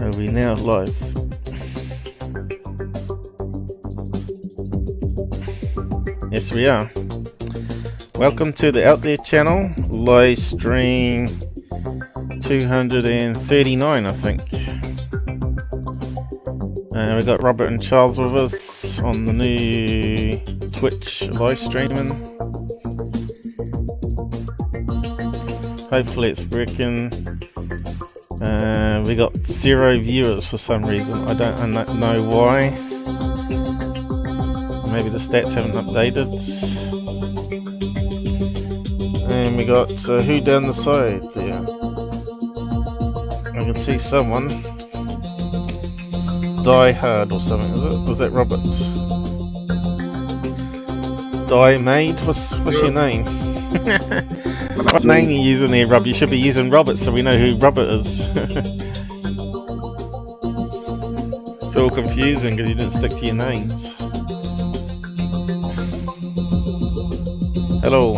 Are we now live? Yes, we are. Welcome to the Out There channel, live stream 239, I think. We got Robert and Charles with us on the new Twitch live streaming. Hopefully it's working. We got 0 viewers for some reason. I don't know why. Maybe the stats haven't updated. And we got who down the side there? I can see someone. Die Hard or something, is it? Was that Robert? Die Maid? What's your name? What name are you using there, Rob? You should be using Robert so we know who Robert is. It's all confusing because you didn't stick to your names. Hello.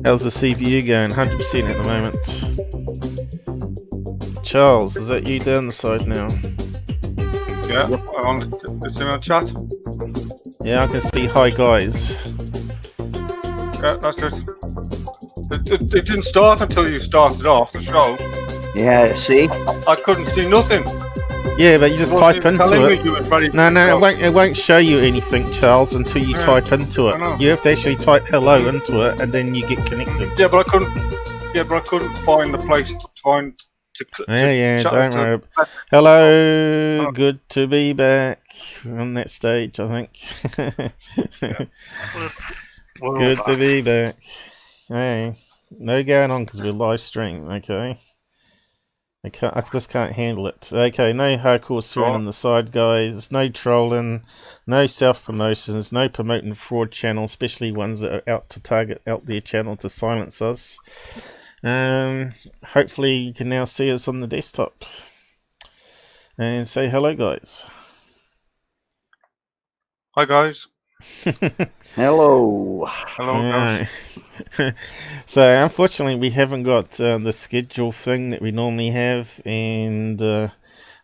How's the CPU going? 100% at the moment. Charles, is that you down the side now? Yeah, it's in our chat. Yeah, I can see hi guys. Yeah, that's it. It didn't start until you started off the show. Yeah, see? I couldn't see nothing. Yeah, but you just type into it. No, it won't show you anything, Charles, until you type into it. You have to actually type hello into it, and then you get connected. Yeah, but I couldn't. Yeah, but I couldn't find the place to find. Don't worry. Hello, good to be back on that stage, I think. Good to be back. Hey, no going on because we're live streaming, okay? I just can't handle it. Okay, no hardcore swearing on the side, guys. No trolling, no self-promotions, no promoting fraud channels, especially ones that are out to target out their channel to silence us. Hopefully you can now see us on the desktop. And say hello, guys. Hi, guys. Hello. Hello, guys. So unfortunately we haven't got the schedule thing that we normally have, and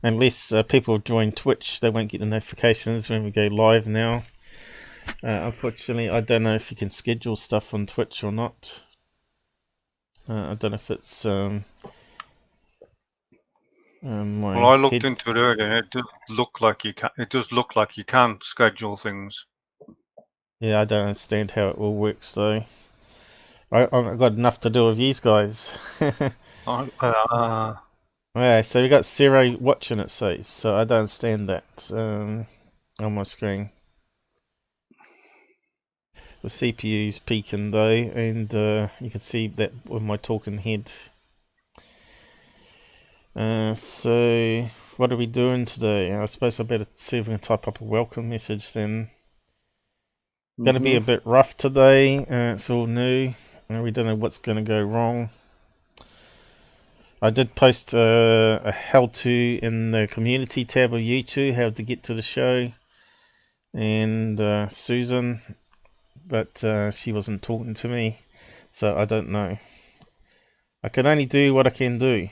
unless people join Twitch they won't get the notifications when we go live now. Unfortunately I don't know if you can schedule stuff on Twitch or not. I don't know if it's well, I looked into it earlier and it does look like you can. It does look like you can schedule things. Yeah, I don't understand how it all works though. I've got enough to do with these guys. Yeah, so we got 0 watching, it says, so I don't understand that on my screen. The CPU's peaking though, and you can see that with my talking head. So what are we doing today? I suppose I better see if we can type up a welcome message then. Going to be a bit rough today. It's all new. We don't know what's going to go wrong. I did post a how-to in the community tab of YouTube, how to get to the show, and Susan, but she wasn't talking to me, so I don't know. I can only do what I can do.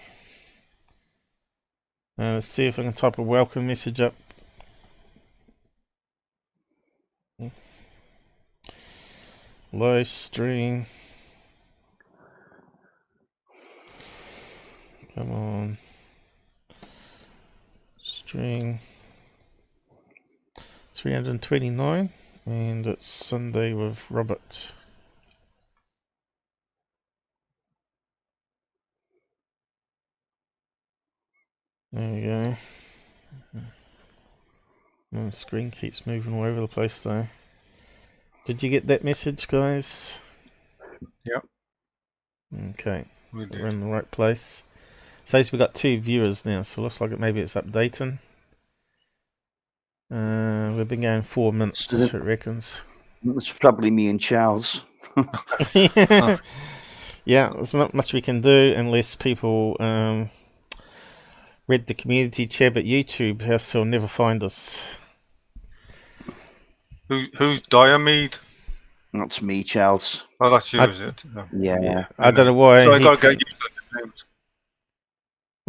Let's see if I can type a welcome message up. Live stream. Come on. Stream 329, and it's Sunday with Robert. There we go. My screen keeps moving all over the place though. Did you get that message, guys? Yep. Okay. We're in the right place. Says we've got 2 viewers now, so it looks like maybe it's updating. We've been going 4 minutes, it reckons. It's probably me and Charles. Yeah, there's not much we can do unless people read the community tab at YouTube, else they'll never find us. Who's Diomede? That's me, Charles. Oh, that's you, is it? Yeah. I don't know why. So I got to get used to the names.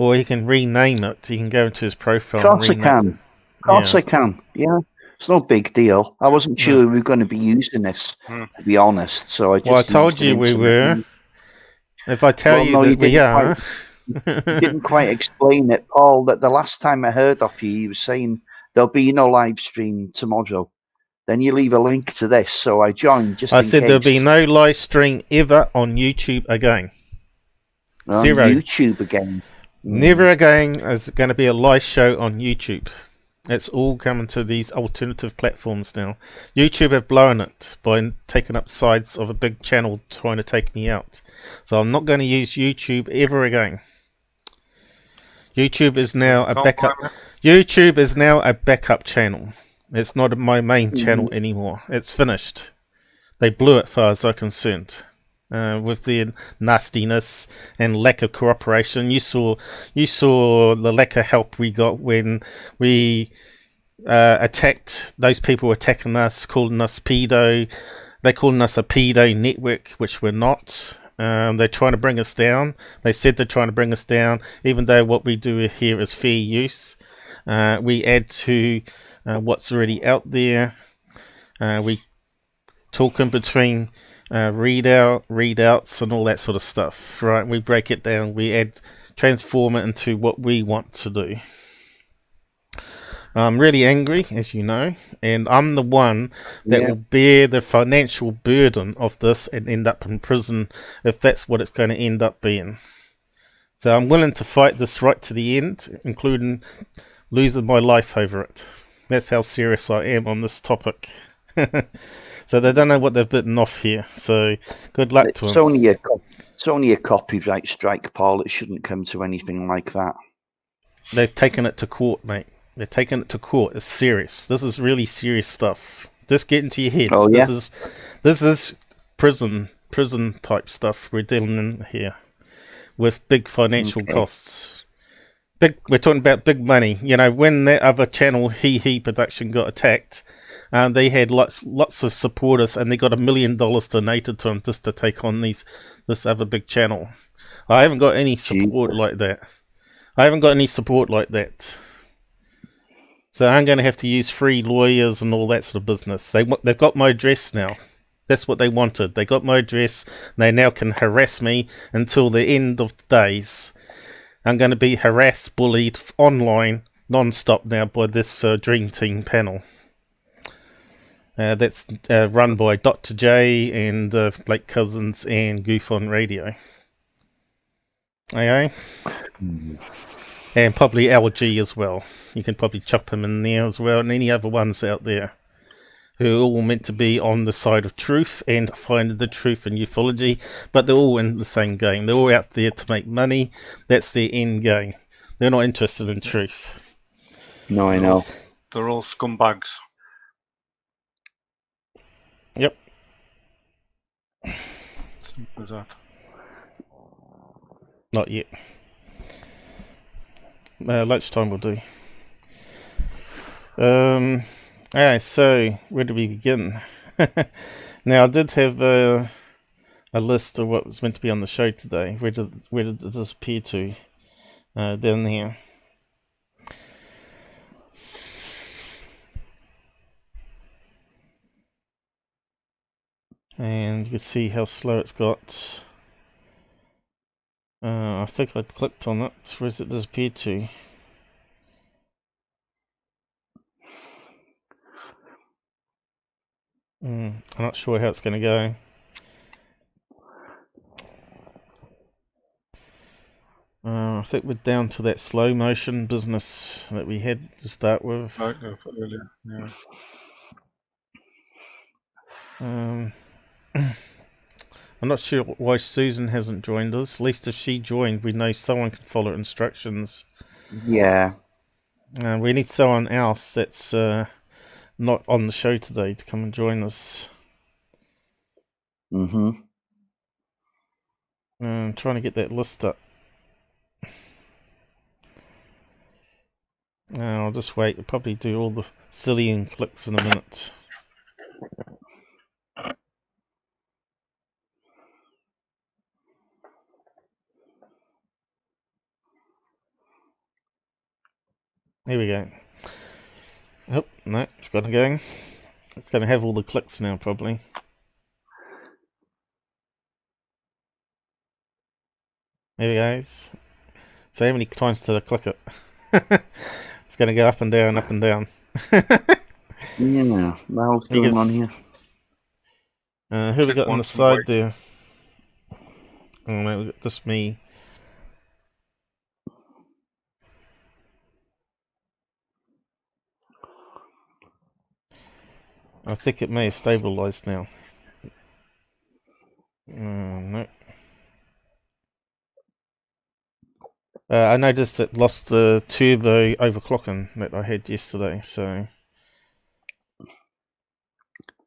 Or he can rename it. He can go into his profile Of course I and rename can. it. Of course Yeah. I can. Yeah. It's no big deal. I wasn't No. sure we were going to be using this, to be honest. So I just Well, I told used an you we internet were. name. If I tell Well, you no, you that we didn't are. You didn't quite explain it, Paul. That the last time I heard of you, you were saying there'll be no live stream tomorrow. Then you leave a link to this, so I joined just I in said case. there'll be no live stream ever on YouTube again. On 0. YouTube again. Never again is going to be a live show on YouTube. It's all coming to these alternative platforms now. YouTube have blown it by taking up sides of a big channel trying to take me out. So I'm not going to use YouTube ever again. YouTube is now a backup. YouTube is now a backup channel. It's not my main channel anymore. It's finished. They blew it, far as I'm concerned. With their nastiness and lack of cooperation, you saw the lack of help we got when we attacked those people attacking us, calling us pedo. They calling us a pedo network, which we're not. They're trying to bring us down. They said they're trying to bring us down, even though what we do here is fair use. We add to what's already out there. We talk in between readouts and all that sort of stuff, right? We break it down. We transform it into what we want to do. I'm really angry, as you know, and I'm the one that will bear the financial burden of this and end up in prison if that's what it's going to end up being. So I'm willing to fight this right to the end, including losing my life over it. That's how serious I am on this topic. So they don't know what they've bitten off here. So good luck to them. It's only a copyright strike, Paul. It shouldn't come to anything like that. They've taken it to court, mate. They're taking it to court. It's serious. This is really serious stuff. Just get into your heads. Oh, yeah? This is prison type stuff we're dealing in here with big financial costs. We're talking about big money. You know, when that other channel, He Production, got attacked, they had lots of supporters, and they got $1 million donated to them just to take on this other big channel. I haven't got any support like that. So I'm going to have to use free lawyers and all that sort of business. They've got my address now. That's what they wanted. They got my address. They now can harass me until the end of the days. I'm going to be harassed, bullied online, non-stop now by this Dream Team panel. That's run by Dr. J and Blake Cousins and Goof on Radio. Okay? And probably LG as well. You can probably chop him in there as well, and any other ones out there who are all meant to be on the side of truth and finding the truth in ufology, but they're all in the same game. They're all out there to make money. That's their end game. They're not interested in truth. No, I know. They're all scumbags. Yep. Simple as that. Not yet. Lunchtime will do. Alright, so where do we begin? Now I did have a list of what was meant to be on the show today. Where did it disappear to? Down here. And you can see how slow it's got. I think I clicked on it. Where's it disappeared to? I'm not sure how it's going to go. I think we're down to that slow motion business that we had to start with. Right, earlier, yeah. I'm not sure why Susan hasn't joined us. At least if she joined, we know someone can follow instructions. Yeah. We need someone else that's not on the show today to come and join us. Mm-hmm. I'm trying to get that list up. I'll just wait. I'll probably do all the zillion clicks in a minute. Here we go. Oh, no, it's got to go. It's going to have all the clicks now, probably. There we go. So how many times did I click it? It's going to go up and down, up and down. Yeah, what's going on here? Who we got on the side there? Oh no, we got just me. I think it may have stabilised now. No. I noticed it lost the turbo overclocking that I had yesterday, so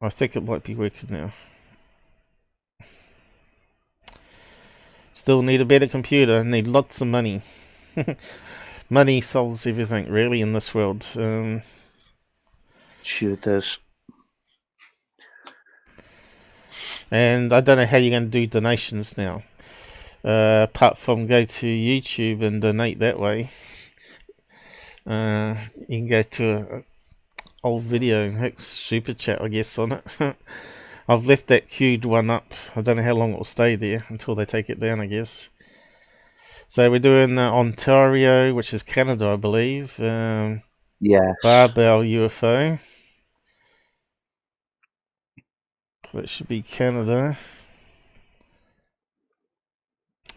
I think it might be working now. Still need a better computer, need lots of money. Money solves everything, really, in this world. Sure does. And I don't know how you're going to do donations now. Apart from go to YouTube and donate that way. You can go to an old video and hit super chat, I guess, on it. I've left that queued one up. I don't know how long it will stay there until they take it down, I guess. So we're doing Ontario, which is Canada, I believe. Yes. Barbell UFO. That should be Canada.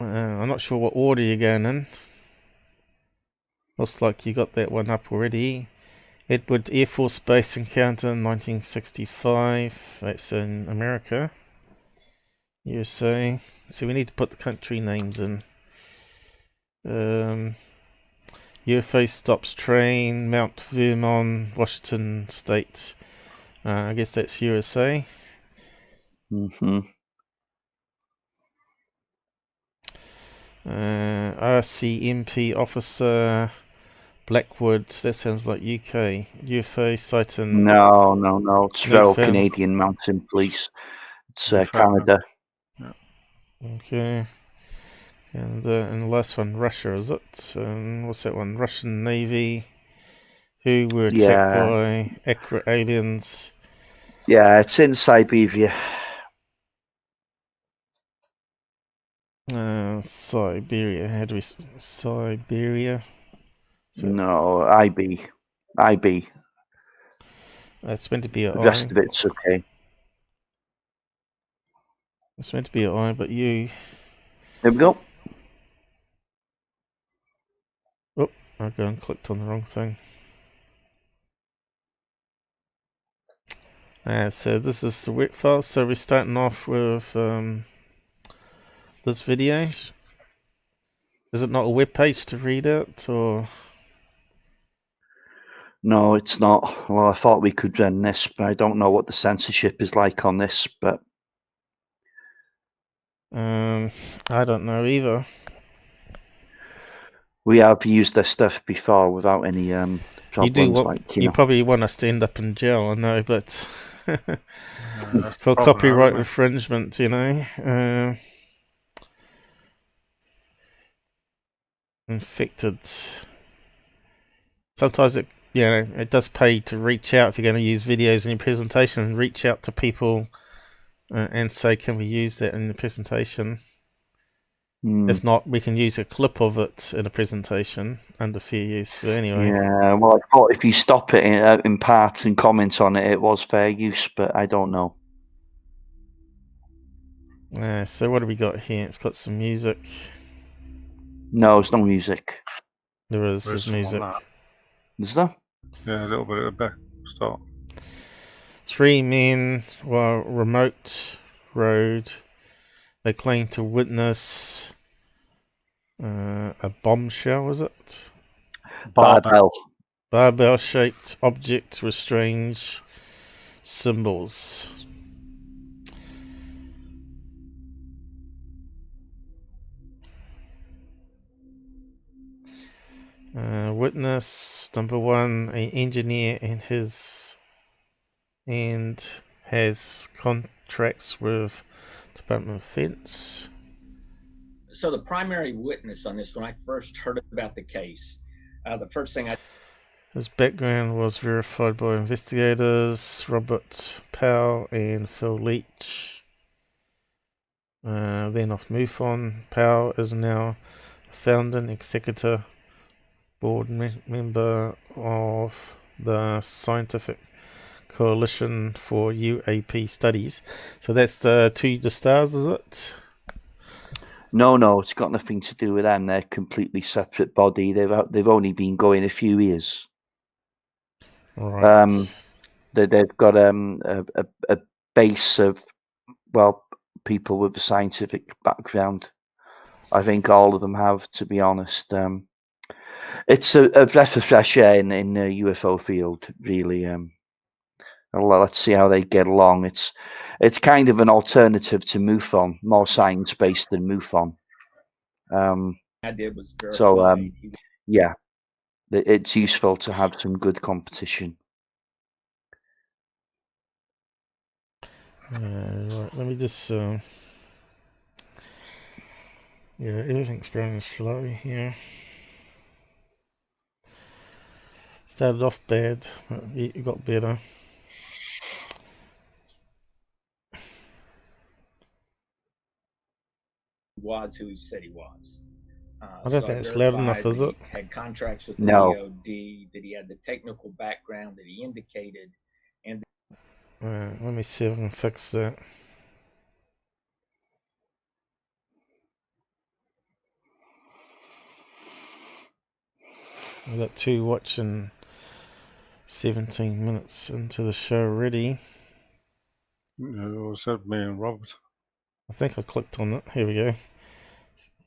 I'm not sure what order you're going in. Looks like you got that one up already. Edwards AFB Encounter 1965. That's in America. USA. So we need to put the country names in. UFO stops train, Mount Vernon, Washington State. I guess that's USA. RCMP officer, Blackwood. That sounds like UK. UFO sighting. No. It's Royal Canadian Mountain Police. It's Canada. Yeah. Okay. And the last one, Russia, is it? What's that one? Russian Navy. Who were attacked by accurate aliens. Yeah, it's in Siberia. Siberia. How do we... Siberia? No, IB. It's meant to be an I. The rest of it's okay. It's meant to be an I, but you... There we go. Oh, I go and clicked on the wrong thing. So this is the web file. So we're starting off with this video. Is it not a web page to read it, or? No, it's not. Well, I thought we could run this, but I don't know what the censorship is like on this. But I don't know either. We have used this stuff before without any problems. You probably want us to end up in jail, I know, but for copyright infringement, you know. Infected. Sometimes it does pay to reach out if you're going to use videos in your presentation, and reach out to people and say, can we use that in the presentation? If not, we can use a clip of it in a presentation under fair use. So anyway. Yeah, well, I thought if you stop it in parts and comment on it, it was fair use, but I don't know. So what do we got here? It's got some music. No, there's no music. There's music. Is there? Yeah, a little bit at the back. Start. 3 men while remote road. They claim to witness a bombshell, was it? Barbell. Barbell-shaped object with strange symbols. Witness number 1: an engineer and has contracts with Department of Defense. So the primary witness on this, when I first heard about the case, the first thing His background was verified by investigators Robert Powell and Phil Leach. Then off MUFON, Powell is now a founder and executive board member of the Scientific Coalition for UAP Studies. So that's the Two the Stars, is it? No, it's got nothing to do with them. They're a completely separate body. They've only been going a few years. Right. They've got a base of, well, people with a scientific background. I think all of them have, to be honest. It's a breath of fresh air in the UFO field, really. Let's see how they get along. It's kind of an alternative to MUFON, more science-based than MUFON. I did was verify. So, yeah, it's useful to have some good competition. Right, let me just... yeah, everything's going slow here. Started off bad, but it got better. Was who he said he was. I don't think it's loud enough, is it? Had contracts with the No. DoD, that he had the technical background that he indicated, and Let me see if I can fix that. I've got 2 watching 17 minutes into the show already. No, it said me and Robert. I think I clicked on it. Here we go.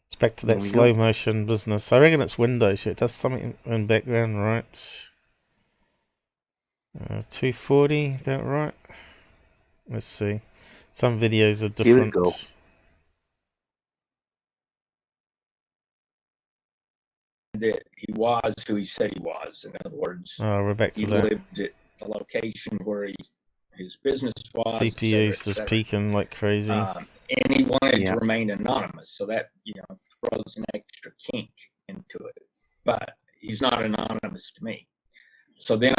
It's back to that There we slow go. motion business. I reckon it's Windows. It does something in background, right? 240, about right? Let's see. Some videos are Here we different. go. that he was who he said he was. In other words, Oh, we're back he to that. lived at the location where his business was. CPU's just et cetera. peaking like crazy. And he wanted Yeah. to remain anonymous, so that throws an extra kink into it. But he's not anonymous to me. So then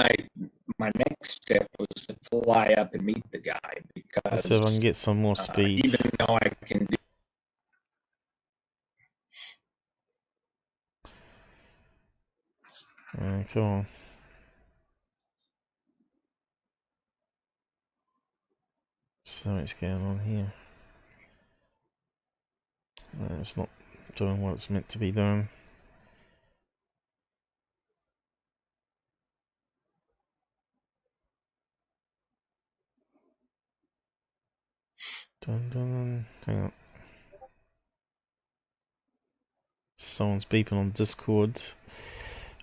my next step was to fly up and meet the guy, because Let's see if I can get some more speed. even though I can do Come on. So much going on here. It's not doing what it's meant to be doing. Hang on. Someone's beeping on Discord.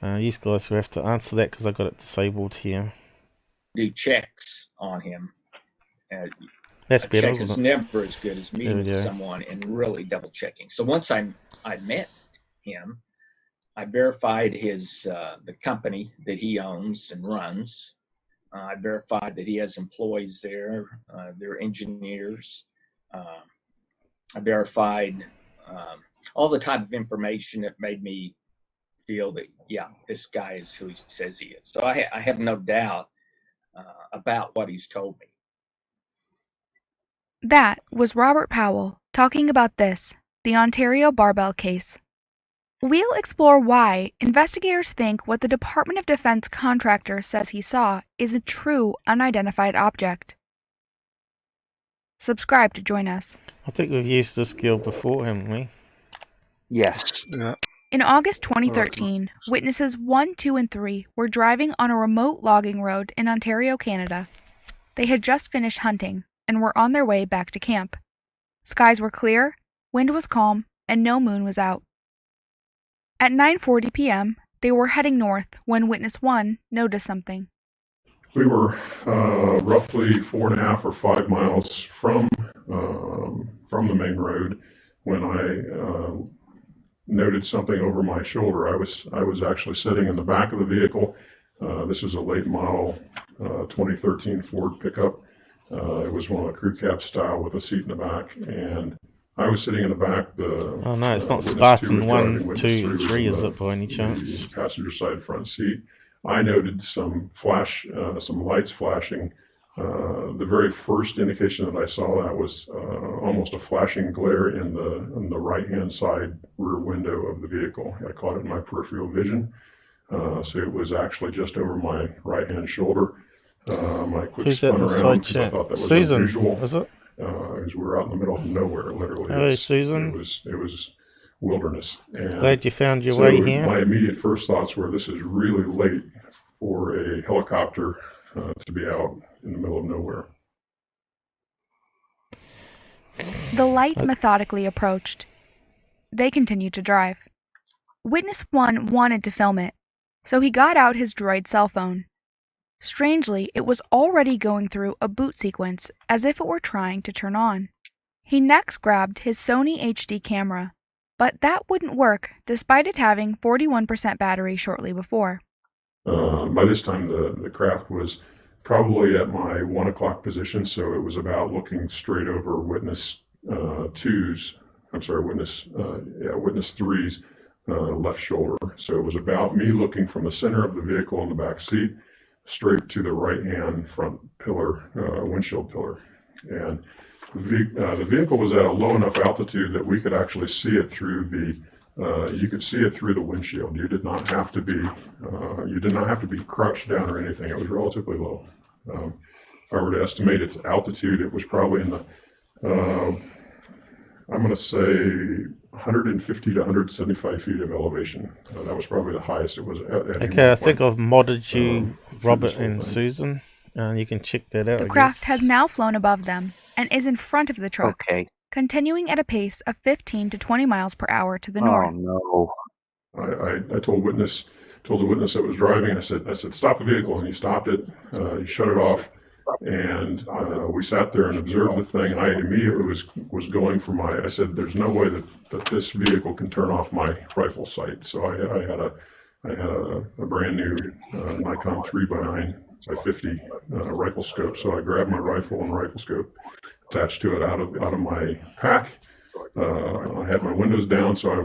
You guys will have to answer that because I got it disabled here. checks on him. That's A better, check isn't is it? never as good as meeting There we with go. someone and really double checking. So once I met him, I verified his the company that he owns and runs. I verified that he has employees there. They're engineers. I verified all the type of information that made me feel that, yeah, this guy is who he says he is. So I have no doubt about what he's told me. That was Robert Powell talking about this, the Ontario Barbell case. We'll explore why investigators think what the Department of Defense contractor says he saw is a true unidentified object. Subscribe to join us. I think we've used this skill before, haven't we? Yes. Yeah. In August 2013, witnesses 1, 2, and 3 were driving on a remote logging road in Ontario, Canada. They had just finished hunting and were on their way back to camp. Skies were clear, wind was calm, and no moon was out. At 9:40 p.m., they were heading north when Witness 1 noticed something. We were roughly 4.5 or 5 miles from the main road when I noted something over my shoulder. I was actually sitting in the back of the vehicle. This was a late model 2013 Ford pickup. It was one of the crew cab style with a seat in the back, and I was sitting in the back. Oh no, it's not witness Spartan two was 1, driving, witness 2, and was 3, in is the- it, by any chance? the passenger side front seat. I noted some lights flashing. The very first indication that I saw that was almost a flashing glare in the right-hand side rear window of the vehicle. I caught it in my peripheral vision. So it was actually just over my right-hand shoulder. I quick spun around because I thought that was Susan, unusual. was it? As we were out in the middle of nowhere, literally. Hey, Susan. It was wilderness. And glad you found your way here. My immediate first thoughts were, this is really late for a helicopter to be out in the middle of nowhere. The light methodically approached. They continued to drive. Witness 1 wanted to film it, so he got out his droid cell phone. Strangely, it was already going through a boot sequence as if it were trying to turn on. He next grabbed his Sony HD camera, but that wouldn't work despite it having 41% battery shortly before. By this time, the craft was probably at my 1 o'clock position, so it was about looking straight over witness 3's left shoulder. So it was about me looking from the center of the vehicle in the back seat straight to the right-hand front pillar, windshield pillar. And the vehicle was at a low enough altitude that we could actually see it through you could see it through the windshield. You did not have to be crouched down or anything. It was relatively low. If I were to estimate its altitude, it was probably in the, I'm going to say 150 to 175 feet of elevation. That was probably the highest it was at. Okay, I think I've modded you, Robert and Susan. You can check that out. The craft has now flown above them and is in front of the truck, continuing at a pace of 15 to 20 miles per hour to the north. Oh no! I told the witness that was driving. I said, stop the vehicle, and he stopped it. He shut it off, and we sat there and observed the thing. And I immediately was going for I said, there's no way that this vehicle can turn off my rifle sight. So I had a brand new Nikon 3x9 by 50 rifle scope. So I grabbed my rifle and rifle scope, attached to it out of my pack. I had my windows down, so I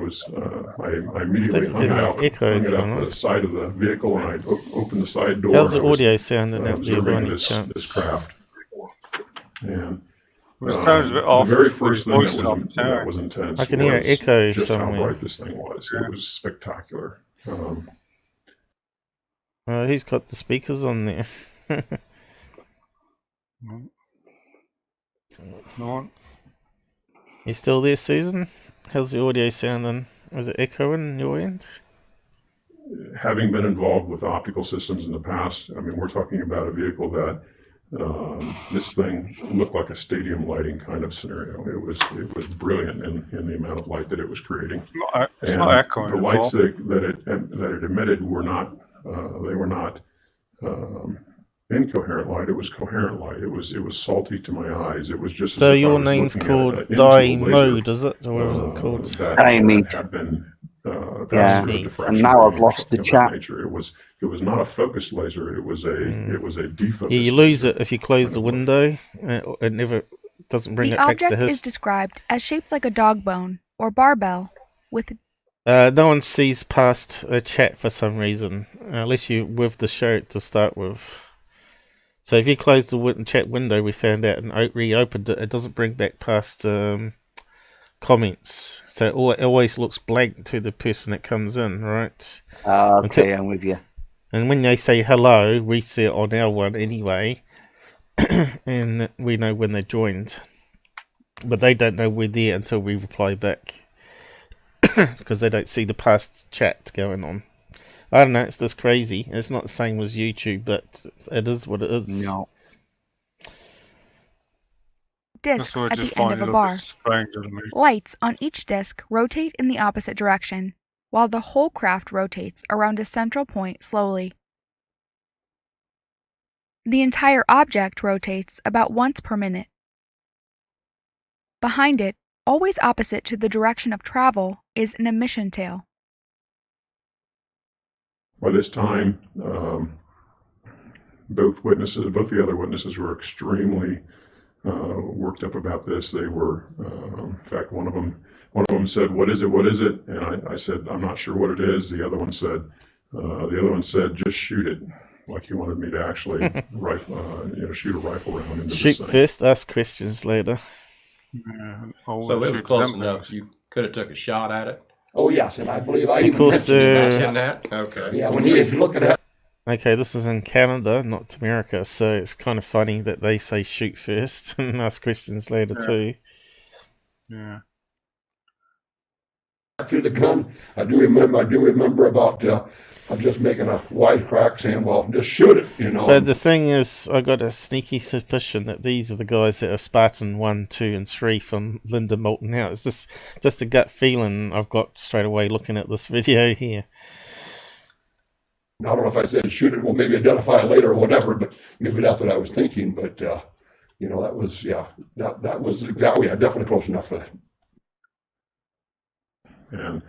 immediately hung it out the side of the vehicle, and I opened the side door. How's the audio sounding out there by any this craft? And it sounds a bit off. The very first thing that was intense. I can hear an echo just somewhere. How bright this thing was. It was spectacular. He's got the speakers on there. No. You still there, Susan? How's the audio sounding? Is it echoing your end? Having been involved with optical systems in the past, I mean, we're talking about a vehicle that this thing looked like a stadium lighting kind of scenario. It was brilliant in the amount of light that it was creating. It's not echoing. The lights that it emitted were not. They were not incoherent light. It was coherent light. It was salty to my eyes. It was just. So your name's called Die Mode, is it? Or what is it called? Amy. Yeah, and now I've lost the chat. It was not a focused laser. It was a defocused. Yeah, you lose it if you close the window. It never doesn't bring it back to his. The object is described as shaped like a dog bone or barbell with. No one sees past a chat for some reason, unless you with the shirt to start with. So if you close the chat window, we found out, and reopened it, it doesn't bring back past comments. So it always looks blank to the person that comes in, right? Okay, I'm with you. And when they say hello, we see it on our one anyway, and we know when they joined. But they don't know we're there until we reply back, because they don't see the past chat going on. I don't know, it's just crazy. It's not the same as YouTube, but it is what it is. No. Discs at the end of a bar. Lights on each disc rotate in the opposite direction, while the whole craft rotates around a central point slowly. The entire object rotates about once per minute. Behind it, always opposite to the direction of travel, is an emission tail. By this time, both the other witnesses were extremely worked up about this. They were, in fact, one of them said, "What is it? What is it?" And I said, "I'm not sure what it is." The other one said, The other one said, just shoot it. Like he wanted me to actually shoot a rifle round into Shoot this thing. first, ask questions later. Yeah. So it was close enough. You could have took a shot at it. Oh yes, and I believe I Of even course, mentioned it. Mention that? Okay. Yeah, when he is looking at. Okay, this is in Canada, not America, so it's kind of funny that they say shoot first and ask questions later too. Yeah. Through the gun, I do remember about I'm just making a wisecrack saying, well, just shoot it, you know. But the thing is, I got a sneaky suspicion that these are the guys that are Spartan 1, 2, and 3 from Linda Moulton House. It's just a gut feeling I've got straight away looking at this video here. I don't know if I said shoot it, well, maybe identify it later or whatever, but maybe that's what I was thinking. But, you know, that was, definitely close enough for that. And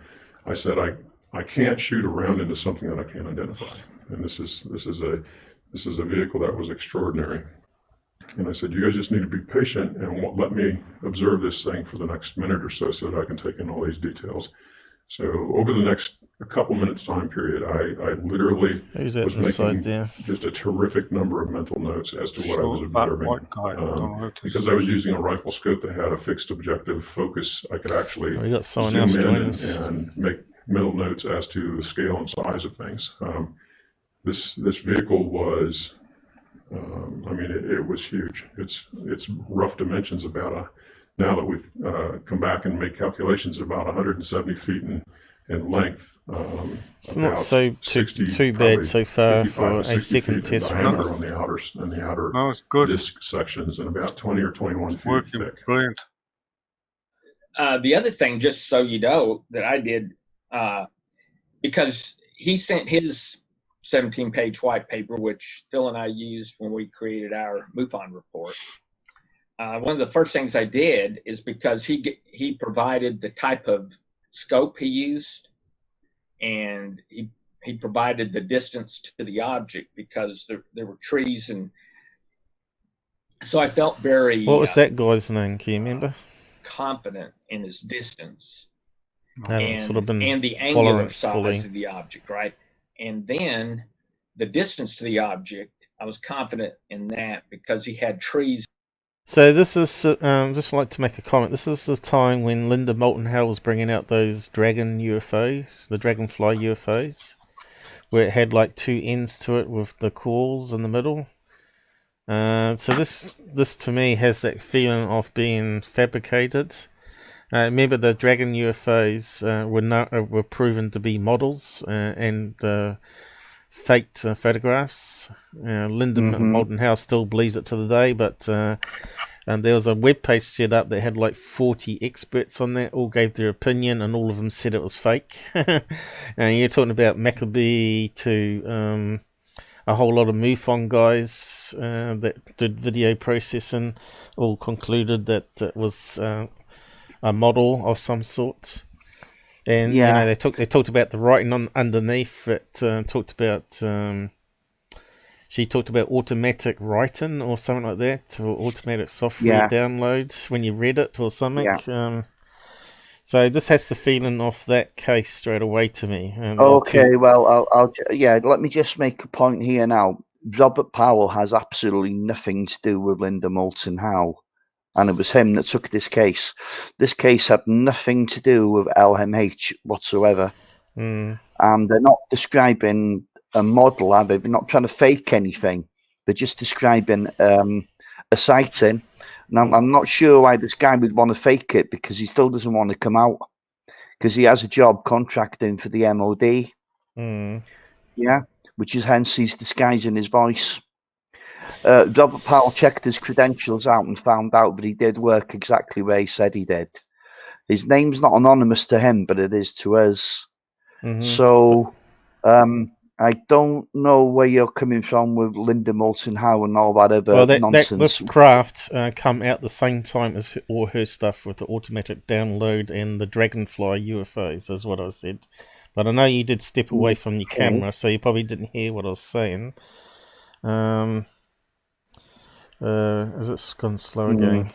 I said, I can't shoot a round into something that I can't identify. And this is a vehicle that was extraordinary. And I said, you guys just need to be patient and let me observe this thing for the next minute or so that I can take in all these details. So over the next couple minutes time period, I literally was making just a terrific number of mental notes as to what I was observing. Because I was using a rifle scope that had a fixed objective focus, I could actually got someone zoom else in joining us. and make mental notes as to the scale and size of things. This vehicle was, it was huge. It's rough dimensions now that we've come back and made calculations, about 170 feet in length. It's not so too bad so far for a second test run. On the outer disc sections, and about 20 or 21 feet thick. Brilliant. The other thing, just so you know, that I did, because he sent his 17-page white paper, which Phil and I used when we created our MUFON report. One of the first things I did is, because he provided the type of scope he used, and he provided the distance to the object, because there were trees, and so I felt very What was that guy's name? Can you remember? Confident in his distance and the angular size of the object, right? And then the distance to the object, I was confident in that because he had trees. So this is, just like to make a comment, this is the time when Linda Moulton Howe was bringing out those dragon UFOs, the dragonfly UFOs, where it had like two ends to it with the coils in the middle. So this to me has that feeling of being fabricated. Remember, the dragon UFOs were proven to be models and faked photographs. Linda Moulton House still believes it to the day, but and there was a web page set up that had like 40 experts on that, all gave their opinion, and all of them said it was fake. And you're talking about Maccabee to a whole lot of MUFON guys that did video processing, all concluded that it was a model of some sort. And you know, they talked about the writing underneath it. Talked about she talked about automatic writing or something like that, or automatic software download when you read it or something. So this has the feeling of that case straight away to me. Okay, well, I'll let me just make a point here now. Robert Powell has absolutely nothing to do with Linda Moulton Howe, and it was him that took this case. This case had nothing to do with LMH whatsoever. And they're not describing a model, are they? They're not trying to fake anything. They're just describing a sighting. Now, I'm not sure why this guy would want to fake it, because he still doesn't want to come out, because he has a job contracting for the MOD. Which is hence he's disguising his voice. Robert Powell checked his credentials out and found out that he did work exactly where he said he did. His name's not anonymous to him, but it is to us. So I don't know where you're coming from with Linda Moulton Howe and all that other nonsense. This craft come out the same time as all her stuff with the automatic download and the Dragonfly UFOs, is what I said. But I know you did step away from your camera, so you probably didn't hear what I was saying. Is it gone slow again?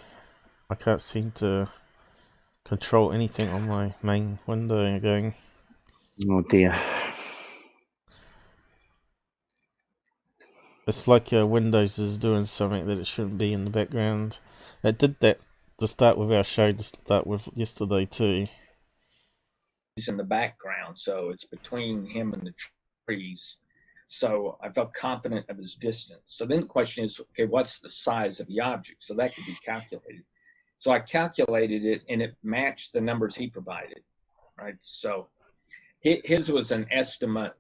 I can't seem to control anything on my main window again. Oh dear. It's like Windows is doing something that it shouldn't be in the background. It did that to start with our show, to start with yesterday too. He's in the background, so it's between him and the trees. So I felt confident of his distance. So then the question is, okay, what's the size of the object? So that could be calculated. So I calculated it, and it matched the numbers he provided, right? So his was an estimate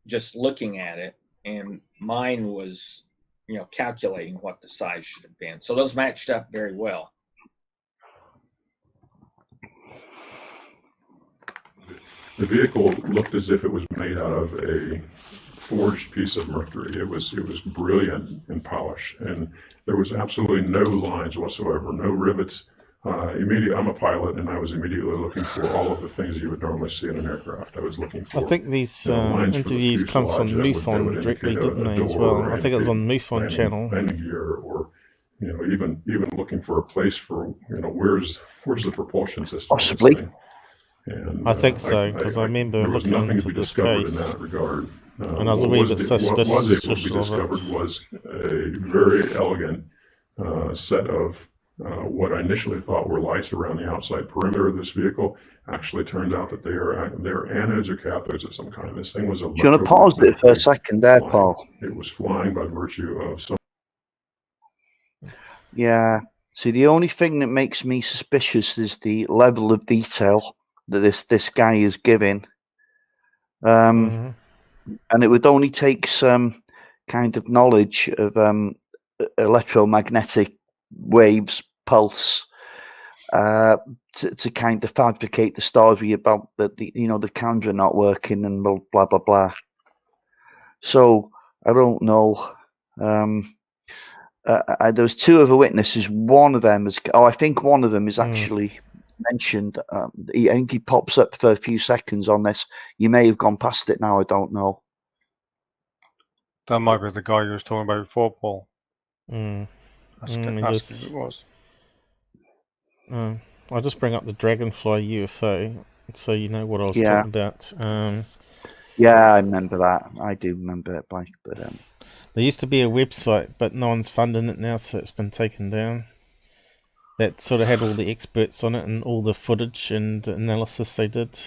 just looking at it, and mine was, calculating what the size should have been. So those matched up very well. The vehicle looked as if it was made out of a forged piece of mercury. It was brilliant and polished, and there was absolutely no lines whatsoever, no rivets. I'm a pilot, and I was immediately looking for all of the things you would normally see in an aircraft. I was looking for. I think these interviews come from Newfoundland directly, didn't they, as well? I think it was on Newfoundland channel. Landing gear, or even looking for a place for where's the propulsion system? Possibly. And, I think so, because I remember looking into this case, in that regard. and I was a wee bit suspicious What was able to be of discovered it. was a very elegant set of what I initially thought were lights around the outside perimeter of this vehicle. Actually turned out that they're anodes or cathodes of some kind. This thing was a. Do you want to pause it for a second there, Paul? It was flying by virtue of some. Yeah. See, the only thing that makes me suspicious is the level of detail that this guy is giving. And it would only take some kind of knowledge of electromagnetic waves, pulse, to kind of fabricate the story about the camera not working and blah blah blah. So I don't know. There's two other witnesses. One of them is. I think one of them is actually mentioned. I think he pops up for a few seconds on this. You may have gone past it now. I don't know. That might be the guy you was talking about before, Paul. Ask who it was. I'll just bring up the Dragonfly UFO so you know what I was talking about. Yeah, I remember that. I do remember it, Blake. But there used to be a website, but no one's funding it now, so it's been taken down. That sort of had all the experts on it and all the footage and analysis they did.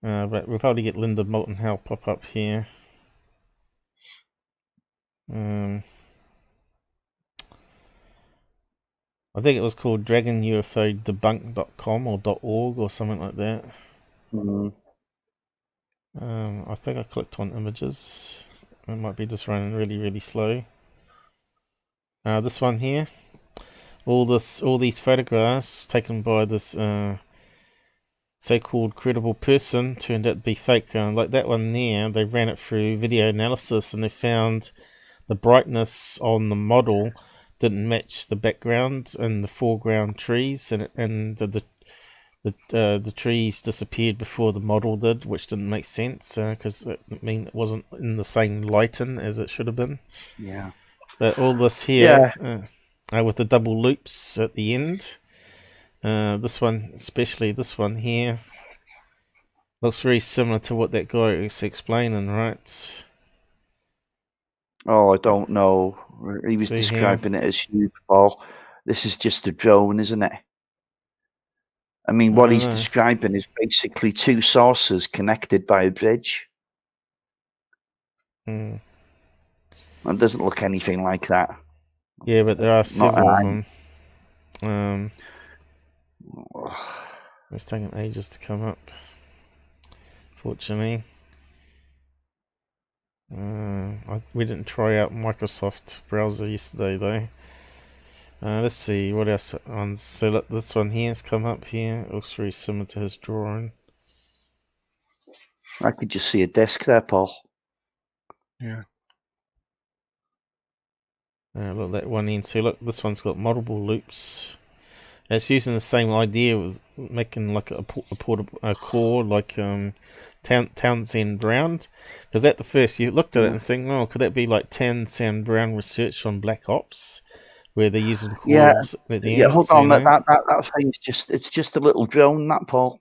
But we'll probably get Linda Moulton Howe pop up here. I think it was called dragonufodebunk.com or .org or something like that. I think I clicked on images. It might be just running really, really slow. This one here. All these photographs taken by this so-called credible person turned out to be fake. Like that one there, they ran it through video analysis and they found the brightness on the model didn't match the background and the foreground trees, and the trees disappeared before the model did, which didn't make sense because it wasn't in the same lighting as it should have been. Yeah. But all this here, with the double loops at the end, this one, especially this one here, looks very similar to what that guy was explaining, right? Oh, I don't know. He was describing it as huge, Paul. This is just a drone, isn't it? I mean, what he's describing is basically two saucers connected by a bridge. It doesn't look anything like that. Yeah, but there are several of them. It's taking ages to come up, fortunately. We didn't try out Microsoft browser yesterday though. Let's see what else on. So look, this one here has come up here. It looks very similar to his drawing. I could just see a desk there, Paul. Yeah. Look, that one in. So look, this one's got multiple loops. It's using the same idea with making like a portable core, like Townsend Brown. Because at the first you looked at it and think, oh, could that be like Townsend Brown research on Black Ops, where they're using cores at the end? Hold on, that thing's just a little drone, that, Paul.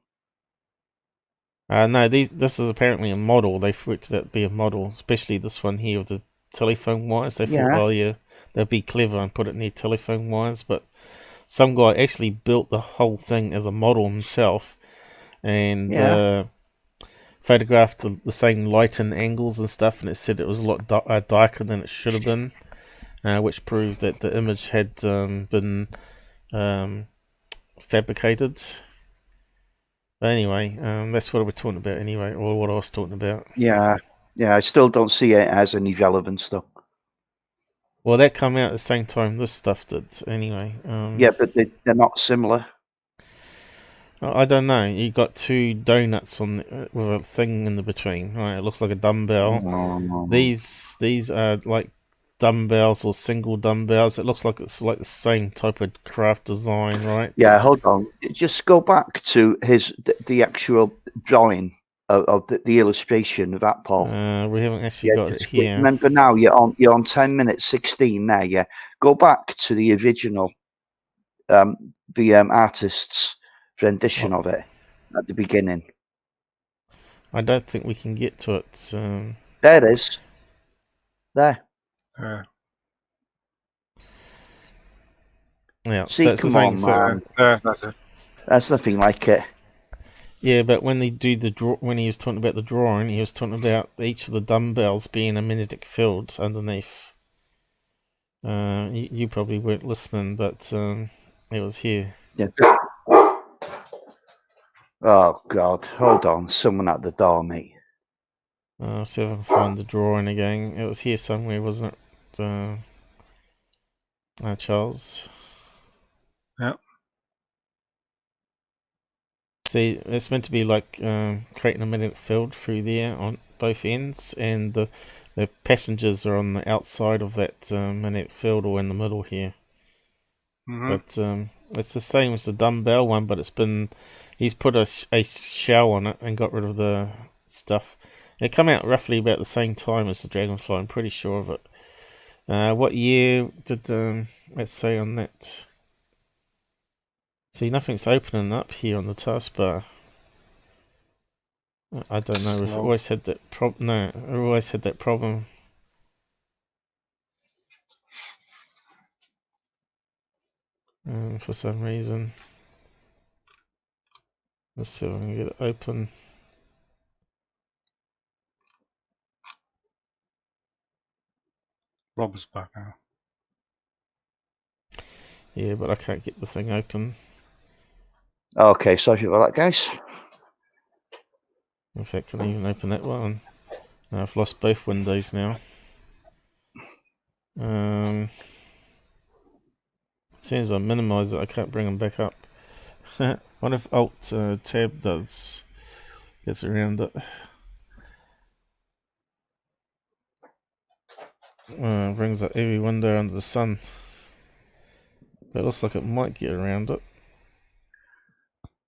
No, this is apparently a model. They've worked it out to be a model, especially this one here with the telephone wires. They thought, oh yeah, they'd be clever and put it near telephone wires, but some guy actually built the whole thing as a model himself and photographed the same light and angles and stuff, and it said it was a lot darker than it should have been, which proved that the image had been fabricated. But anyway, that's what we're talking about anyway, or what I was talking about. Yeah, I still don't see it as any relevance though. Well, that came out at the same time this stuff did, anyway. Yeah, but they're not similar. I don't know. You got two donuts on with a thing in the between. Right, it looks like a dumbbell. No. These are like dumbbells or single dumbbells. It looks like it's like the same type of craft design, right? Yeah, hold on. Just go back to the actual drawing of the illustration of that, Paul. We haven't actually got it here. Remember now, you're on 10:16 there. Yeah, go back to the original, the artist's rendition of it at the beginning. I don't think we can get to it. There it is. There. Yeah. See, so come on, man. That's it. That's nothing like it. Yeah, but when they do when he was talking about the drawing, he was talking about each of the dumbbells being a magnetic field underneath. You probably weren't listening, but it was here. Yeah. Oh God! Hold on, someone at the door, mate. See if I can find the drawing again. It was here somewhere, wasn't it, Charles? Yeah. See, it's meant to be like creating a magnetic field through there on both ends, and the passengers are on the outside of that magnetic field or in the middle here. But it's the same as the dumbbell one, but he's put a shell on it and got rid of the stuff. It came out roughly about the same time as the Dragonfly, I'm pretty sure of it. What year did let's say on that? See, nothing's opening up here on the taskbar. I don't know. We've always had that problem. No, we've always had that problem. For some reason. Let's see if I can get it open. Rob's back now. Yeah, but I can't get the thing open. Okay, sorry about that, guys. In fact, I can't even open that one. I've lost both windows now. As soon as I minimize it, I can't bring them back up. What if Alt Tab gets around it? Brings up every window under the sun. But it looks like it might get around it.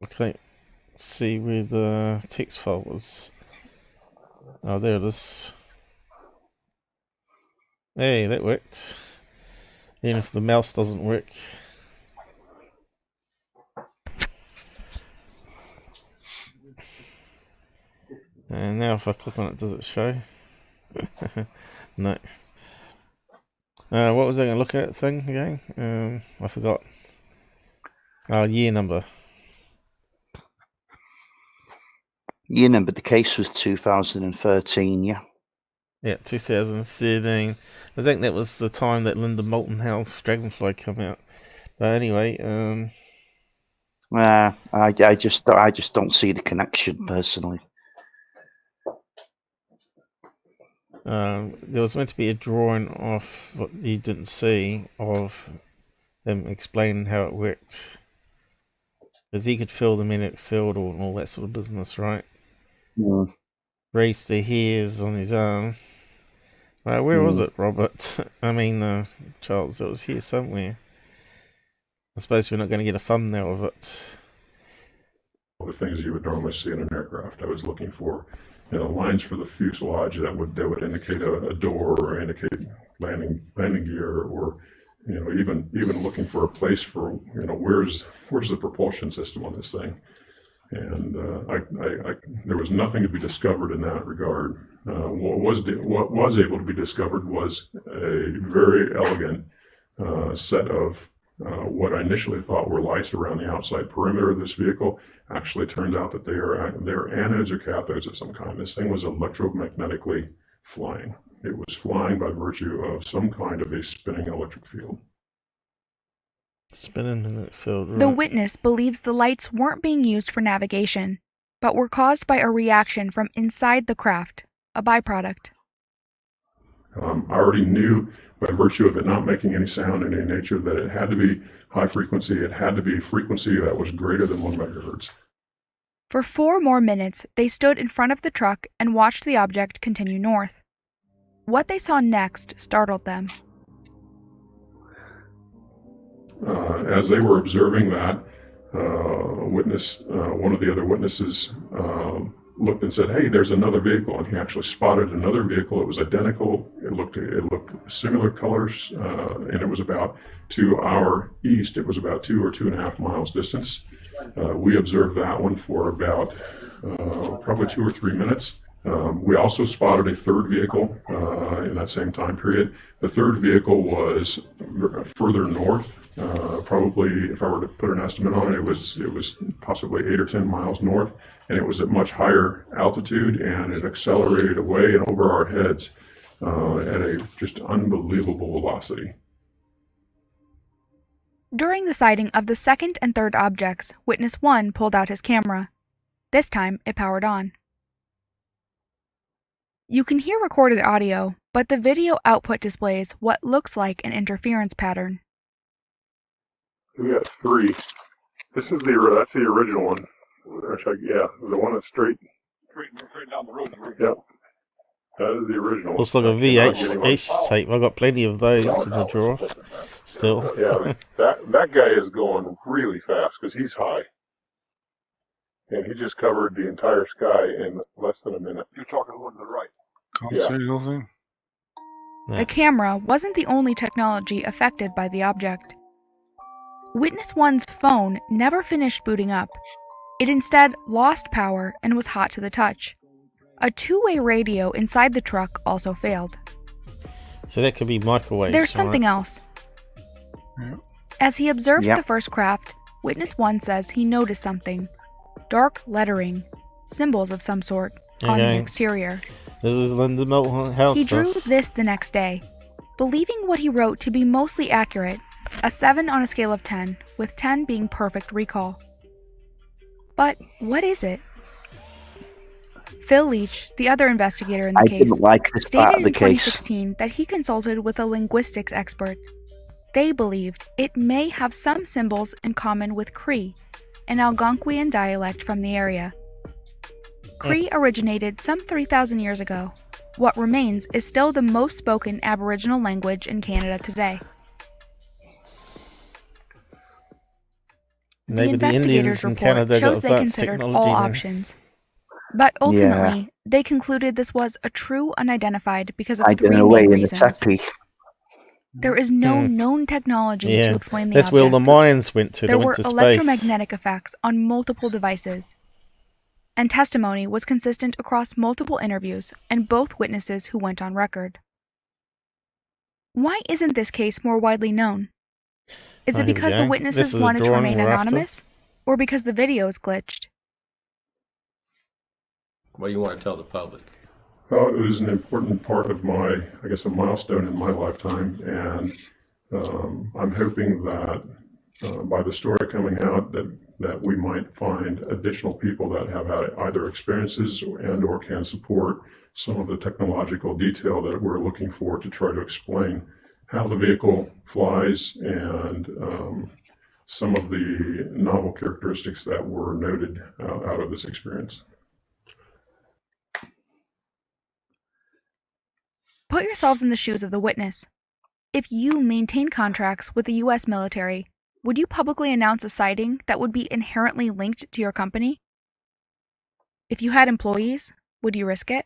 I can't see where the text file was. Oh, there it is. Hey, that worked. Even if the mouse doesn't work. And now if I click on it, does it show? No. What was I going to look at thing again? I forgot. Year number. Year number, the case was 2013, yeah? Yeah, 2013. I think that was the time that Linda Moulton Howe's Dragonfly came out. But anyway, I just don't see the connection personally. There was meant to be a drawing of what you didn't see of them explaining how it worked, because he could feel the magnetic field and all that sort of business, right? Raise the hairs on his arm. Where was it, Robert? I mean, Charles, it was here somewhere. I suppose we're not going to get a thumbnail of it. All the things you would normally see in an aircraft. I was looking for, lines for the fuselage that would indicate a door or indicate landing gear, or even looking for a place for where's the propulsion system on this thing. And there was nothing to be discovered in that regard. What was able to be discovered was a very elegant set of what I initially thought were lights around the outside perimeter of this vehicle. Actually turns out that they're anodes or cathodes of some kind. This thing was electromagnetically flying. It was flying by virtue of some kind of a spinning electric field. Spinning in that field, right. The witness believes the lights weren't being used for navigation, but were caused by a reaction from inside the craft, a byproduct. I already knew by virtue of it not making any sound in any nature that it had to be high frequency. It had to be frequency that was greater than 1 megahertz. For 4 more minutes, they stood in front of the truck and watched the object continue north. What they saw next startled them. As they were observing that, one of the other witnesses looked and said, "Hey, there's another vehicle," and he actually spotted another vehicle. It was identical. It looked similar colors, and it was about to our east. It was about 2 or 2.5 miles distance. We observed that one for about probably 2 or 3 minutes. We also spotted a third vehicle in that same time period. The third vehicle was further north. Probably, if I were to put an estimate on it, it was possibly 8 or 10 miles north, and it was at much higher altitude, and it accelerated away and over our heads at a just unbelievable velocity. During the sighting of the second and third objects, Witness 1 pulled out his camera. This time, it powered on. You can hear recorded audio, but the video output displays what looks like an interference pattern. We got 3. That's the original one. The one that's straight down the road. Yep. That is the original. Looks like a VHS tape. I've got plenty of those in the drawer still. Yeah, that guy is going really fast because he's high. And he just covered the entire sky in less than a minute. You're talking the one to the right. Yeah. See anything? The camera wasn't the only technology affected by the object. Witness 1's phone never finished booting up. It instead lost power and was hot to the touch. A 2-way radio inside the truck also failed. So that could be microwaves. There's something else. Yeah. As he observed the first craft, Witness 1 says he noticed something. Dark lettering, symbols of some sort, on the exterior. This is Linda Milton House He drew stuff. this the next day, believing what he wrote to be mostly accurate, a 7 on a scale of 10, with 10 being perfect recall. But what is it? Phil Leach, the other investigator in the case, stated in 2016 that he consulted with a linguistics expert. They believed it may have some symbols in common with Cree, an Algonquian dialect from the area. Cree originated some 3,000 years ago. What remains is still the most spoken Aboriginal language in Canada today. The investigators' report shows they considered all options. But ultimately, they concluded this was a true unidentified because of 3 main reasons. There is no known technology to explain the That's object. where all the Mayans went to. There They were went to space. electromagnetic effects on multiple devices. And testimony was consistent across multiple interviews and both witnesses who went on record. Why isn't this case more widely known? Is it because the witnesses wanted to remain anonymous? Or because the video is glitched? What do you want to tell the public? Well, it was an important part of my, I guess, a milestone in my lifetime, and I'm hoping that by the story coming out that we might find additional people that have had either experiences and or can support some of the technological detail that we're looking for to try to explain how the vehicle flies and some of the novel characteristics that were noted out of this experience. Put yourselves in the shoes of the witness. If you maintain contracts with the U.S. military, would you publicly announce a sighting that would be inherently linked to your company? If you had employees, would you risk it?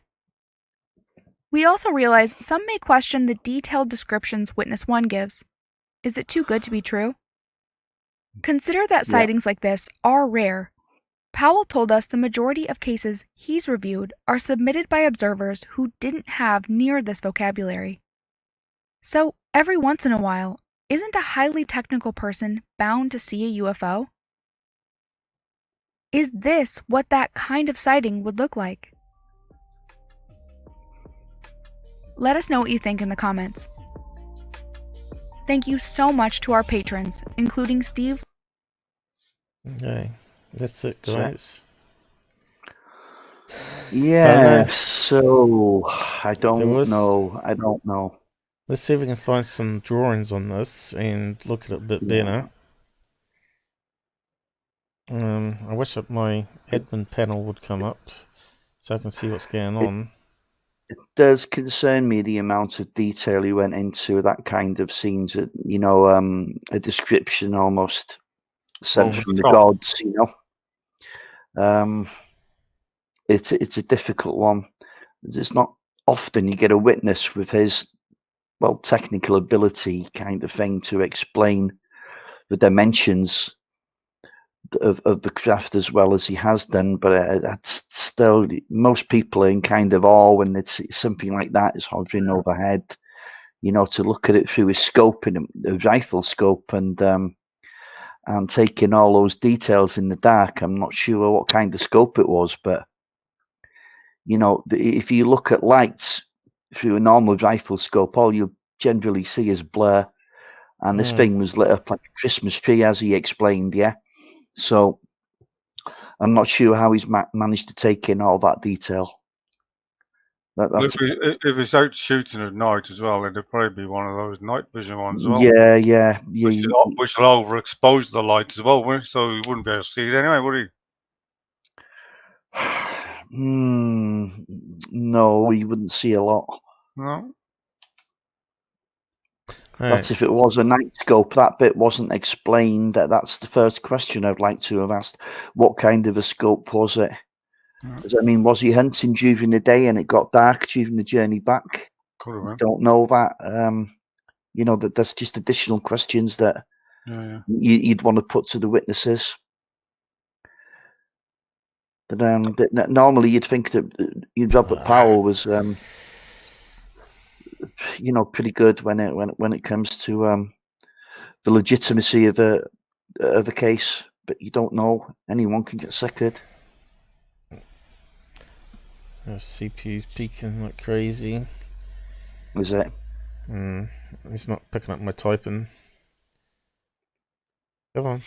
We also realize some may question the detailed descriptions Witness 1 gives. Is it too good to be true? Consider that sightings like this are rare. Powell told us the majority of cases he's reviewed are submitted by observers who didn't have near this vocabulary. So, every once in a while, isn't a highly technical person bound to see a UFO? Is this what that kind of sighting would look like? Let us know what you think in the comments. Thank you so much to our patrons, including Steve. Okay, that's it, guys. Yeah, so I don't was- know. I don't know. Let's see if we can find some drawings on this and look at it a bit better. I wish that my admin panel would come up so I can see what's going on. It does concern me the amount of detail he went into that kind of scenes. You know, a description almost sent Over from the the top. gods. You know, it's a difficult one. It's not often you get a witness with his technical ability kind of thing to explain the dimensions of the craft as well as he has done, but that's still, most people are in kind of awe when it's something like that is hovering overhead. You know, to look at it through a scope, and a rifle scope, and taking all those details in the dark. I'm not sure what kind of scope it was, but you know, if you look at lights through a normal rifle scope, all you generally see is blur. And this thing was lit up like a Christmas tree, as he explained, yeah? So I'm not sure how he's managed to take in all that detail. If he's out shooting at night as well, it'd probably be one of those night vision ones as well. Yeah. Which will overexpose the light as well, so he wouldn't be able to see it anyway, would he? No, you wouldn't see a lot. No. That's if it was a night scope. That bit wasn't explained. That's the first question I'd like to have asked. What kind of a scope was it? I mean, was he hunting during the day and it got dark during the journey back? Could have been. Don't know that. You know, that's just additional questions that you'd want to put to the witnesses. But normally you'd think that Robert Powell was, you know, pretty good when it comes to the legitimacy of a case. But you don't know. Anyone can get second. CPU's peaking like crazy. Is it? It's not picking up my typing. Come on.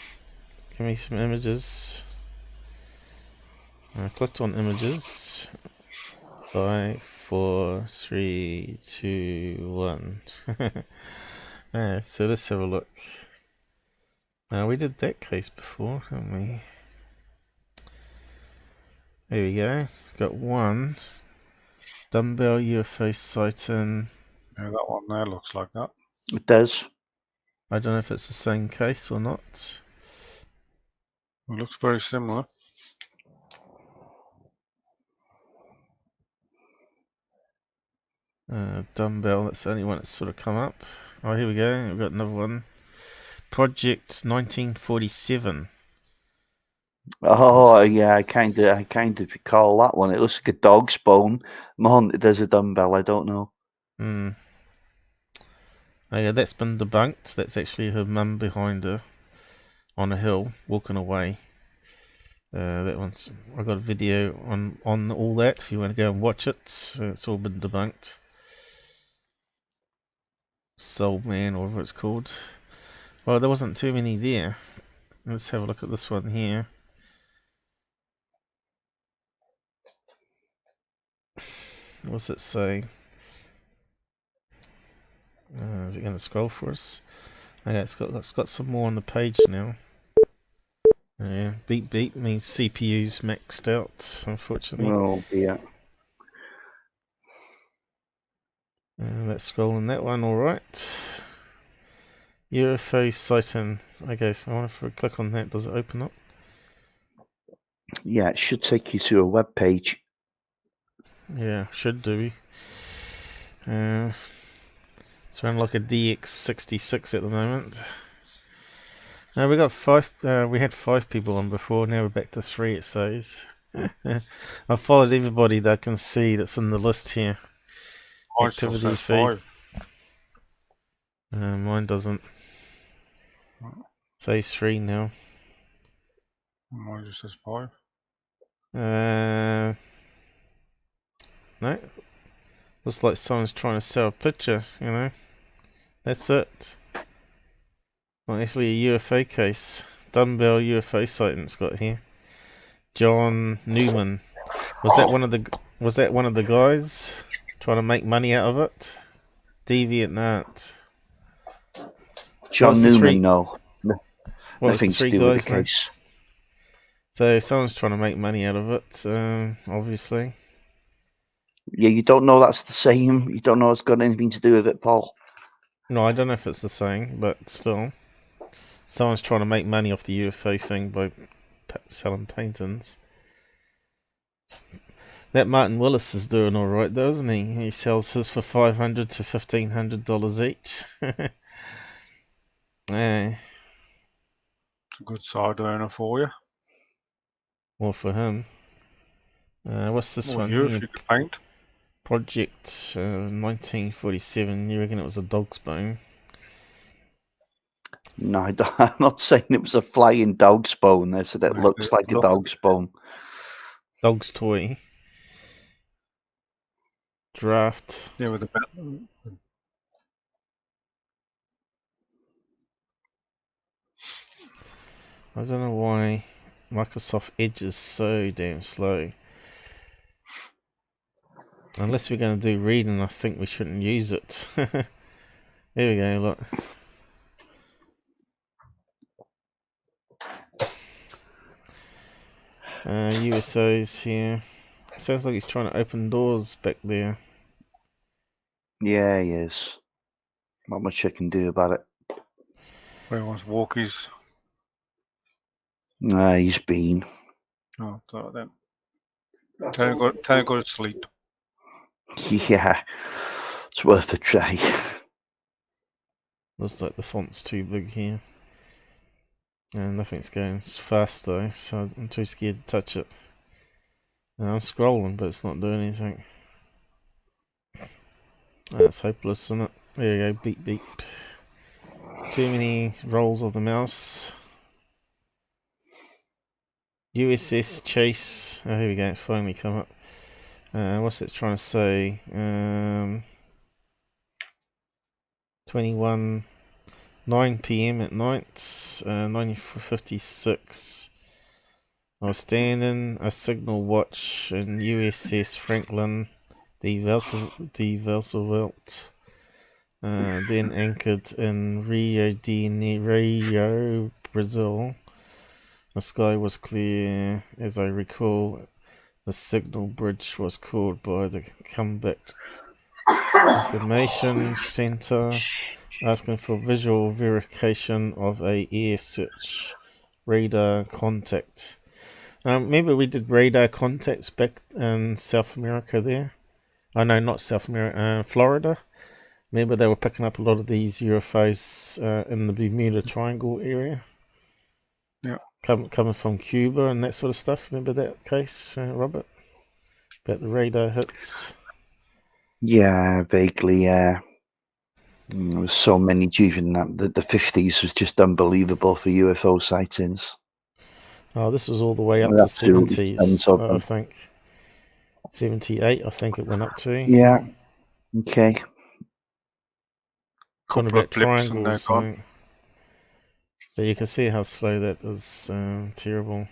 Give me some images. I clicked on images. 5, 4, 3, 2, 1. So let's have a look. Now we did that case before, haven't we? There we go. Got one. Dumbell UFO sighting. Yeah, that one there looks like that. It does. I don't know if it's the same case or not. It looks very similar. Dumbell, that's the only one that's sort of come up. Oh, here we go. We've got another one. Project 1947. Oh yeah, I kind of recall that one. It looks like a dog's bone. There's a dumbbell. I don't know. Oh yeah, that's been debunked. That's actually her mum behind her on a hill walking away. That one's. I got a video on all that. If you want to go and watch it, it's all been debunked. Soul Man, or whatever it's called. Well, there wasn't too many there. Let's have a look at this one here. What's it say? Is it going to scroll for us? Okay, it's got some more on the page now. Yeah, beep beep means CPU's maxed out, unfortunately. Oh dear. Let's scroll on that one, alright. UFO sighting. Okay, so I want to click on that. Does it open up? Yeah, it should take you to a web page. Yeah, should do. It's around like a DX66 at the moment. No, we got 5. We had 5 people on before. Now we're back to 3. It says. I've followed everybody that I can see that's in the list here. Mine still Activity says feed. 5. Mine doesn't. Says 3 now. Mine just says 5. No. Looks like someone's trying to sell a picture, you know. That's it. Not actually a UFO case. Dumbell UFO sighting it's got here. John Newman. Was that one of the guys trying to make money out of it? Deviant art. John Newman, no. What was the Nothing 3 to do with guys the then? case. So someone's trying to make money out of it, obviously. Yeah, you don't know that's the same. You don't know it's got anything to do with it, Paul. No, I don't know if it's the same, but still. Someone's trying to make money off the UFO thing by selling paintings. That Martin Willis is doing alright though, isn't he? He sells his for $500 to $1,500 each. Yeah. It's a good side earner for you. Well, for him. What's this one You, here? if you could paint. Project 1947. You reckon it was a dog's bone? No, I'm not saying it was a flying dog's bone. I said it looks like a dog's bone. Dog's toy. Draft. Yeah, with the I don't know why Microsoft Edge is so damn slow. Unless we're going to do reading, I think we shouldn't use it. Here we go, look. USOs here. Sounds like he's trying to open doors back there. Yeah, he is. Not much I can do about it. where he wants walkies. Nah, he's been. Oh, thought that. Tell him to go to sleep. Yeah, it's worth a try. Looks like the font's too big here. And nothing's going fast though, so I'm too scared to touch it. And I'm scrolling, but it's not doing anything. That's hopeless, isn't it? There you go, beep beep. Too many rolls of the mouse. USS Chase. Oh, here we go, it finally come up. What's it trying to say? 9 PM at night, 9:56. I was standing a signal watch in USS Franklin, the Roosevelt, then anchored in Rio de Janeiro, Brazil. The sky was clear, as I recall. The signal bridge was called by the Combat Information Center, asking for visual verification of a air search radar contact. Remember we did radar contacts back in South America there? Oh no, not South America, Florida. Remember they were picking up a lot of these UFOs in the Bermuda Triangle area? Yeah. Coming from Cuba and that sort of stuff. Remember that case, Robert? About the radar hits? Yeah, vaguely, yeah. There was so many during the 50s was just unbelievable for UFO sightings. Oh, this was all the way up to 70s, I think. 78, I think it went up to. Yeah. Okay. Talking about triangles. But you can see how slow that is. Terrible.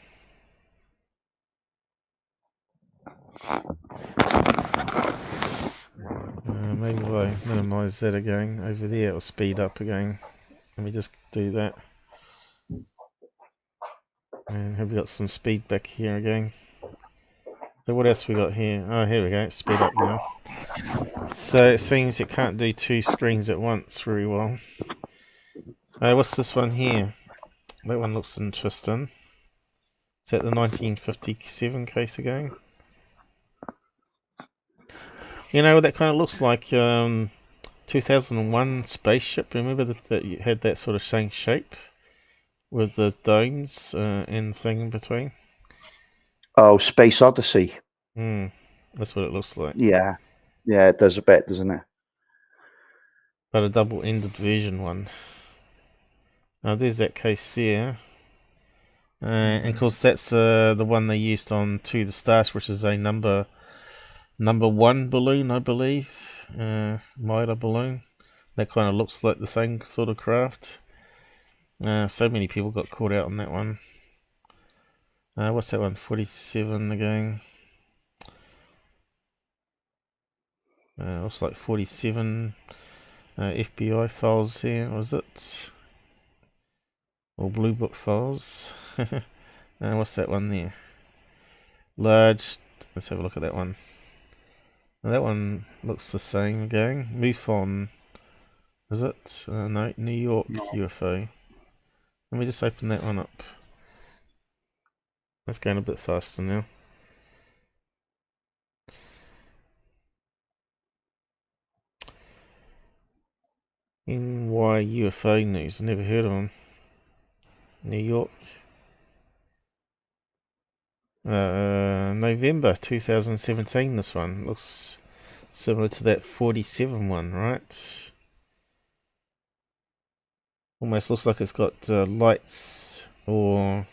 Maybe if I minimize that again. Over there, it'll speed up again. Let me just do that. And have we got some speed back here again? So what else we got here? Oh, here we go. It's speed up now. So it seems it can't do 2 screens at once very well. What's this one here? That one looks interesting. Is that the 1957 case again? You know, that kind of looks like 2001 spaceship. Remember that you had that sort of same shape? with the domes and thing in between. Oh, Space Odyssey. That's what it looks like. Yeah, it does a bit, doesn't it? But a double-ended version one. Now there's that case there. And of course that's the one they used on To the Stars, which is a number 1 balloon, I believe. Mida balloon. That kind of looks like the same sort of craft. So many people got caught out on that one. What's that one? 47 again. Looks like 47 FBI files here, was it? Or Blue Book files. What's that one there? Large. Let's have a look at that one. Now that one looks the same again. MUFON. Is it? No, New York UFO. Let me just open that one up. That's going a bit faster now. NY UFO News. Never heard of them. New York. November 2017. This one looks similar to that 47 one, right? Almost looks like it's got lights or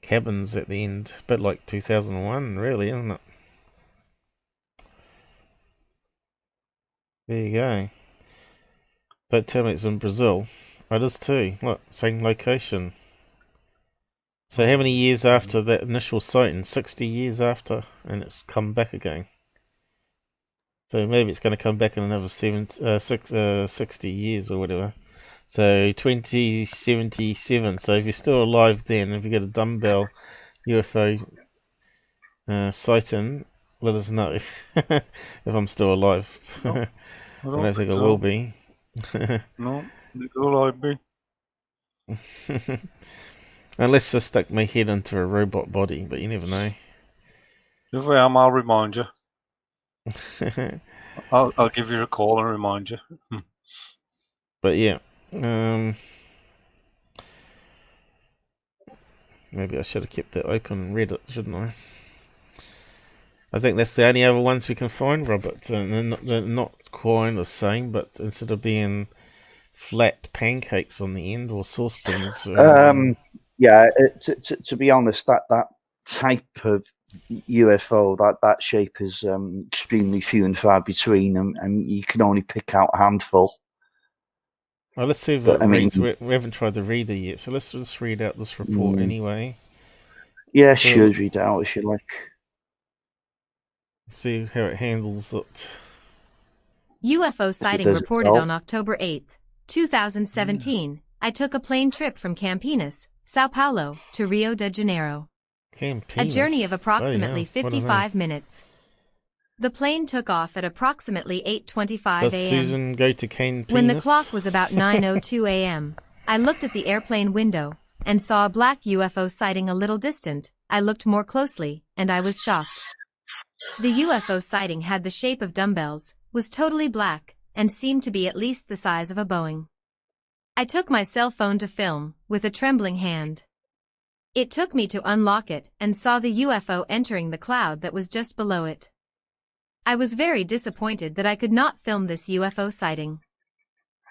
cabins at the end. A bit like 2001, really, isn't it? There you go. Don't tell me it's in Brazil. Oh, it is too. Look, same location. So how many years after that initial sighting? 60 years after, and it's come back again. So maybe it's going to come back in another 60 years or whatever. So 2077. So if you're still alive then, if you get a Dumbell UFO sighting, let us know. If I'm still alive. I don't think I will be. No, they will I be. Unless I stuck my head into a robot body, but you never know. If I am, I'll remind you. I'll give you a call and remind you. But yeah, maybe I should have kept that open and read it, shouldn't I? I think that's the only other ones we can find, Robert. And they're not quite the same, but instead of being flat pancakes on the end or saucepans. Yeah, to be honest, that type of UFO, that shape is extremely few and far between, and you can only pick out a handful. Well, let's see if it reads. We haven't tried the reader yet, so let's just read out this report anyway. Yeah, sure, read it out if you like. See how it handles it. UFO sighting reported on October 8th, 2017. I took a plane trip from Campinas, Sao Paulo, to Rio de Janeiro. A journey of approximately 55 minutes. The plane took off at approximately 8:25 a.m. Does Susan go to Campinas? When the clock was about 9:02 a.m., I looked at the airplane window and saw a black UFO sighting a little distant. I looked more closely, and I was shocked. The UFO sighting had the shape of dumbbells, was totally black, and seemed to be at least the size of a Boeing. I took my cell phone to film, with a trembling hand. It took me to unlock it and saw the UFO entering the cloud that was just below it. I was very disappointed that I could not film this UFO sighting.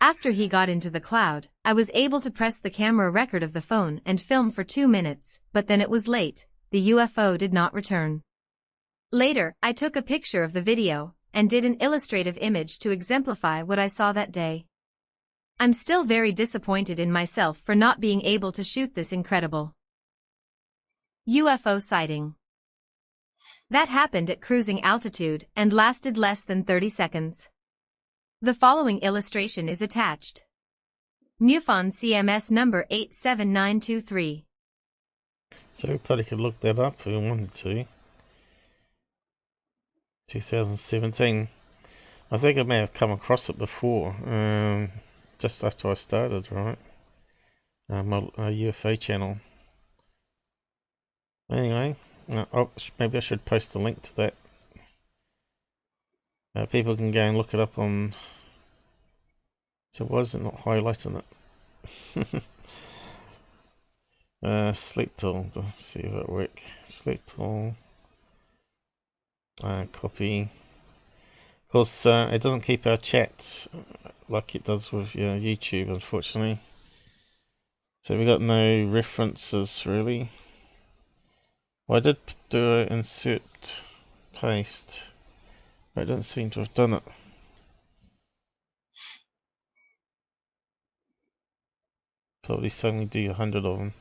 After he got into the cloud, I was able to press the camera record of the phone and film for 2 minutes, but then it was late. The UFO did not return. Later, I took a picture of the video and did an illustrative image to exemplify what I saw that day. I'm still very disappointed in myself for not being able to shoot this incredible UFO sighting. That happened at cruising altitude and lasted less than 30 seconds. The following illustration is attached. MUFON CMS number 87923. So everybody could look that up if we wanted to. 2017. I think I may have come across it before, just after I started, right? My UFO channel. Anyway, maybe I should post a link to that. People can go and look it up on. So why is it not highlighting it? Select tool. Let's see if it works. Select tool. Copy. Of course, it doesn't keep our chat like it does with YouTube, unfortunately. So we got no references really. Well, I did do an insert paste, but I don't seem to have done it. Probably suddenly do 100 of them.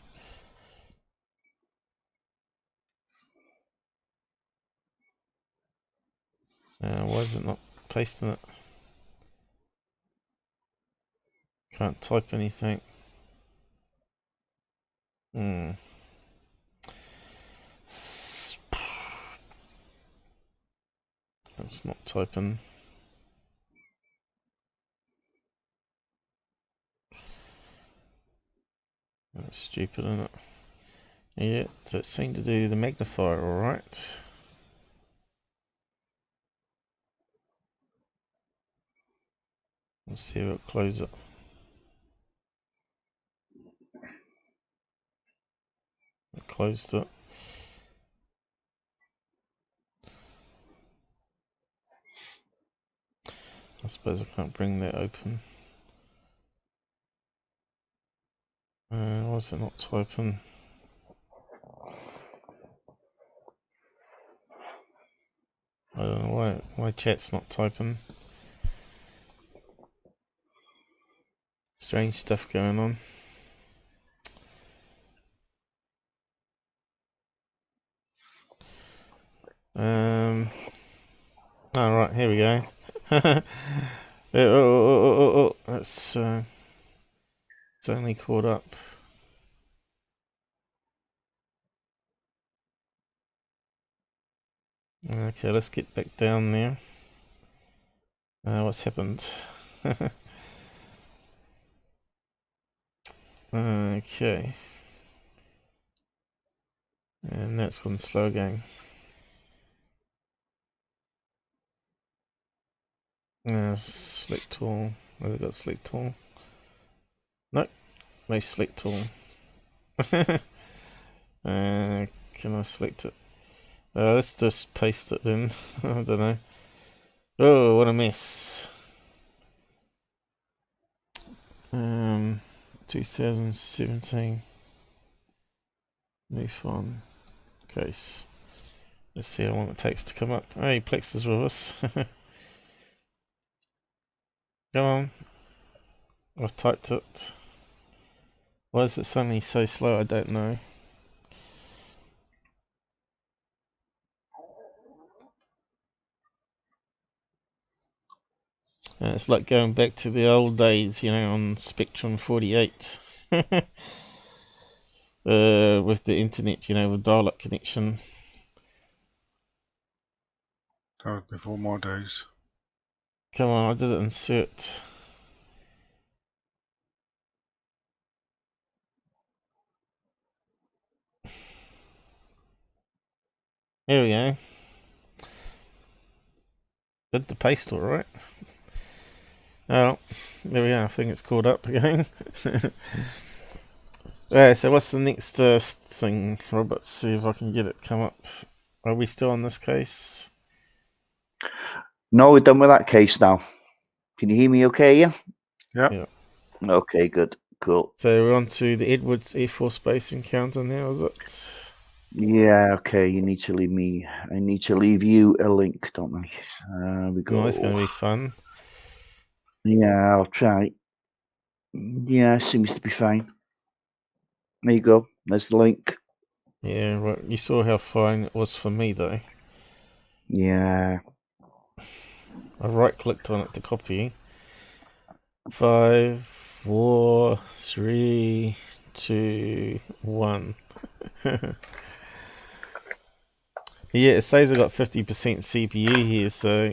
Why is it not pasting it? Can't type anything. It's not typing. That's stupid, isn't it? Yeah, so it seemed to do the magnifier alright. Let's see if it'll close it. It closed it. I suppose I can't bring that open. Why is it not typing? I don't know why my chat's not typing. Strange stuff going on. Alright, here we go. That's it's only caught up. Okay, let's get back down there. What's happened? Okay. And that's gone slow again. Select tool. Has it got select tool? Nope. No select tool. Can I select it? Let's just paste it then. I don't know. Oh, what a mess. 2017 Newfoundland case. Let's see how long it takes to come up. Hey, Plex is with us. Come on. I've typed it. Why is it suddenly so slow? I don't know. It's like going back to the old days, you know, on Spectrum 48. With the internet, you know, with dial-up connection. That was before my days. Come on, I did it insert. Here we go. Did the paste alright? Oh, there we are. I think it's caught up again. Alright, so what's the next thing, Rob? Let's see if I can get it come up. Are we still on this case? No, we're done with that case now. Can you hear me okay, yeah? Yeah. Okay, good. Cool. So we're on to the Edwards AFB Encounter now, is it? Yeah, okay, you need to leave me. I need to leave you a link, don't I? We go. Oh, that's going to be fun. Yeah, I'll try. Yeah, seems to be fine. There you go. There's the link. Yeah, right. You saw how fine it was for me, though. Yeah. I right-clicked on it to copy. 5, 4, 3, 2, 1. Yeah, it says I got 50% CPU here, so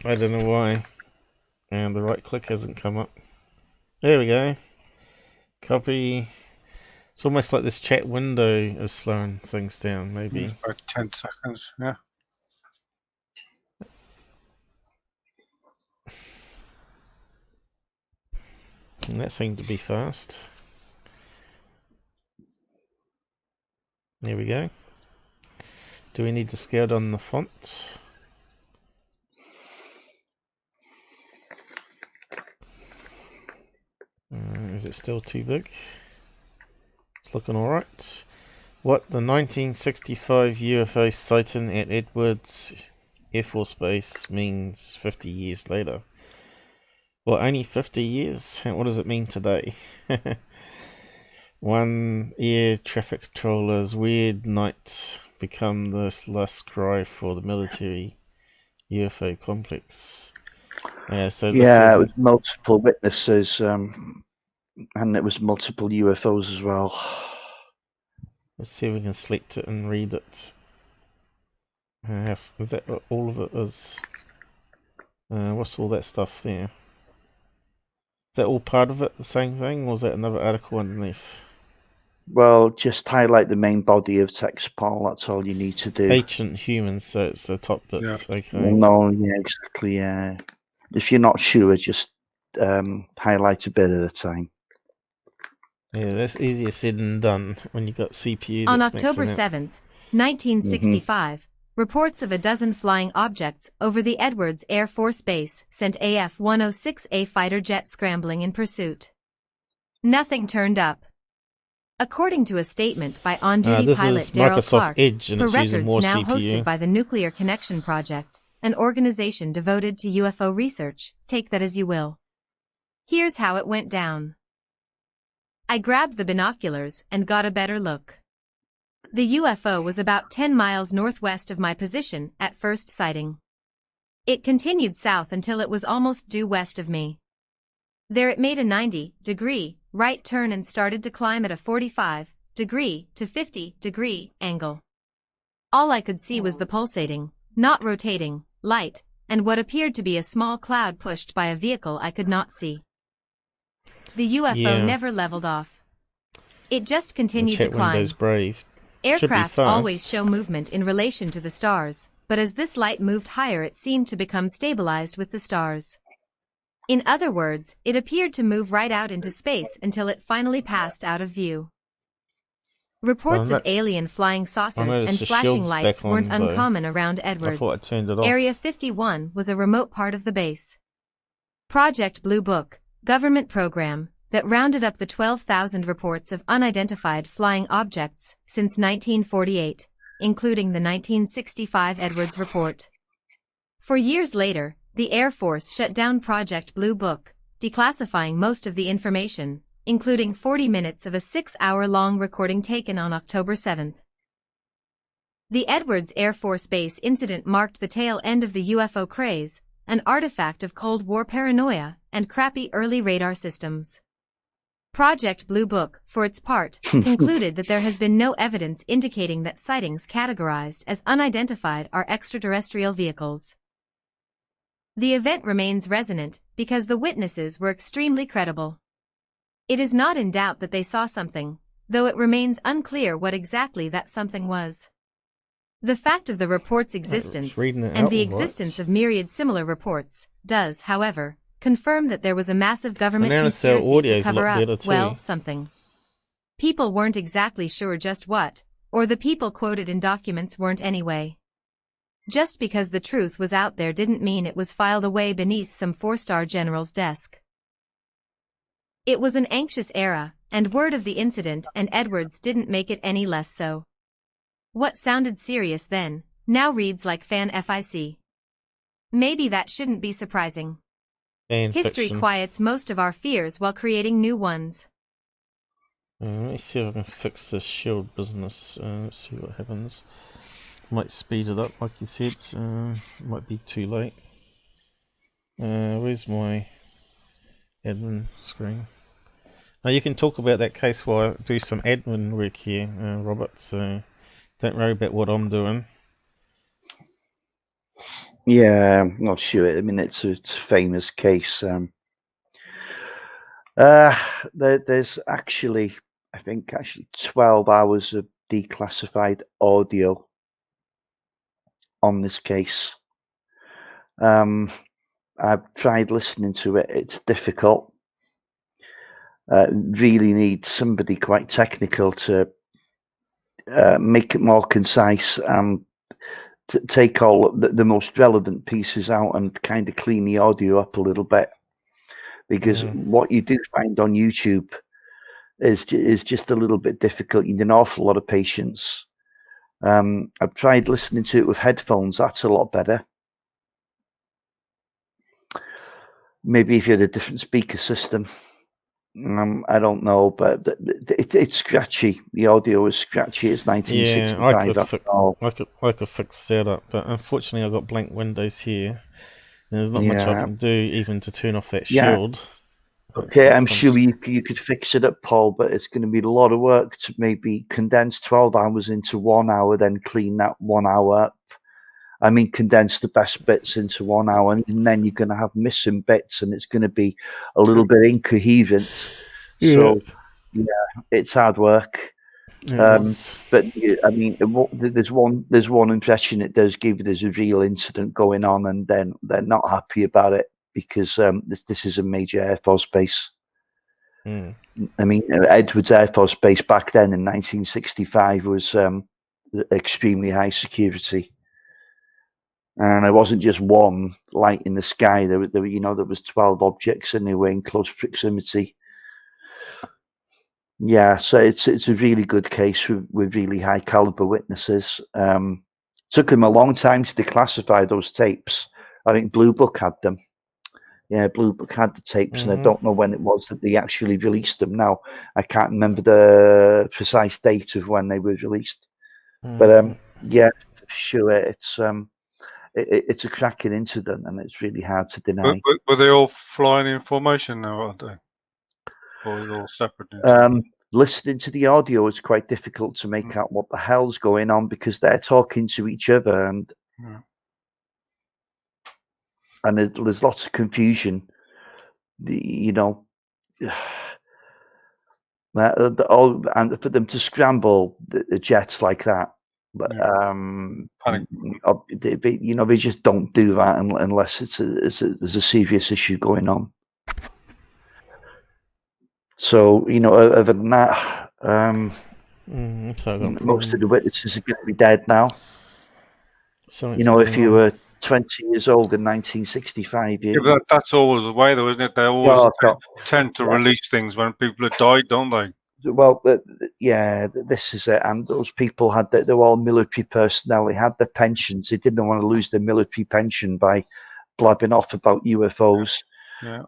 I don't know why. And the right-click hasn't come up. There we go. Copy. It's almost like this chat window is slowing things down, maybe. About 10 seconds, yeah. And that seemed to be fast. There we go. Do we need to scale down the font? Is it still too big? It's looking alright. What the 1965 UFO sighting at Edwards Air Force Base means 50 years later. Well, only 50 years? What does it mean today? One air traffic controller's weird night become the last cry for the military UFO complex. So it was multiple witnesses, and it was multiple UFOs as well. Let's see if we can select it and read it. Is that what all of it is? What's all that stuff there? Is that all part of it, the same thing, or is that another article underneath? Well, just highlight the main body of text, Paul. That's all you need to do. Ancient humans, so it's the top bit. Yeah. Okay. Well, no, yeah, exactly. If you're not sure, just highlight a bit at a time. Yeah, that's easier said than done when you've got CPU. On October 7th, 1965, reports of a dozen flying objects over the Edwards Air Force Base sent AF-106A fighter jet scrambling in pursuit. Nothing turned up. According to a statement by on-duty pilot Darrell Clark, Edge, and for it's using records more now CPU. hosted by the Nuclear Connection Project, an organization devoted to UFO research, take that as you will. Here's how it went down. I grabbed the binoculars and got a better look. The UFO was about 10 miles northwest of my position at first sighting. It continued south until it was almost due west of me. There it made a 90-degree right turn and started to climb at a 45-degree to 50-degree angle. All I could see was the pulsating, not rotating, light, and what appeared to be a small cloud pushed by a vehicle I could not see. The UFO never leveled off. It just continued to climb. Brave. Aircraft always show movement in relation to the stars, but as this light moved higher it seemed to become stabilized with the stars. In other words, it appeared to move right out into space until it finally passed out of view. Reports of alien flying saucers and flashing lights weren't uncommon around Edwards. I thought I turned it off. Area 51 was a remote part of the base. Project Blue Book, government program, that rounded up the 12,000 reports of unidentified flying objects since 1948, including the 1965 Edwards report. For years later, the Air Force shut down Project Blue Book, declassifying most of the information, including 40 minutes of a 6-hour-long recording taken on October 7th. The Edwards Air Force Base incident marked the tail end of the UFO craze, an artifact of Cold War paranoia and crappy early radar systems. Project Blue Book, for its part, concluded that there has been no evidence indicating that sightings categorized as unidentified are extraterrestrial vehicles. The event remains resonant because the witnesses were extremely credible. It is not in doubt that they saw something, though it remains unclear what exactly that something was. The fact of the report's existence, and the existence of myriad similar reports, does, however, confirm that there was a massive government conspiracy to cover up, well, something. People weren't exactly sure just what, or the people quoted in documents weren't anyway. Just because the truth was out there didn't mean it was filed away beneath some 4-star general's desk. It was an anxious era, and word of the incident and Edwards didn't make it any less so. What sounded serious then, now reads like fan fic. Maybe that shouldn't be surprising. History quiets most of our fears while creating new ones. Let me see if I can fix this shield business. Let's see what happens. Might speed it up, like you said. Might be too late. Where's my admin screen? Now you can talk about that case while I do some admin work here, Robert. So don't worry about what I'm doing. Yeah, I'm not sure. I mean, it's a famous case. There's actually, I think, 12 hours of declassified audio on this case. I've tried listening to it. It's difficult. Really need somebody quite technical to make it more concise and take all the most relevant pieces out and kind of clean the audio up a little bit. Because what you do find on YouTube is just a little bit difficult. You need an awful lot of patience. I've tried listening to it with headphones. That's a lot better. Maybe if you had a different speaker system. I don't know, but it's scratchy. The audio is scratchy. It's 1965. Yeah, I could fix that up, but unfortunately I've got blank windows here. And there's not much I can do even to turn off that shield. Okay, I'm sure you could fix it up, Paul, but it's going to be a lot of work to maybe condense 12 hours into 1 hour, then clean that 1 hour up. I mean, condense the best bits into 1 hour, and then you're going to have missing bits, and it's going to be a little bit incoherent. Yeah. So, yeah, it's hard work. But I mean, there's one impression it does give. There's a real incident going on, and then they're not happy about it because this is a major Air Force base. I mean, Edwards Air Force Base back then in 1965 was extremely high security. And it wasn't just one light in the sky. There was 12 objects anyway in close proximity. Yeah, so it's a really good case with really high caliber witnesses. Took them a long time to declassify those tapes. I think Blue Book had them. Yeah, Blue Book had the tapes, and I don't know when it was that they actually released them. Now I can't remember the precise date of when they were released. But yeah, for sure, it's a cracking incident, and it's really hard to deny. Were they all flying in formation now, aren't they? Or were they all separate? Listening to the audio is quite difficult to make out what the hell's going on because they're talking to each other, and there's lots of confusion. And for them to scramble the jets like that. But they just don't do that unless there's a serious issue going on. So other than that, most of the witnesses are going to be dead now. If you were 20 years old in 1965, but that's always the way, though, isn't it? They always tend to release things when people have died, don't they? Well, yeah, this is it. And those people they were all military personnel. They had their pensions. They didn't want to lose their military pension by blabbing off about UFOs. Yeah.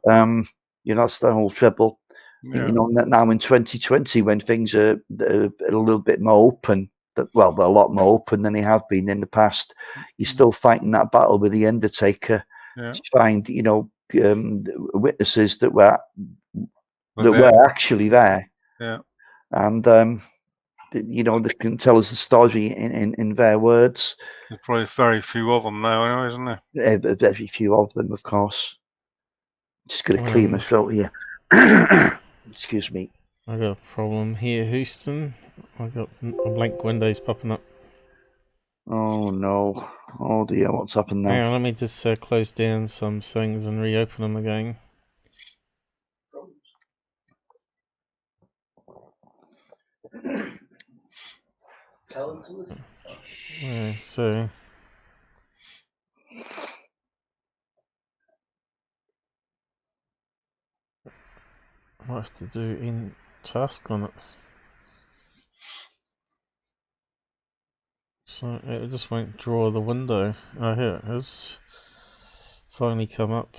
That's the whole trouble. Yeah. Now in 2020, when things are a little bit more open, they're a lot more open than they have been in the past. You're still fighting that battle with the Undertaker to find, witnesses that were actually there. Yeah. And they can tell us the story in their words. There's probably very few of them now, anyway, isn't there? Very few of them, of course. Just going to clear my throat here. Excuse me. I got a problem here, Houston. I got blank windows popping up. Oh no! Oh dear, what's happened now? Hang on, let me just close down some things and reopen them again. So what I have to do in task on it. So it just won't draw the window. Oh, here it is. Finally come up.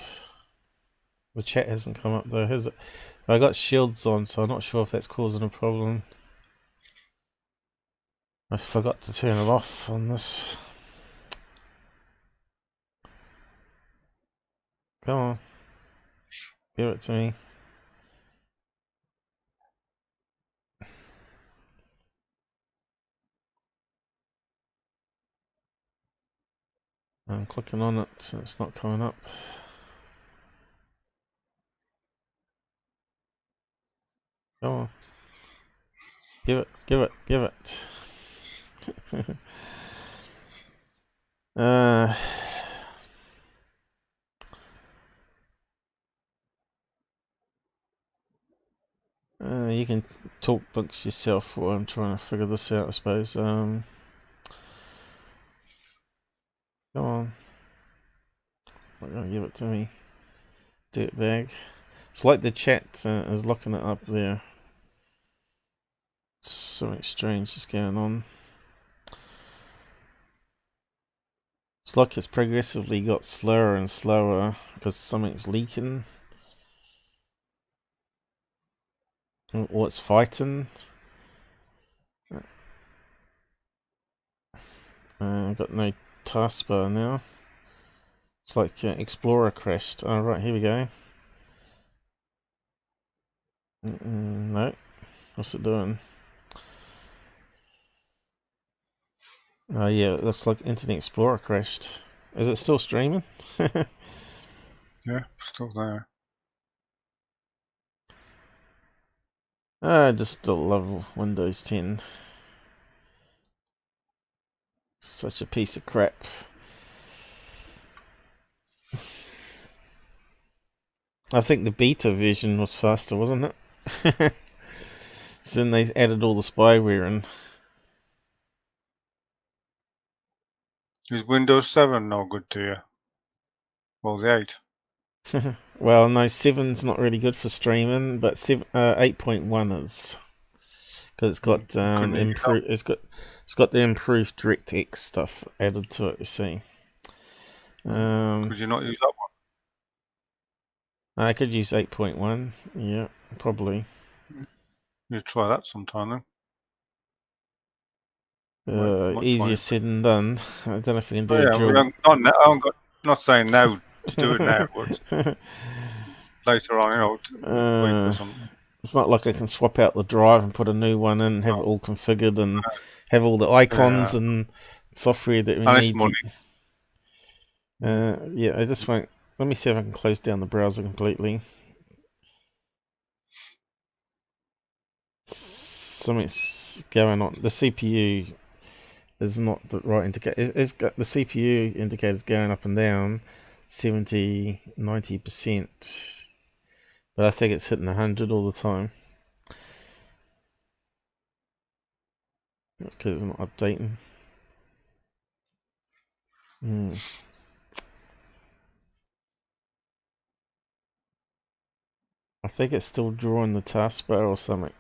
The chat hasn't come up though, has it? I got shields on, so I'm not sure if that's causing a problem. I forgot to turn it off on this. Come on. Give it to me. I'm clicking on it, and it's not coming up. Come on. Give it. You can talk books yourself while I'm trying to figure this out, I suppose. Come on. I'm gonna give it to me. Dirtbag. It's like the chat is looking it up there. Something strange is going on. It's like it's progressively got slower and slower because something's leaking. Or it's fighting. I've got no taskbar now. It's like Explorer crashed. Oh, right, here we go. No. What's it doing? Oh, yeah, it looks like Internet Explorer crashed. Is it still streaming? Yeah, still there. I just still love Windows 10. Such a piece of crap. I think the beta version was faster, wasn't it? So then they added all the spyware in. Is Windows 7 no good to you? Well, the 8. Well, no, 7's not really good for streaming, but 8.1 is. Because it's got it's got the improved DirectX stuff added to it. You see. Could you not use that one? I could use 8.1. Yeah, probably. You try that sometime then. Easier said than done. I don't know if we can do Oh, a yeah, drill. not saying now to do it now, but later on, week or something. It's not like I can swap out the drive and put a new one in and have it all configured and have all the icons and software that we need. Yeah, I just won't. Let me see if I can close down the browser completely. Something's going on. The CPU is not the right indicator. It's got the CPU indicator's going up and down 70, 90%. But I think it's hitting 100 all the time. That's because it's not updating. I think it's still drawing the taskbar or something.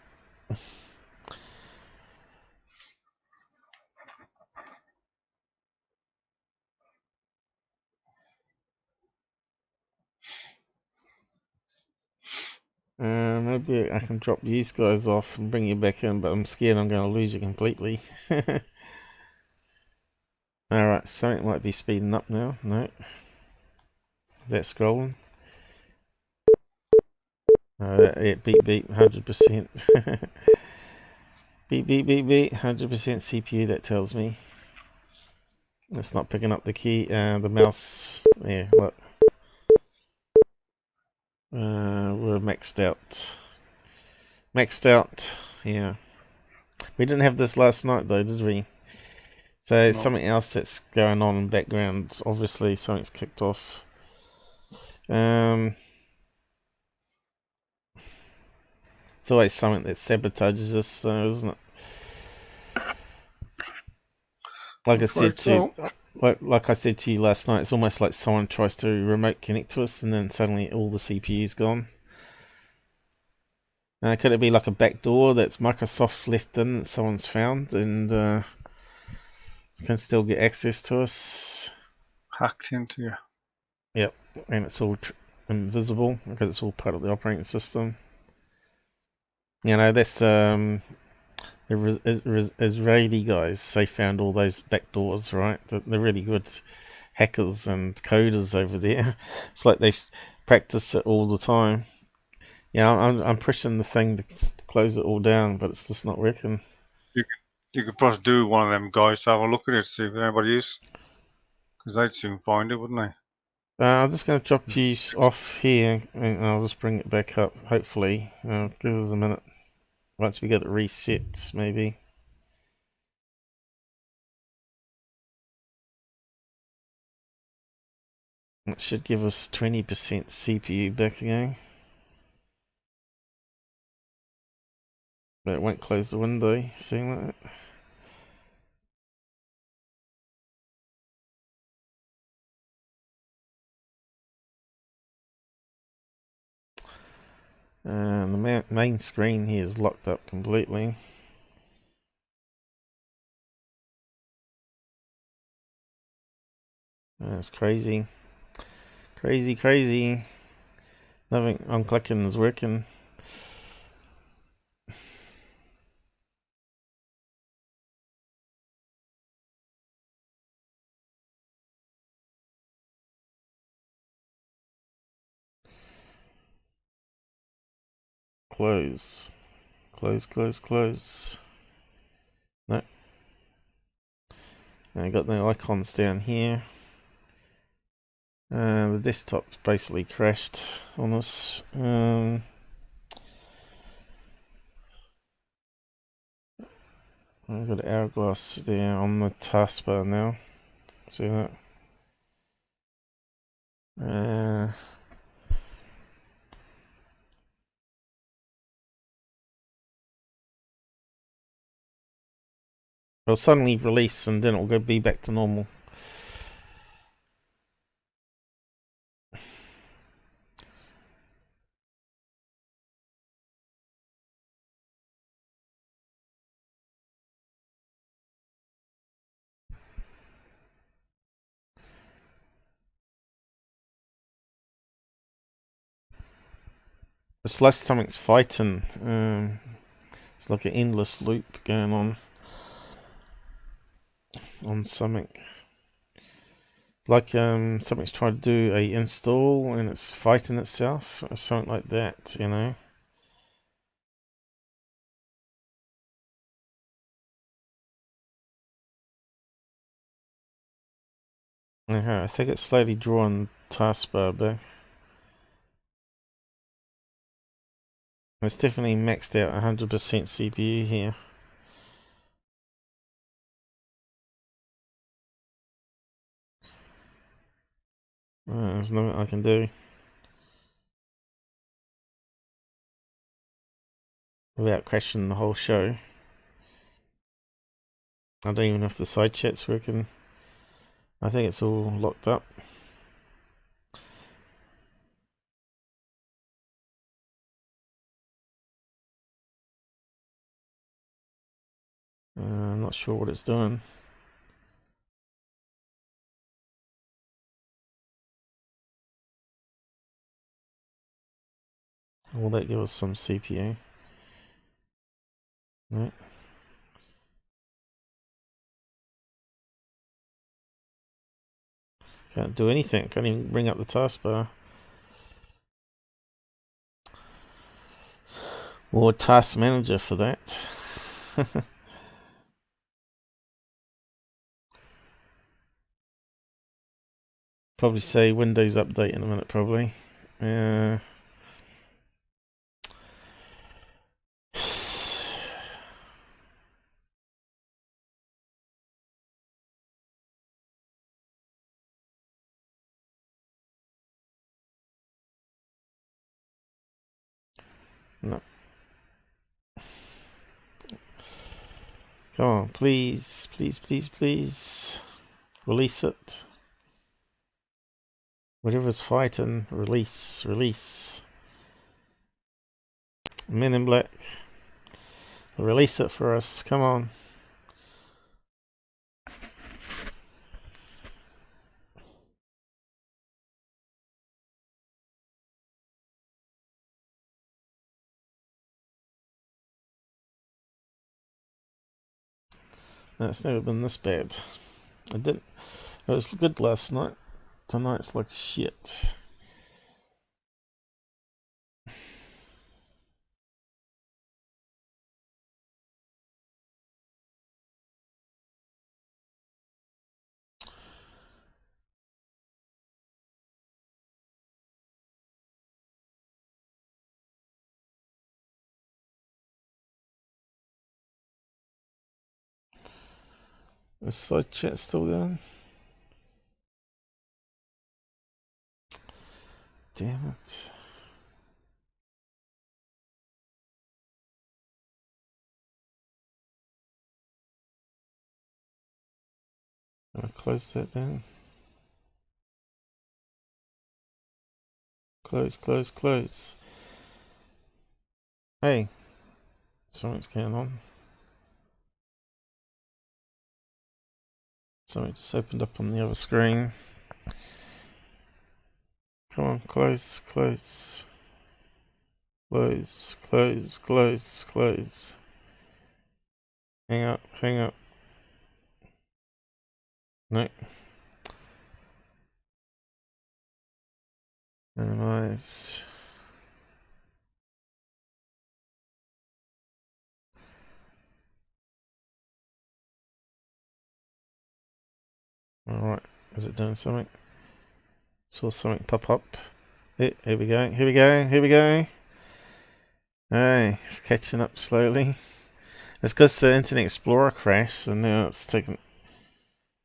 Maybe I can drop these guys off and bring you back in, but I'm scared I'm going to lose you completely. Alright, something might be speeding up now. No. Is that scrolling? Yeah, beep beep, 100%. Beep beep beep beep, 100% CPU, that tells me. It's not picking up the key, the mouse. Yeah, look. We're maxed out. Maxed out, yeah. We didn't have this last night though, did we? So something else that's going on in the background. Obviously something's kicked off. It's always something that sabotages us, though, isn't it? Like I said to you last night, it's almost like someone tries to remote connect to us and then suddenly all the CPU's gone. Could it be like a backdoor that's Microsoft left in that someone's found and can still get access to us? Hacked into you. Yep, and it's all invisible because it's all part of the operating system. You know, that's the Israeli guys. They found all those backdoors, right? They're really good hackers and coders over there. It's like they practice it all the time. Yeah, I'm pushing the thing to close it all down, but it's just not working. You could perhaps do one of them guys to have a look at it, see if anybody is. Because they'd soon find it, wouldn't they? I'm just going to drop you off here, and I'll just bring it back up, hopefully. Give us a minute. Once we get it reset, maybe. It should give us 20% CPU back again. But it won't close the window, seeing that. And the main screen here is locked up completely. That's crazy. Crazy. Nothing I'm clicking is working. Close. No. I got the icons down here. The desktop's basically crashed on us. I've got an hourglass there on the taskbar now. See that? It'll suddenly release and then it'll be back to normal. It's like something's fighting. It's like an endless loop going on something. Like something's trying to do a install and it's fighting itself or something like that, you know. I think it's slowly drawing taskbar back. It's definitely maxed out 100% CPU here. There's nothing I can do without crashing the whole show. I don't even know if the side chat's working. I think it's all locked up. I'm not sure what it's doing. Will that give us some CPU? No. Can't do anything. Can't even bring up the taskbar. Or task manager for that. Probably say Windows update in a minute, probably. No. Come on, please. Release it. Whatever's fighting, release. Men in Black. Release it for us, come on. No, it's never been this bad. It was good last night. Tonight's like shit. Is side chat still going? Damn it. I'll close that down. Close, close, close. Hey, something's going on. Something just opened up on the other screen. Come on, close, close. Close, close, close, close. Hang up, hang up. No. Nice. Alright, is it doing something? Saw something pop up. Here we go, here we go, here we go. Hey, it's catching up slowly. It's because the Internet Explorer crashed, so now it's taking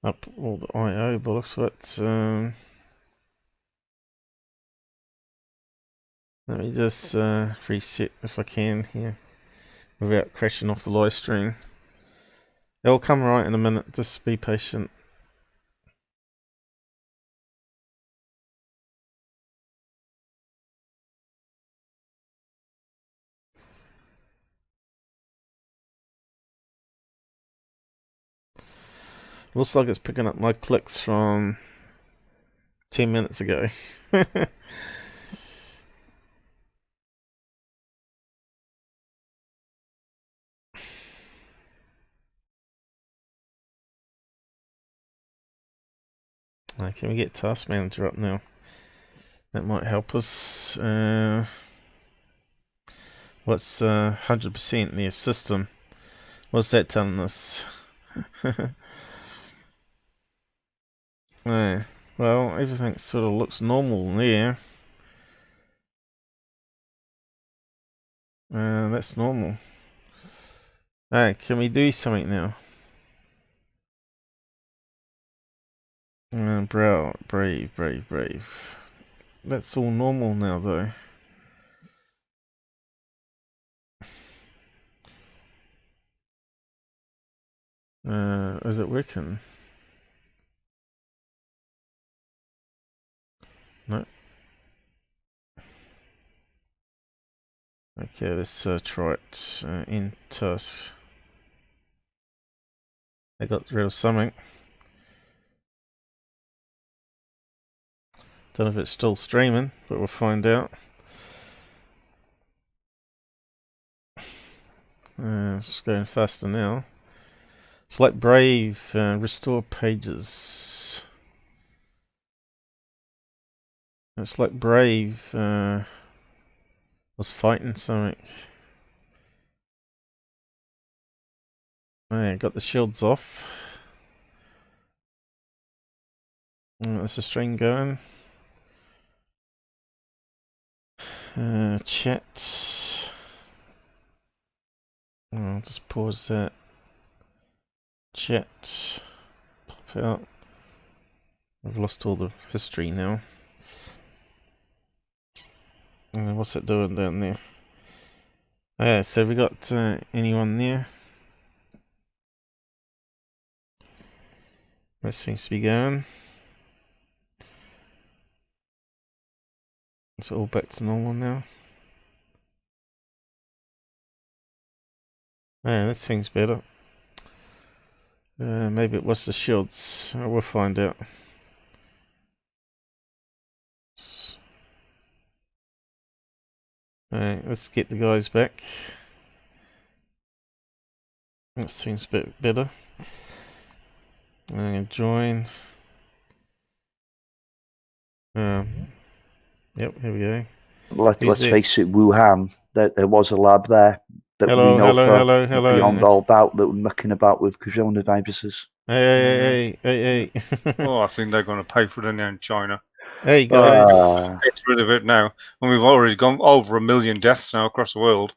up all the I/O blocks. But let me just reset if I can here without crashing off the live stream. It'll come right in a minute. Just be patient. Looks like it's picking up my clicks from 10 minutes ago. Can we get Task Manager up now? That might help us. What's 100% near system? What's that telling us? Well, everything sort of looks normal there. That's normal. Can we do something now? Brave. That's all normal now, though. Is it working? No. Okay, let's try it in task. I got rid of something. Don't know if it's still streaming, but we'll find out. It's going faster now. Select Brave, restore pages. It's like Brave was fighting something. Got the shields off. That's the string going. Chat. I'll just pause that. Chat. Pop out. I've lost all the history now. What's it doing down there? So we got anyone there? That seems to be going. It's all back to normal now. That seems better. Maybe it was the shields. We'll find out. Let's get the guys back. That seems a bit better. I'm going to join. Yep, here we go. Let's face it, Wuhan. There was a lab there that we know beyond all doubt that were mucking about with coronaviruses. Hey. Oh, I think they're going to pay for it now in China. Hey guys, get rid of it now, and we've already gone over 1 million deaths now across the world.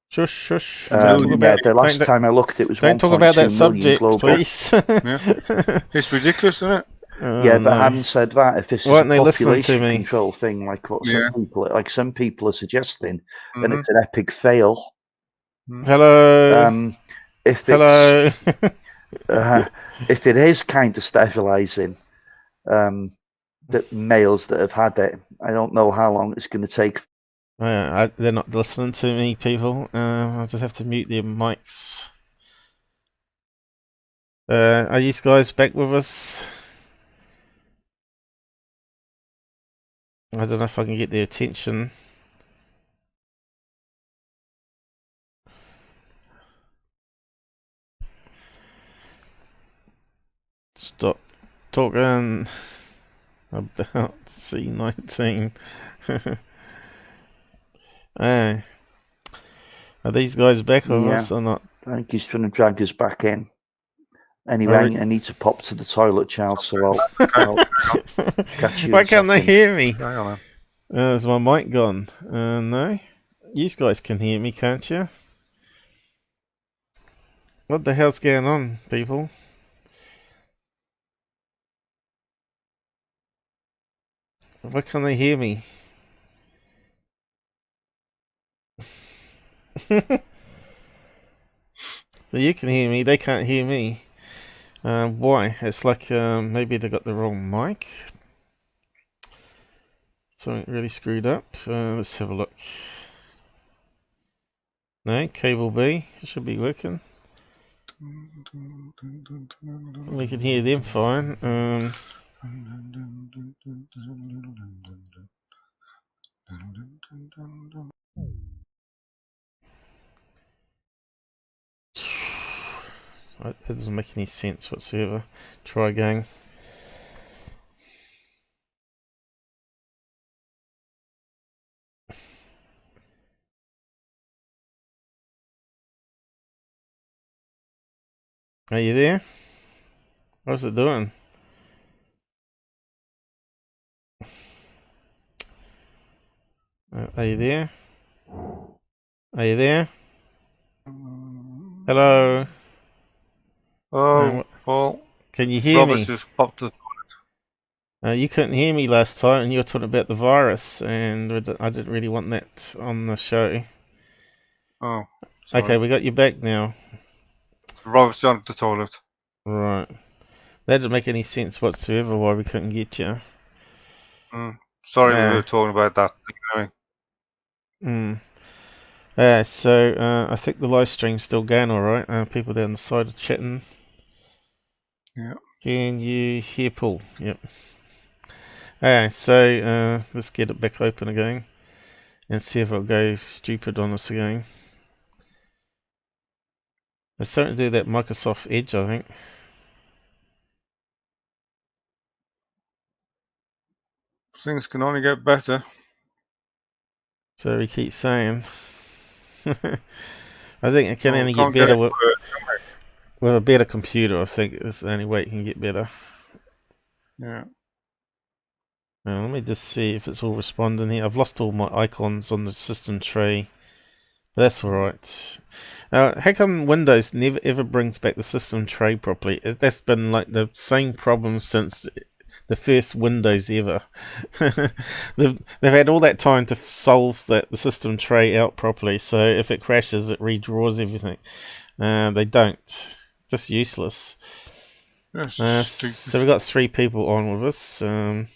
Shush. The last time I looked, it was 1.2 million. Don't talk about that subject, global. please. Yeah. It's ridiculous, isn't it? But having said that, if this is a population to control thing, like what some people are suggesting, then it's an epic fail. Hello. If it's if it is kind of sterilizing the males that have had it, I don't know how long it's going to take. They're not listening to me, people. I just have to mute their mics. Are you guys back with us? I don't know if I can get their attention. Stop talking about C-19. Are these guys back with us or not? I think he's trying to drag us back in. Anyway, I need to pop to the toilet, child, so I'll catch you. Why can't they hear me? Hang on. Is my mic gone? No? You guys can hear me, can't you? What the hell's going on, people? Why can't they hear me? So you can hear me, they can't hear me. Why? It's like maybe they got the wrong mic. Something really screwed up. Let's have a look. No, cable B. It should be working. We can hear them fine. It doesn't make any sense whatsoever. Try again. Are you there? What's it doing? Are you there? Are you there? Hello? Oh, well. Can you hear me? Just popped to the toilet. You couldn't hear me last time, and you were talking about the virus, and I didn't really want that on the show. Oh, sorry. Okay, we got you back now. Robert's down at the toilet. Right. That didn't make any sense whatsoever why we couldn't get you. Sorry we were talking about that. So I think the live stream's still going alright. People down the side are chatting. Yeah. Can you hear Paul? Yep. So let's get it back open again and see if it'll go stupid on us again. It's starting to do that Microsoft Edge, I think. Things can only get better. So we keep saying. I think it can only get better with a better computer. I think it's the only way it can get better. Yeah. Let me just see if it's all responding here. I've lost all my icons on the system tray. But that's alright. How come Windows never ever brings back the system tray properly? That's been like the same problem since the first Windows ever. they've had all that time to solve the system tray out properly, so if it crashes it redraws everything. They don't. Just useless. So we've got 3 people on with us. And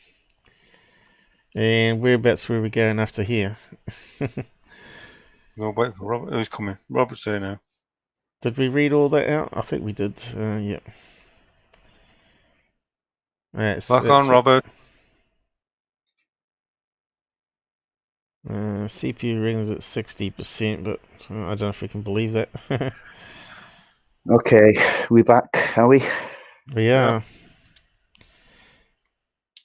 whereabouts were we going after here? No, wait for Robert. Who's coming? Robert's here now. Did we read all that out? I think we did. Yeah. Back on, Robert. CPU rings at 60%, but I don't know if we can believe that. Okay, we back, are we? We are.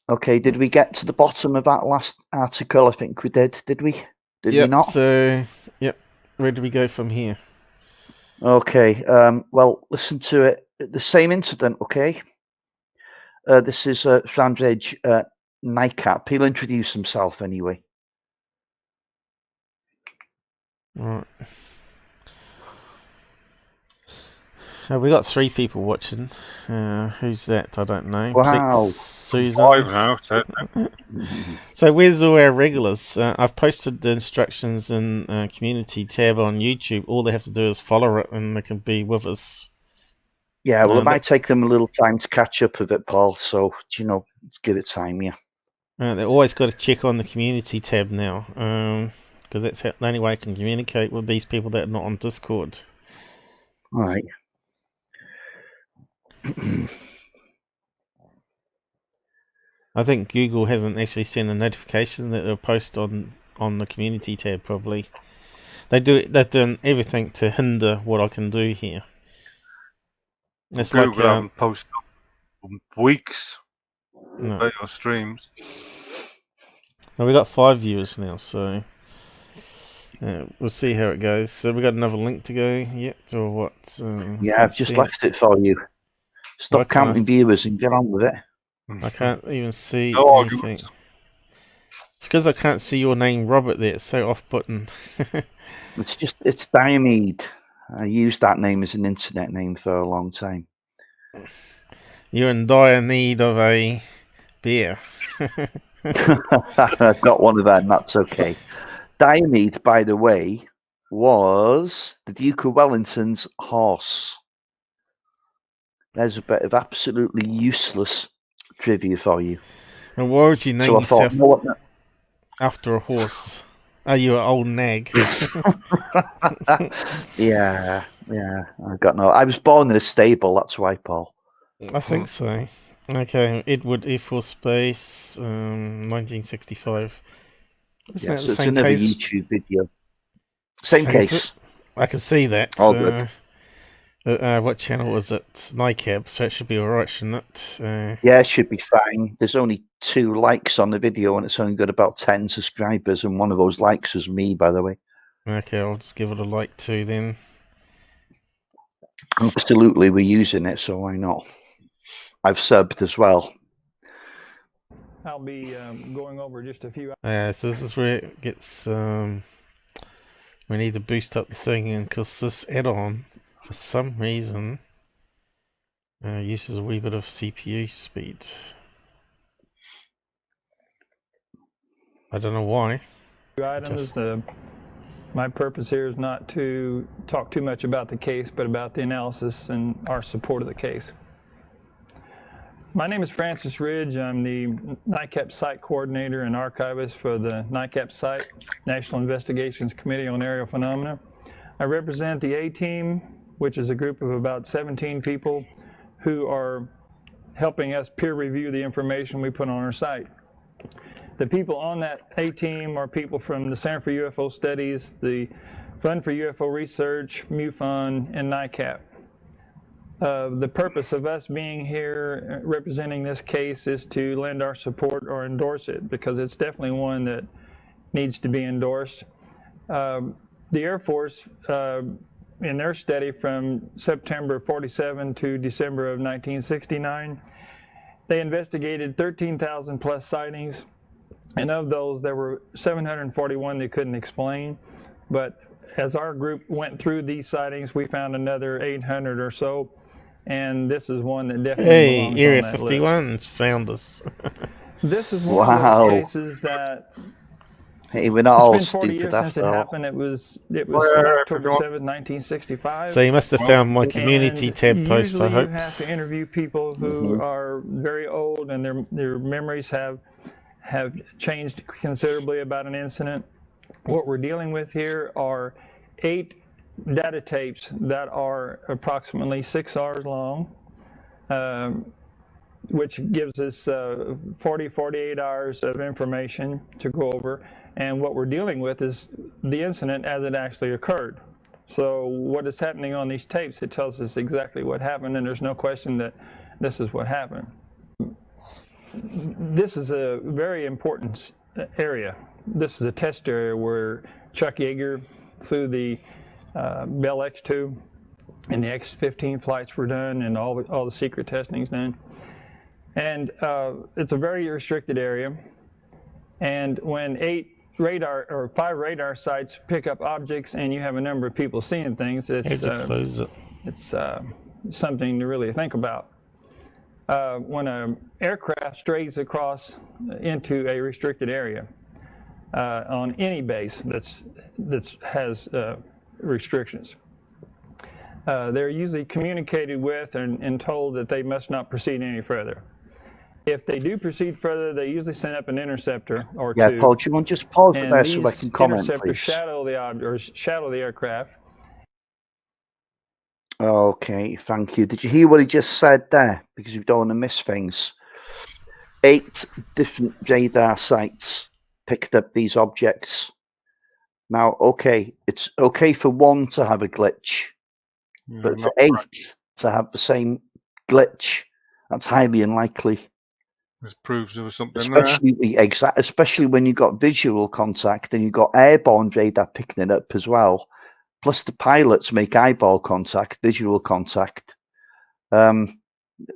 Okay, did we get to the bottom of that last article? I think we did we? Did we not? So, yep. Where do we go from here? Okay, well, listen to it. The same incident, okay? This is Sandridge Nightcap. He'll introduce himself anyway. Right. We got 3 people watching. Who's that? I don't know. Wow. Plex, Susan. So where's all our regulars? I've posted the instructions in community tab on YouTube. All they have to do is follow it and they can be with us. Yeah, well, No, it might take them a little time to catch up with it, Paul. So, let's give it time, yeah. They've always got to check on the community tab now, because that's the only way I can communicate with these people that are not on Discord. All right. I think Google hasn't actually sent a notification that they'll post on the community tab. Probably they're doing everything to hinder what I can do here. It's Google like haven't posted for weeks. no. Your streams. Well, we got 5 viewers now, so we'll see how it goes. So we got another link to go yet, or what? Yeah, I've just left it for you. Stop counting viewers and get on with it. I can't even see No anything. arguments. It's because I can't see your name, Robert. There, it's so off-putting. It's Diomede. I used that name as an internet name for a long time. You're in dire need of a beer. I've got one of them, that's okay. Diomede, by the way, was the Duke of Wellington's horse. There's a bit of absolutely useless trivia for you. And why would you name yourself after a horse? Are you an old nag? Yeah. I was born in a stable, that's why, Paul. I think so. Okay, Edward Air Force Base, 1965. Isn't that the it's same another case? YouTube video. Same case. I can see that. All good. What channel was it? NICAP, so it should be alright, shouldn't it? Yeah, it should be fine. There's only 2 likes on the video, and it's only got about 10 subscribers, and one of those likes was me, by the way. Okay, I'll just give it a like too then. Absolutely, we're using it, so why not? I've subbed as well. I'll be going over just a few. So this is where it gets. We need to boost up the thing, and because this add-on, for some reason, uses a wee bit of CPU speed. I don't know why. Items. My purpose here is not to talk too much about the case, but about the analysis and our support of the case. My name is Francis Ridge. I'm the NICAP Site Coordinator and Archivist for the NICAP Site, National Investigations Committee on Aerial Phenomena. I represent the A-Team, which is a group of about 17 people who are helping us peer review the information we put on our site. The people on that A-Team are people from the Center for UFO Studies, the Fund for UFO Research, MUFON, and NICAP. The purpose of us being here representing this case is to lend our support or endorse it, because it's definitely one that needs to be endorsed. The Air Force, in their study from September 47 to December of 1969, they investigated 13,000 plus sightings, and of those there were 741 they couldn't explain. But as our group went through these sightings, we found another 800 or so. And this is one that definitely belongs Area on that 51 list. found us. This is one of those cases that Hey, we're not all it's been 40 years stupid since it after all. happened. It was October 7th, 1965. So you must have found my community tab post, I hope. hope. You have to interview people who are very old and their memories have changed considerably about an incident. What we're dealing with here are 8 data tapes that are approximately 6 hours long, which gives us 48 hours of information to go over. And what we're dealing with is the incident as it actually occurred. So what is happening on these tapes, it tells us exactly what happened, and there's no question that this is what happened. This is a very important area. This is a test area where Chuck Yeager flew the Bell X-2, and the X-15 flights were done, and all the secret testing's done. And it's a very restricted area. And when 5 radar sites pick up objects, and you have a number of people seeing things, it's something to really think about. When an aircraft strays across into a restricted area on any base that has restrictions, they're usually communicated with and told that they must not proceed any further. If they do proceed further, they usually send up an interceptor or two. Yeah, Paul, do you want to just pause it and there these so I can comment, interceptors please? shadow the aircraft. Okay, thank you. Did you hear what he just said there? Because we don't want to miss things. 8 different radar sites picked up these objects. Now, okay, it's okay for 1 to have a glitch, but for 8 to have the same glitch, that's highly unlikely. This proves there was something Especially when you've got visual contact and you've got airborne radar picking it up as well. Plus the pilots make eyeball contact, visual contact. Then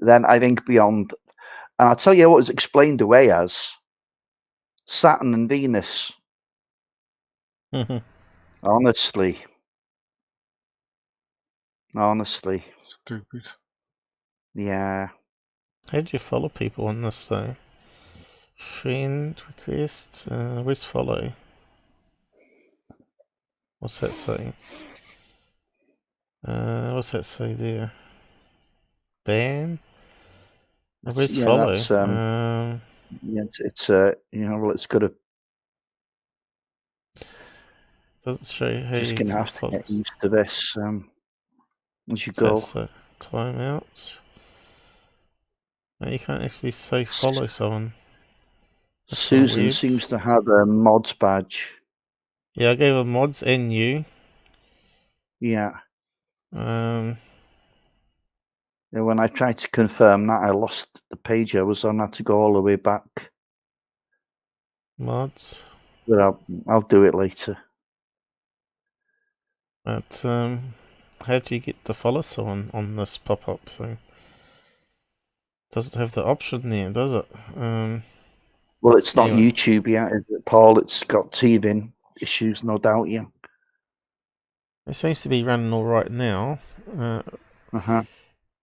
I think beyond, and I'll tell you what was explained away as Saturn and Venus. Honestly. Stupid. Yeah. How do you follow people on this though? Friend request. Where's follow? What's that say? What's that say there? Ban? Where's follow? That's, yeah, it's you know, well, it's got a. Doesn't show how Just you gonna can have to follow. get used to this as you go. So time out. No, you can't actually say follow someone. That's Susan seems to have a mods badge. Yeah, I gave her mods and you. Yeah. Yeah, when I tried to confirm that, I lost the page I was on. I had to go all the way back. Mods. But I'll do it later. But how do you get to follow someone on this pop-up thing? Doesn't have the option there, does it? Well, it's not YouTube yet, is it, Paul? It's got teething issues, no doubt. Yeah. It seems to be running all right now. Uh-huh.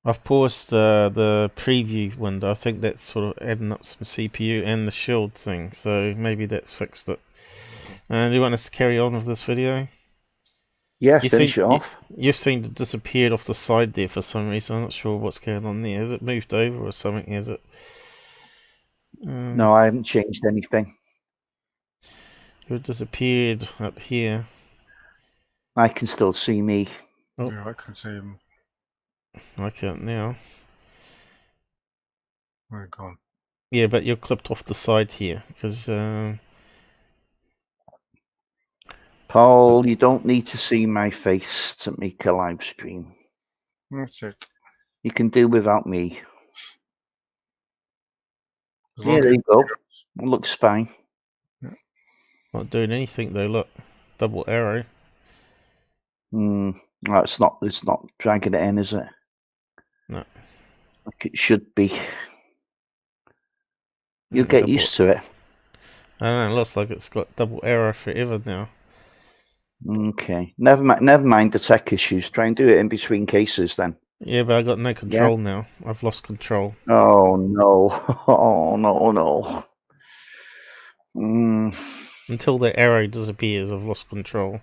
I've paused the preview window. I think that's sort of adding up some CPU and the shield thing, so maybe that's fixed it. Do you want us to carry on with this video? Yeah, finish it off. You've seen it disappeared off the side there for some reason. I'm not sure what's going on there. Has it moved over or something? Is it? No, I haven't changed anything. It disappeared up here. I can still see me. Oh. Yeah, I can see him. I can't now. Where it gone? Yeah, but you're clipped off the side here because. Paul, you don't need to see my face to make a live stream. That's it. You can do without me. Yeah, there you go. It looks fine. Yeah. Not doing anything though. Look, double arrow. No, it's not dragging it in, is it? No. Like it should be. You'll get used to it. I don't know. It looks like it's got double arrow forever now. Okay. Never mind the tech issues. Try and do it in between cases then. Yeah, but I got no control now. I've lost control. Oh no! Oh no! Until the arrow disappears, I've lost control.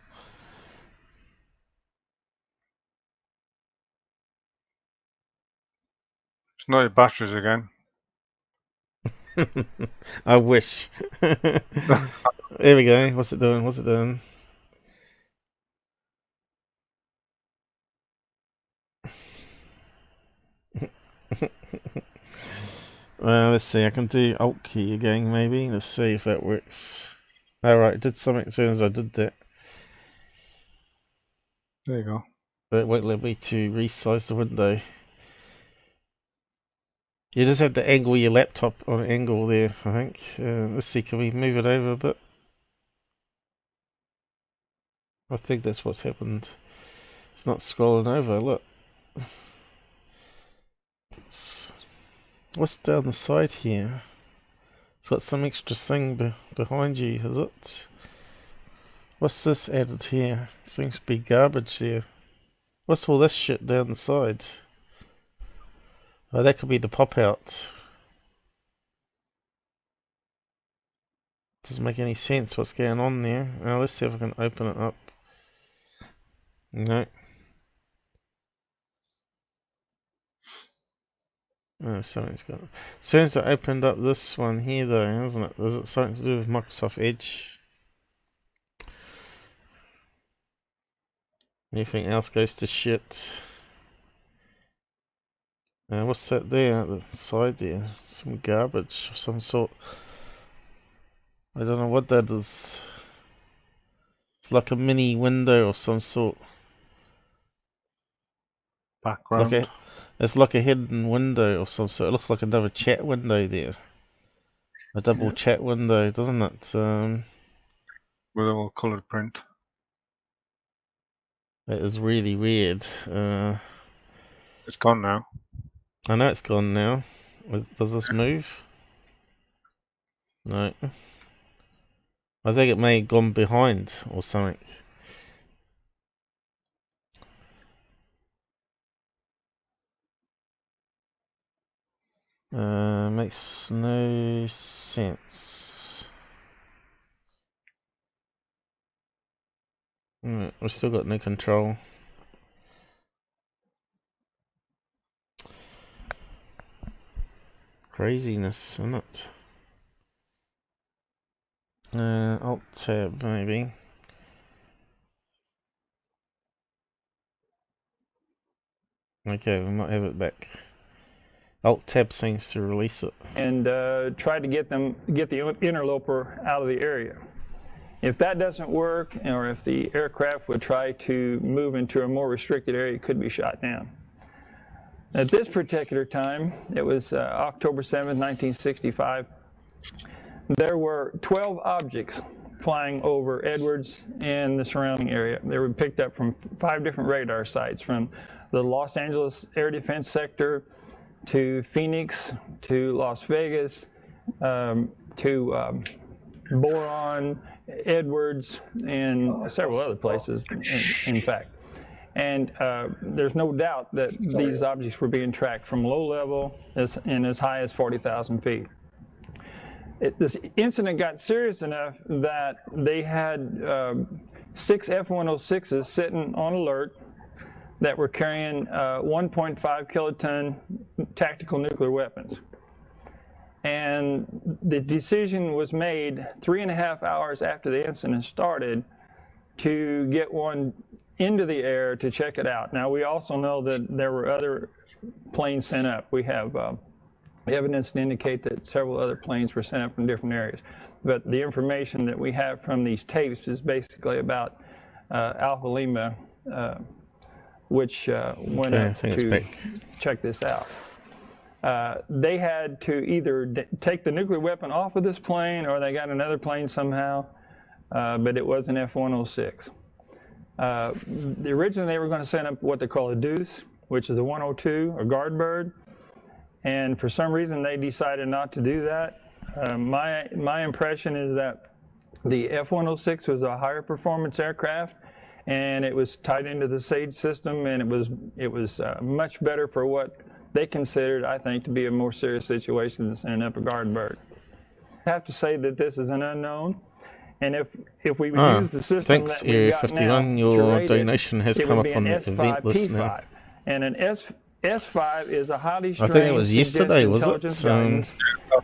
It's not your batteries again. I wish. There we go. What's it doing? What's it doing? Let's see. I can do Alt key again, maybe. Let's see if that works. Alright, it did something as soon as I did that. There you go. But it won't let me to resize the window. You just have to angle your laptop on an angle there, I think. Let's see, can we move it over a bit? I think that's what's happened. It's not scrolling over, look. What's down the side here? It's got some extra thing behind you, is it? What's this added here? Seems to be garbage there. What's all this shit down the side? Oh, that could be the pop-out. Doesn't make any sense what's going on there. Now let's see if I can open it up. No. Oh, something's got. As soon as I opened up this one here, though, hasn't it? Is it something to do with Microsoft Edge? Anything else goes to shit. What's that there at the side there? Some garbage of some sort. I don't know what that is. It's like a mini window of some sort. Background. It's like a hidden window of some sort. It looks like another chat window there. A double chat window, doesn't it? With a coloured print. That is really weird. It's gone now. I know it's gone now. Does this move? No. I think it may have gone behind or something. Makes no sense. We've still got no control. Craziness, isn't it? Alt tab maybe. Okay, we might have it back. Alt tab seems to release it. And try to get the interloper out of the area. If that doesn't work, or if the aircraft would try to move into a more restricted area, it could be shot down. At this particular time, it was October 7th, 1965, there were 12 objects flying over Edwards and the surrounding area. They were picked up from 5 different radar sites, from the Los Angeles Air Defense Sector to Phoenix to Las Vegas to Boron, Edwards, and several other places, in fact. And there's no doubt that these objects were being tracked from low level and as high as 40,000 feet. This incident got serious enough that they had 6 F-106s sitting on alert that were carrying 1.5 kiloton tactical nuclear weapons. And the decision was made 3.5 hours after the incident started to get one into the air to check it out. Now, we also know that there were other planes sent up. We have evidence to indicate that several other planes were sent up from different areas. But the information that we have from these tapes is basically about Alpha Lima, which went up to check this out. They had to either take the nuclear weapon off of this plane, or they got another plane somehow, but it was an F-106. Originally, they were going to send up what they call a deuce, which is a 102, a guard bird, and for some reason they decided not to do that. My impression is that the F-106 was a higher performance aircraft, and it was tied into the SAGE system, and it was much better for what they considered, I think, to be a more serious situation than sending up a guard bird. I have to say that this is an unknown. And if we would use the system that we've got now, your donation has come up on the event list now. And an S5 is a highly strained, I think it was yesterday, was it? And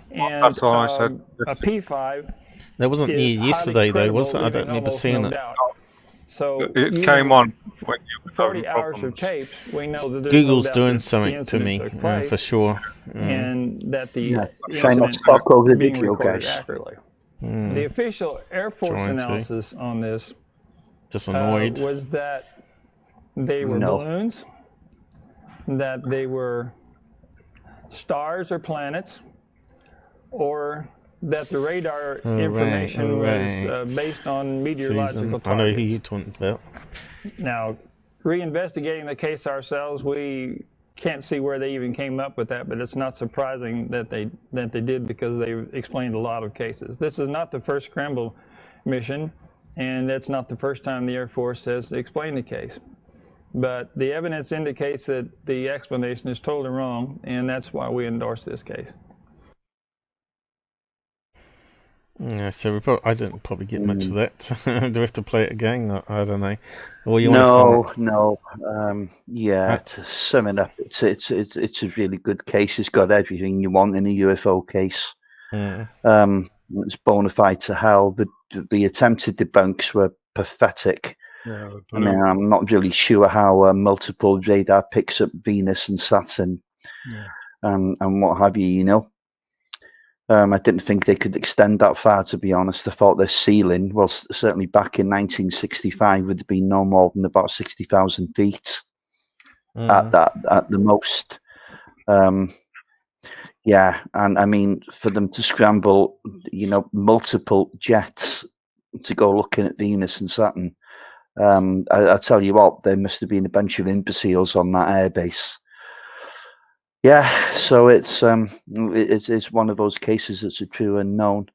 that's all I said. A P5 that wasn't near yesterday, though, was it? I don't remember seeing it. So it came on when you 40 hours of tapes, we know that Google's doing something to me, for sure. And that the try not to talk over the video, guys. Accurately. The official Air Force analysis on this just annoyed was that they were balloons, that they were stars or planets, or that the radar information was based on meteorological targets. I know who you're talking about. Now, reinvestigating the case ourselves, we can't see where they even came up with that, but it's not surprising that they did, because they explained a lot of cases. This is not the first scramble mission, and it's not the first time the Air Force has explained the case. But the evidence indicates that the explanation is totally wrong, and that's why we endorse this case. Yeah, so I didn't probably get much of that. Do we have to play it again? I don't know. Or you want No. Yeah, to sum it up, it's a really good case. It's got everything you want in a UFO case. It's bona fide to hell. The attempted debunks were pathetic. Yeah, I mean, I'm not really sure how multiple radar picks up Venus and Saturn, and what have you. You know, I didn't think they could extend that far. To be honest, I thought their ceiling, well, certainly back in 1965, would have been no more than about 60,000 feet at the most. Yeah, and I mean, for them to scramble, you know, multiple jets to go looking at Venus and Saturn. I tell you what, there must have been a bunch of imbeciles on that airbase. Yeah, so it's one of those cases that's a true unknown.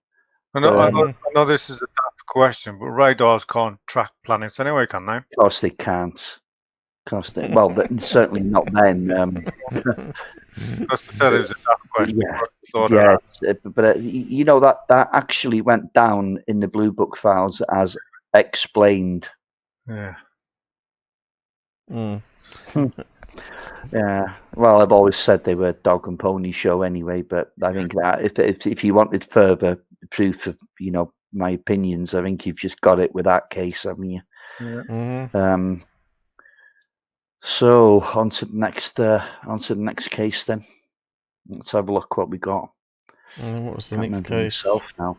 I know this is a tough question, but radars can't track planets anyway, can they? Of course they can't. Well, certainly not then. That's it was a tough question. But you know that actually went down in the Blue Book files as explained. Yeah. Yeah. Well, I've always said they were a dog and pony show anyway. But I think that if you wanted further proof of, you know, my opinions, I think you've just got it with that case, haven't you? Yeah. So on to the next case then. Let's have a look what we got. What was the next case? Now.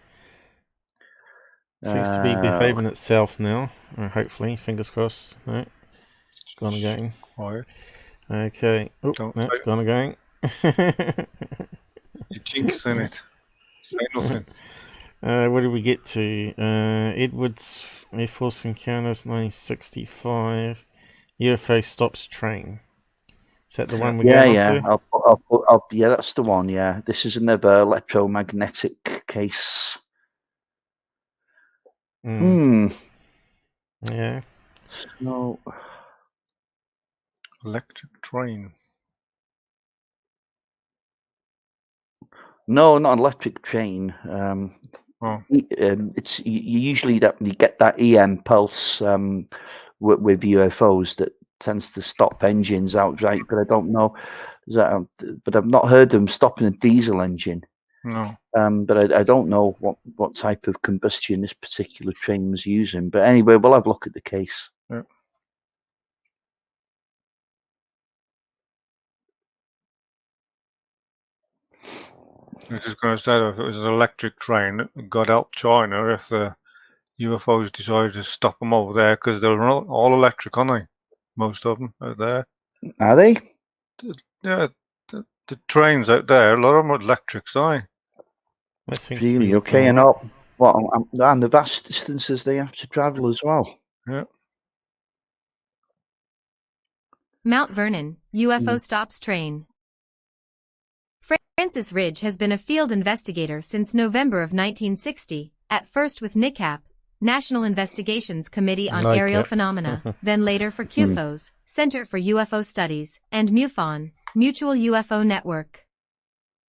Seems to be behaving itself now. Hopefully, fingers crossed. No, it's gone again. Quiet. Okay. Oh, that's gone again. You jinxing it. Say nothing. Where did we get to? Edwards Air Force Encounters 1965. UFO stops train. Is that the one we're going on to? Yeah, that's the one. Yeah, this is another electromagnetic case. Yeah. So, electric train. No, not an electric train. It's usually that you get that EM pulse with UFOs that tends to stop engines outright, but I don't know. But I've not heard them stopping a diesel engine. No. But I don't know what type of combustion this particular train was using. But anyway, we'll have a look at the case. Yeah. I was just going to say that if it was an electric train, God help China if the UFOs decided to stop them over there, because they're all electric, aren't they? Most of them out there. Are they? Yeah, the trains out there, a lot of them are electrics, aren't they? Really? Okay, and and the vast distances they have to travel as well. Yeah. Mount Vernon, UFO stops train. Francis Ridge has been a field investigator since November of 1960, at first with NICAP, National Investigations Committee on Aerial Phenomena, then later for CUFOS, Center for UFO Studies, and MUFON, Mutual UFO Network.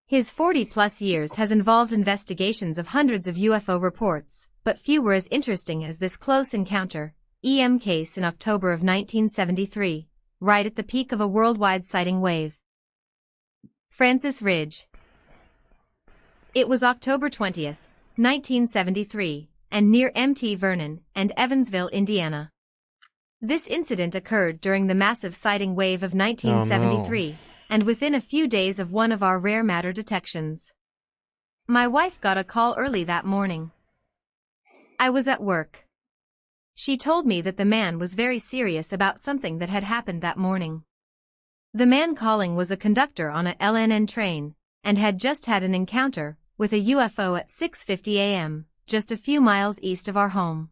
His 40-plus years has involved investigations of hundreds of UFO reports, but few were as interesting as this close encounter, EM case in October of 1973, right at the peak of a worldwide sighting wave. Francis Ridge. It was October 20th, 1973, and near Mt. Vernon and Evansville, Indiana. This incident occurred during the massive sighting wave of 1973, and within a few days of one of our rare matter detections. My wife got a call early that morning. I was at work. She told me that the man was very serious about something that had happened that morning. The man calling was a conductor on a LNN train, and had just had an encounter with a UFO at 6:50 a.m., just a few miles east of our home.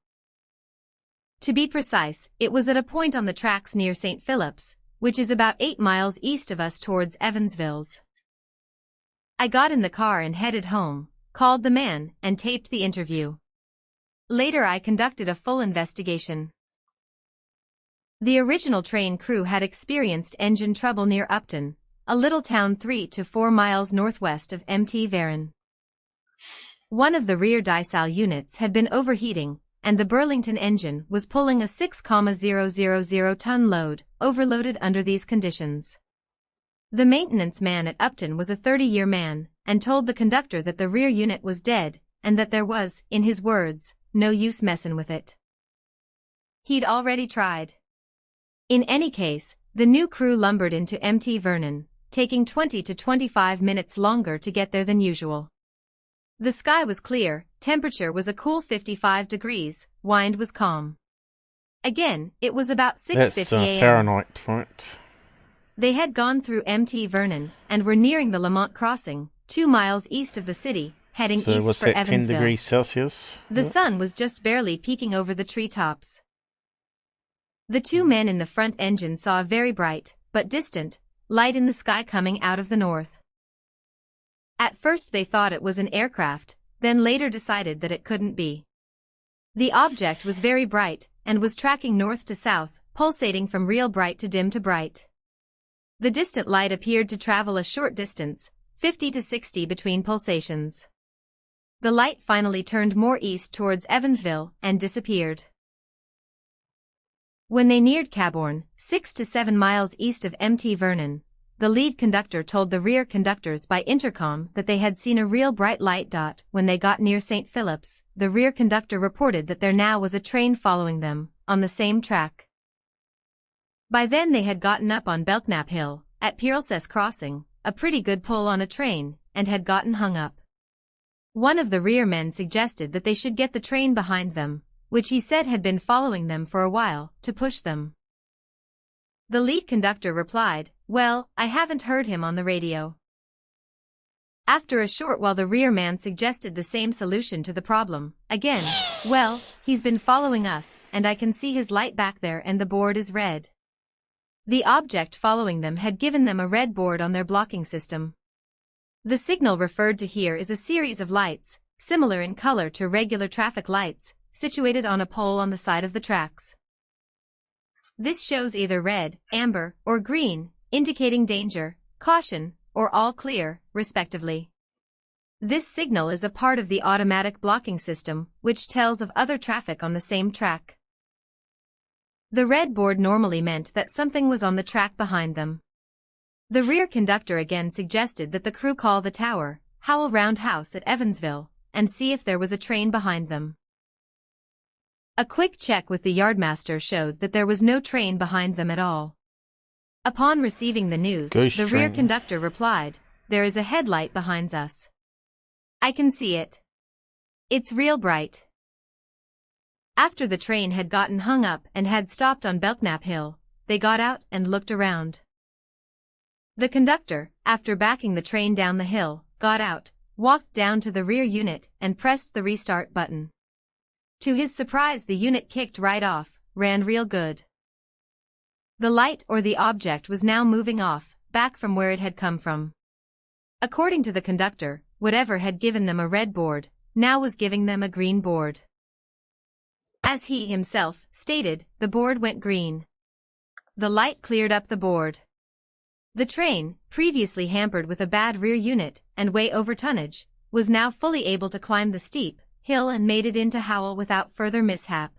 To be precise, it was at a point on the tracks near St. Philip's, which is about 8 miles east of us towards Evansville's. I got in the car and headed home, called the man, and taped the interview. Later I conducted a full investigation. The original train crew had experienced engine trouble near Upton, a little town 3 to 4 miles northwest of Mt. Vernon. One of the rear diesel units had been overheating, and the Burlington engine was pulling a 6,000-ton load, overloaded under these conditions. The maintenance man at Upton was a 30-year man, and told the conductor that the rear unit was dead, and that there was, in his words, no use messin' with it. He'd already tried. In any case, the new crew lumbered into MT Vernon, taking 20 to 25 minutes longer to get there than usual. The sky was clear, temperature was a cool 55 degrees, wind was calm. Again, it was about 6:50 a.m. Fahrenheit, right? They had gone through MT Vernon and were nearing the Lamont Crossing, 2 miles east of the city, heading So east what's for that, 10 Evansville. degrees Celsius? The sun was just barely peeking over the treetops. The two men in the front engine saw a very bright, but distant, light in the sky coming out of the north. At first they thought it was an aircraft, then later decided that it couldn't be. The object was very bright, and was tracking north to south, pulsating from real bright to dim to bright. The distant light appeared to travel a short distance, 50 to 60 between pulsations. The light finally turned more east towards Evansville and disappeared. When they neared Caborn, 6 to 7 miles east of MT Vernon, the lead conductor told the rear conductors by intercom that they had seen a real bright light dot. When they got near St. Philip's, the rear conductor reported that there now was a train following them, on the same track. By then they had gotten up on Belknap Hill, at Pearl's Crossing, a pretty good pull on a train, and had gotten hung up. One of the rear men suggested that they should get the train behind them, which he said had been following them for a while, to push them. The lead conductor replied, "Well, I haven't heard him on the radio." After a short while the rear man suggested the same solution to the problem, again, "Well, he's been following us, and I can see his light back there and the board is red." The object following them had given them a red board on their blocking system. The signal referred to here is a series of lights, similar in color to regular traffic lights, situated on a pole on the side of the tracks. This shows either red, amber, or green, indicating danger, caution, or all clear, respectively. This signal is a part of the automatic blocking system, which tells of other traffic on the same track. The red board normally meant that something was on the track behind them. The rear conductor again suggested that the crew call the tower, Howell Roundhouse at Evansville, and see if there was a train behind them. A quick check with the yardmaster showed that there was no train behind them at all. Upon receiving the news, the rear conductor replied, "There is a headlight behind us. I can see it. It's real bright." After the train had gotten hung up and had stopped on Belknap Hill, they got out and looked around. The conductor, after backing the train down the hill, got out, walked down to the rear unit, and pressed the restart button. To his surprise, the unit kicked right off, ran real good. The light or the object was now moving off, back from where it had come from. According to the conductor, whatever had given them a red board, now was giving them a green board. As he himself stated, the board went green. The light cleared up the board. The train, previously hampered with a bad rear unit and way over tonnage, was now fully able to climb the steep hill and made it into Howell without further mishap.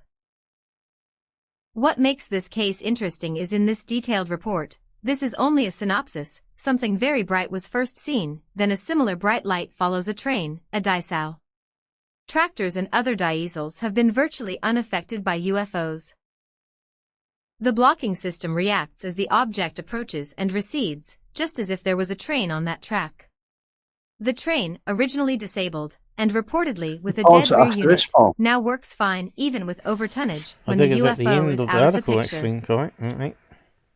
What makes this case interesting is in this detailed report. This is only a synopsis. Something very bright was first seen, then a similar bright light follows a train, a diesel. Tractors and other diesels have been virtually unaffected by UFOs. The blocking system reacts as the object approaches and recedes, just as if there was a train on that track. The train, originally disabled, and reportedly with a dead rear unit, now works fine even with overtonnage when the UFO is out of the picture.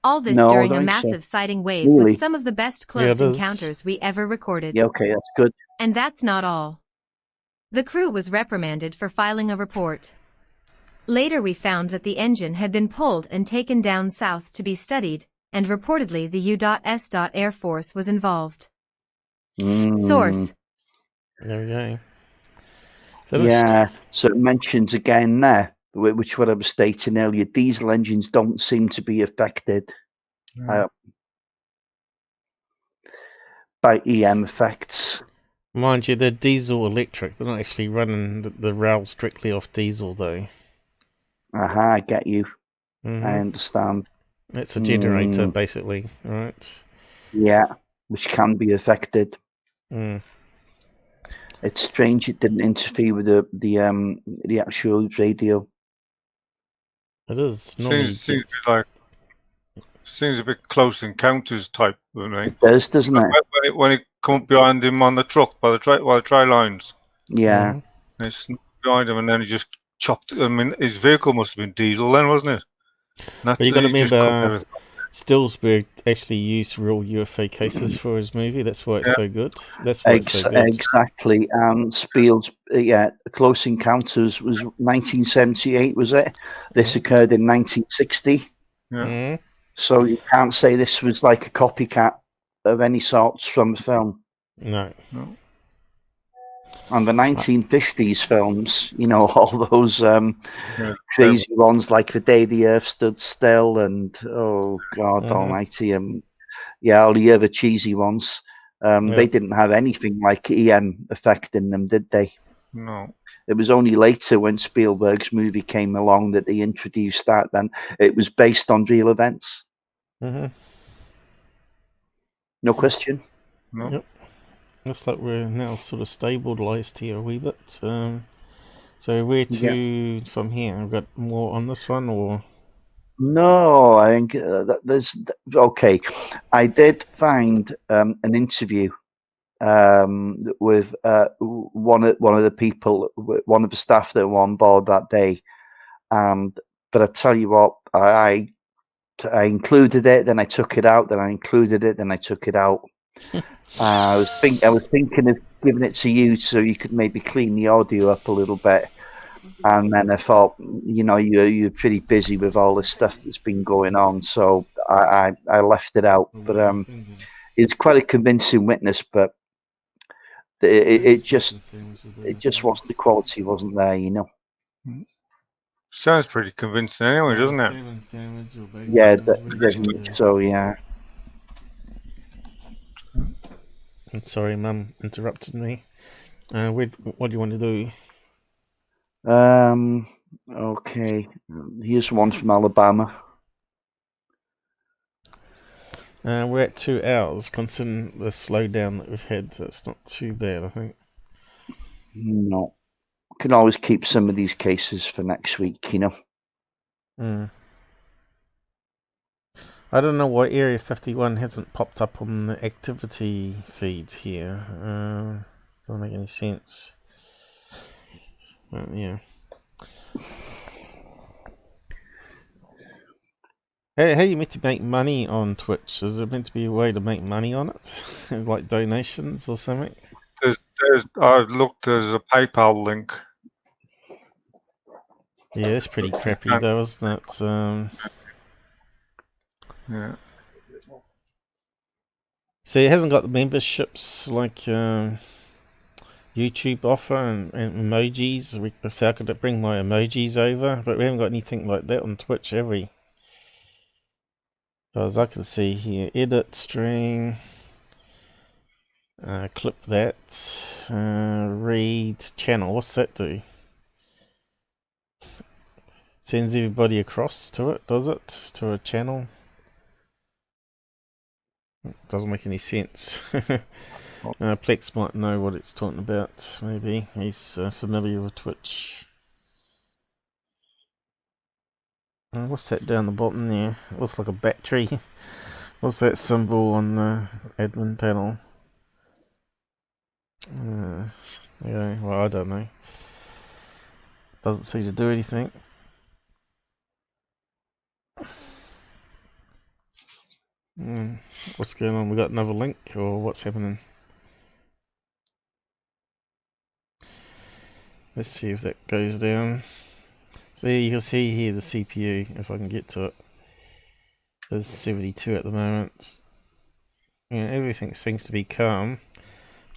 All this during a massive sighting wave with some of the best close encounters we ever recorded. Yeah, okay, that's good. And that's not all. The crew was reprimanded for filing a report. Later we found that the engine had been pulled and taken down south to be studied, and reportedly the U.S. Air Force was involved. Source. There we go. Yeah, so it mentions again there, which what I was stating earlier, diesel engines don't seem to be affected by EM effects. Mind you, they're diesel electric. They're not actually running the rails strictly off diesel, though. Aha, I get you. Mm-hmm. I understand. It's a generator, basically, right? Yeah, which can be affected. Mm. It's strange it didn't interfere with the actual radio. It is. Normally seems a bit close encounters type, doesn't it? It does, doesn't it? When it come up behind him on the truck by the try lines. Yeah. Mm-hmm. It's behind him, and then he just chopped. I mean, his vehicle must have been diesel then, wasn't it? But you got to remember, Stillsberg actually used real UFO cases for his movie. That's why it's so good. That's why it's so good. Exactly. And Spiel's, Close Encounters was 1978, was it? This occurred in 1960. Yeah. Mm. So you can't say this was like a copycat of any sorts from the film. No. And the 1950s films, you know, all those crazy ones like The Day the Earth Stood Still and, oh, God almighty, all the other cheesy ones. They didn't have anything like EM effect in them, did they? No. It was only later when Spielberg's movie came along that they introduced that. Then it was based on real events. Mm-hmm. No question. No. Yep. Looks like we're now sort of stabilised here a wee bit. So where to from here? I've got more on this one, or no? I think there's okay. I did find an interview with one of the people, one of the staff that were on board that day, but I tell you what, I included it, then I took it out, then I included it, then I took it out. I was thinking of giving it to you so you could maybe clean the audio up a little bit, and then I thought, you know, you're pretty busy with all this stuff that's been going on, so I left it out. But it's quite a convincing witness, but it just wasn't, the quality wasn't there, you know. Sounds pretty convincing anyway, doesn't it? Yeah, so yeah. Sorry, Mum interrupted me. What do you want to do? Okay. Here's one from Alabama. We're at 2 hours, considering the slowdown that we've had. So it's not too bad, I think. No. Can always keep some of these cases for next week, you know. I don't know why Area 51 hasn't popped up on the activity feed here. Doesn't make any sense. Yeah. How are you meant to make money on Twitch? Is there meant to be a way to make money on it? Like donations or something? I've looked, there's a PayPal link. Yeah, that's pretty crappy though, isn't it? Yeah. So it hasn't got the memberships like YouTube offer and emojis. So I could bring my emojis over, but we haven't got anything like that on Twitch, have we? As I can see here, edit string, clip that, read channel. What's that do? Sends everybody across to it, does it? To a channel? Doesn't make any sense. Plex might know what it's talking about, maybe. He's familiar with Twitch. What's that down the bottom there? It looks like a battery. What's that symbol on the admin panel? Yeah, well, I don't know. Doesn't seem to do anything. What's going on? We got another link, or what's happening? Let's see if that goes down. So you can see here the CPU, if I can get to it. There's 72 at the moment. Yeah, everything seems to be calm.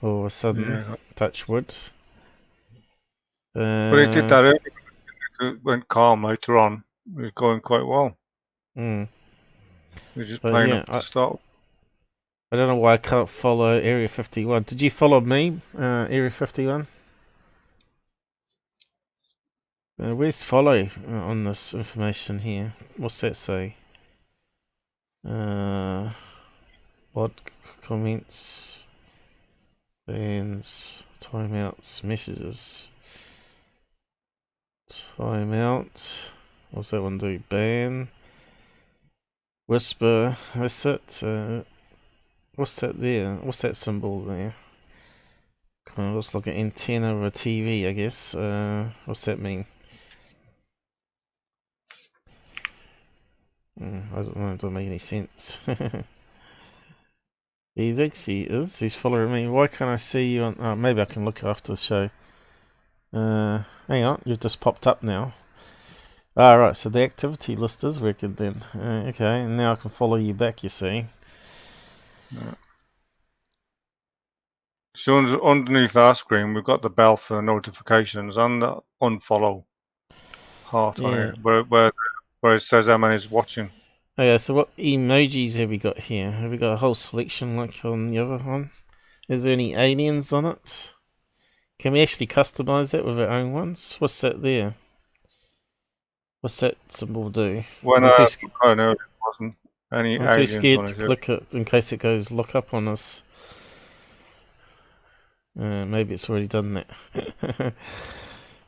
All of a sudden, touch wood. But it did that earlier. It went calm later on. It was going quite well. Mm. We're just playing up to start. I don't know why I can't follow Area 51. Did you follow me, Area 51? Where's follow on this information here? What's that say? What comments, bans, timeouts, messages, timeout. What's that one do? Ban, whisper. That's it. What's that there? What's that symbol there? Kind of looks like an antenna of a TV, I guess. What's that mean? I don't know. It doesn't make any sense. He thinks he is. He's following me. Why can't I see you on... Oh, maybe I can look after the show. Hang on. You've just popped up now. Alright, so the activity list is working then. Okay, and now I can follow you back, you see. Yeah. So underneath our screen, we've got the bell for notifications and the unfollow heart on it, where it says Emma is watching. Okay, so what emojis have we got here? Have we got a whole selection like on the other one? Is there any aliens on it? Can we actually customize that with our own ones? What's that there? What's that symbol do? When oh no, it wasn't any I'm too aliens scared on to it. click it in case it goes look up on us. Maybe it's already done that.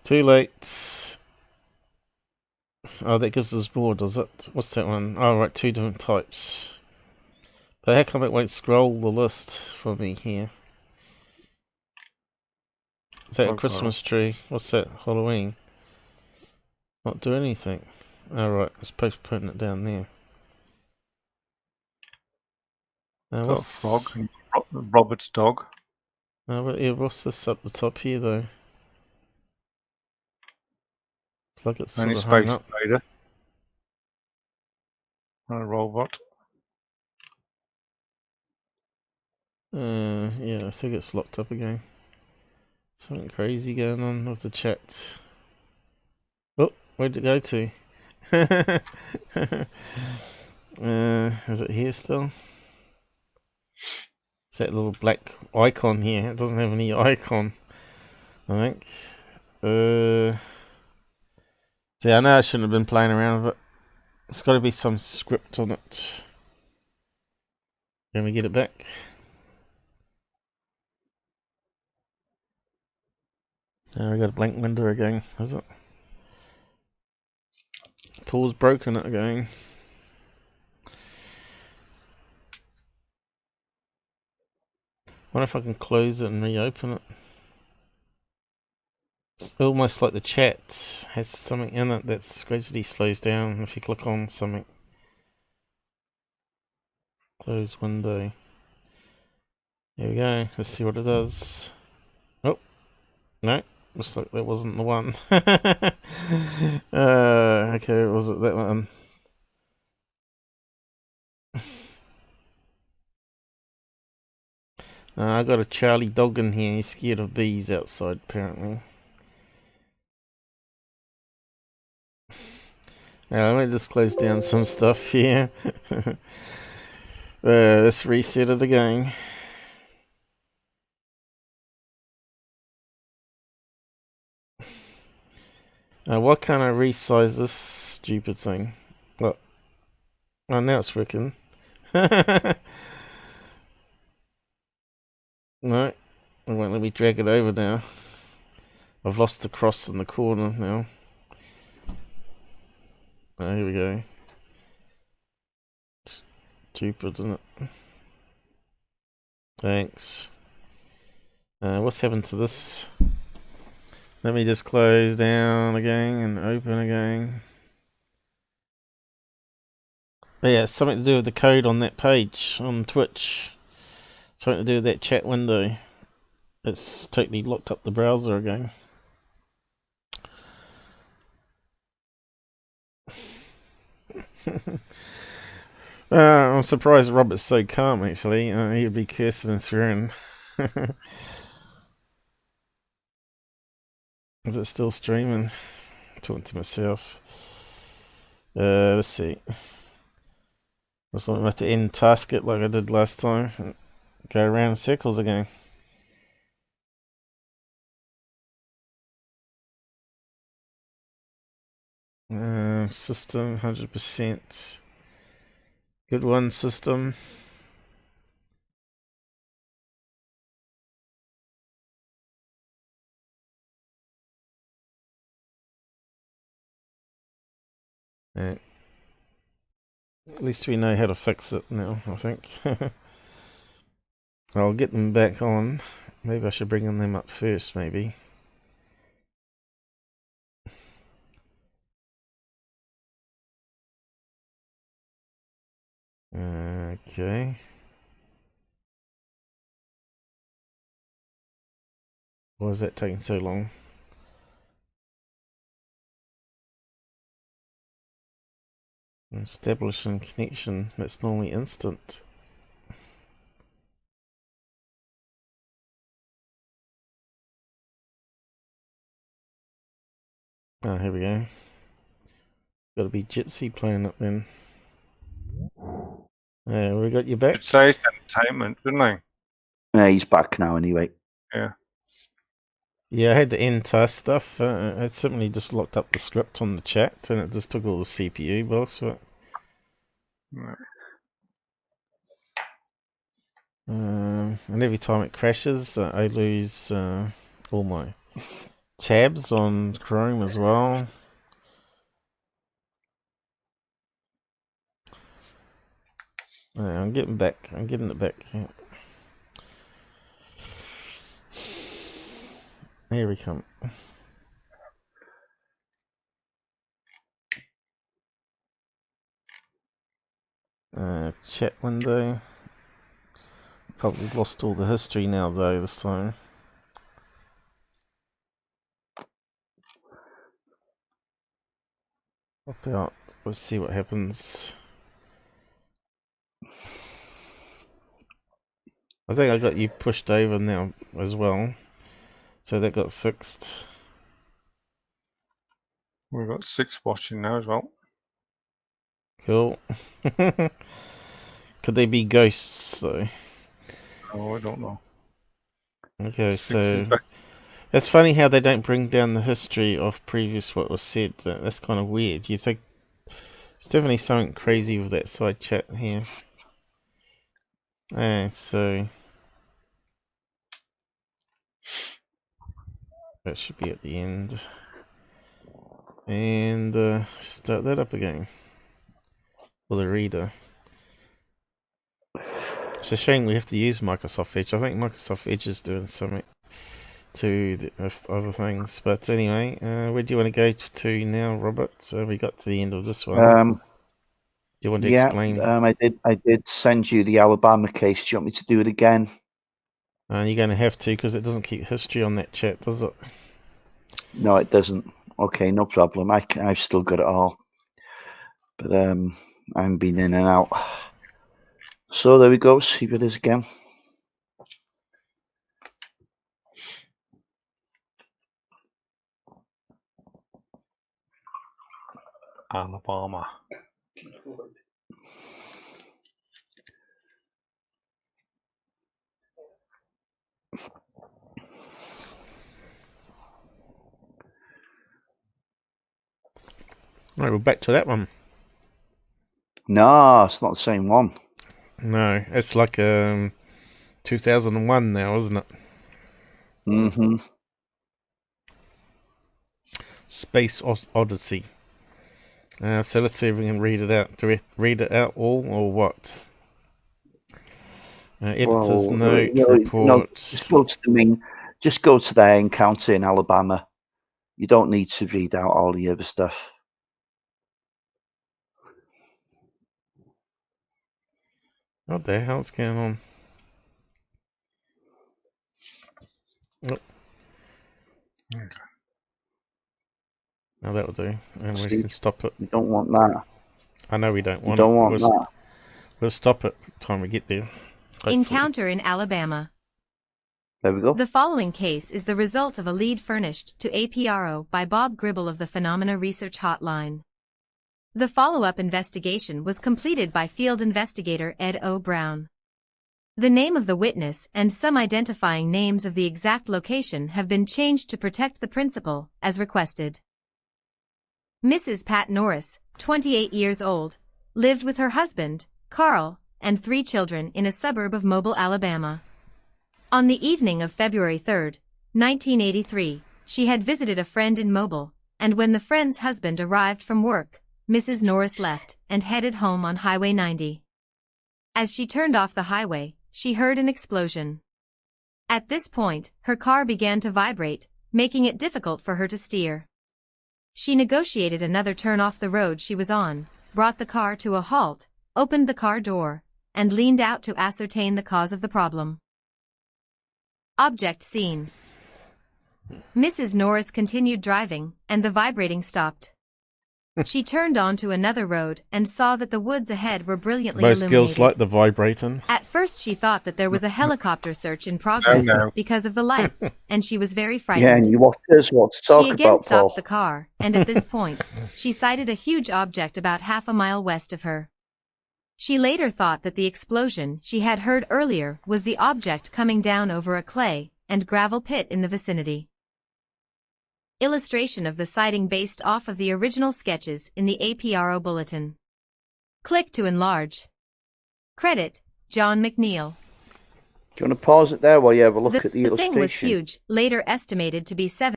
Too late. Oh, that gives us more, does it? What's that one? Oh, right, 2 different types. But how come it won't scroll the list for me here? Is that a Christmas tree? What's that? Halloween? Not do anything. Alright, I suppose putting it down there. Got a frog. Robert's dog. What's this up the top here though? It's like it's sort of hung Space up. Invader. A robot. Yeah, I think it's locked up again. Something crazy going on with the chat. Oh, where'd it go to? Is it here still? It's that little black icon here. It doesn't have any icon, I think. See, I know I shouldn't have been playing around with it. There's got to be some script on it. Can we get it back? We got a blank window again, is it? Paul's broken it again. Wonder if I can close it and reopen it. It's almost like the chat has something in it that gradually slows down if you click on something. Close window. There we go. Let's see what it does. Oh, no. Looks like that wasn't the one. Okay, was it that one? I got a Charlie dog in here. He's scared of bees outside, apparently. Let me just close down some stuff here. Let's reset it again. Why can't I resize this stupid thing? Look. Oh, now it's working. No, it won't let me drag it over now. I've lost the cross in the corner now. Oh, here we go. Stupid, isn't it? Thanks. What's happened to this? Let me just close down again and open again. Oh, yeah, it's something to do with the code on that page on Twitch. Something to do with that chat window. It's totally locked up the browser again. I'm surprised Robert's so calm, actually. He'd be cursing and swearing. Is it still streaming? I'm talking to myself. Let's see. That's why I'm have to end task it like I did last time. And go around in circles again. System 100%. Good one, system. At least we know how to fix it now, I think. I'll get them back on. Maybe I should bring them up first, maybe. Okay. Why is that taking so long? Establishing connection. That's normally instant. Oh, here we go. Got to be Jitsi playing it then. We got you back. It says entertainment, didn't I? Yeah, he's back now anyway. Yeah. Yeah, I had the end task stuff. I simply just locked up the script on the chat and it just took all the CPU blocks. But... and every time it crashes, I lose all my tabs on Chrome as well. I'm getting back. I'm getting it back. Yeah. Here we come. Chat window. Probably lost all the history now though this time. Pop out. Let's see what happens. I think I got you pushed over now as well. So that got fixed. We've got 6 watching now as well. Cool. Could they be ghosts though? Oh, I don't know. Okay, so it's funny how they don't bring down the history of previous what was said. That's kind of weird. You think there's definitely something crazy with that side chat here. So that should be at the end. And start that up again for the reader. It's a shame we have to use Microsoft Edge. I think Microsoft Edge is doing something to the other things. But anyway, where do you want to go to now, Robert? We got to the end of this one. Do you want to explain? I did send you the Alabama case. Do you want me to do it again? You're going to have to because it doesn't keep history on that chat, does it? No, it doesn't. Okay, no problem. I've still got it all, but I haven't been in and out. So there we go. See if it is again. Alabama. Right, we're back to that one. No, it's not the same one. No, it's like 2001 now, isn't it? Mm-hmm. Space Odyssey. So let's see if we can read it out. Do we read it out all or what? Editor's note, report. No, just go to their encounter in Alabama. You don't need to read out all the other stuff. What the hell's going on? Oh. Okay. Now that'll do. And we can stop it. You don't want that. I know we don't want it. You don't want that. We'll stop it by the time we get there. Hopefully. Encounter in Alabama. There we go. The following case is the result of a lead furnished to APRO by Bob Gribble of the Phenomena Research Hotline. The follow-up investigation was completed by field investigator Ed O. Brown. The name of the witness and some identifying names of the exact location have been changed to protect the principal, as requested. Mrs. Pat Norris, 28 years old, lived with her husband, Carl, and 3 children in a suburb of Mobile, Alabama. On the evening of February 3, 1983, she had visited a friend in Mobile, and when the friend's husband arrived from work, Mrs. Norris left and headed home on Highway 90. As she turned off the highway, she heard an explosion. At this point, her car began to vibrate, making it difficult for her to steer. She negotiated another turn off the road she was on, brought the car to a halt, opened the car door, and leaned out to ascertain the cause of the problem. Object seen. Mrs. Norris continued driving, and the vibrating stopped. She turned onto another road and saw that the woods ahead were brilliantly Most illuminated. girls like the vibrating. At first she thought that there was a helicopter search in progress because of the lights, and she was very frightened. Yeah, and you watch this, what to talk She again about, stopped Paul. the car, and at this point, she sighted a huge object about half a mile west of her. She later thought that the explosion she had heard earlier was the object coming down over a clay and gravel pit in the vicinity. Illustration of the sighting based off of the original sketches in the APRO bulletin. Click to enlarge. Credit, John McNeil. Do you want to pause it there while you have a look at the The illustration? thing was huge, later estimated to be 7.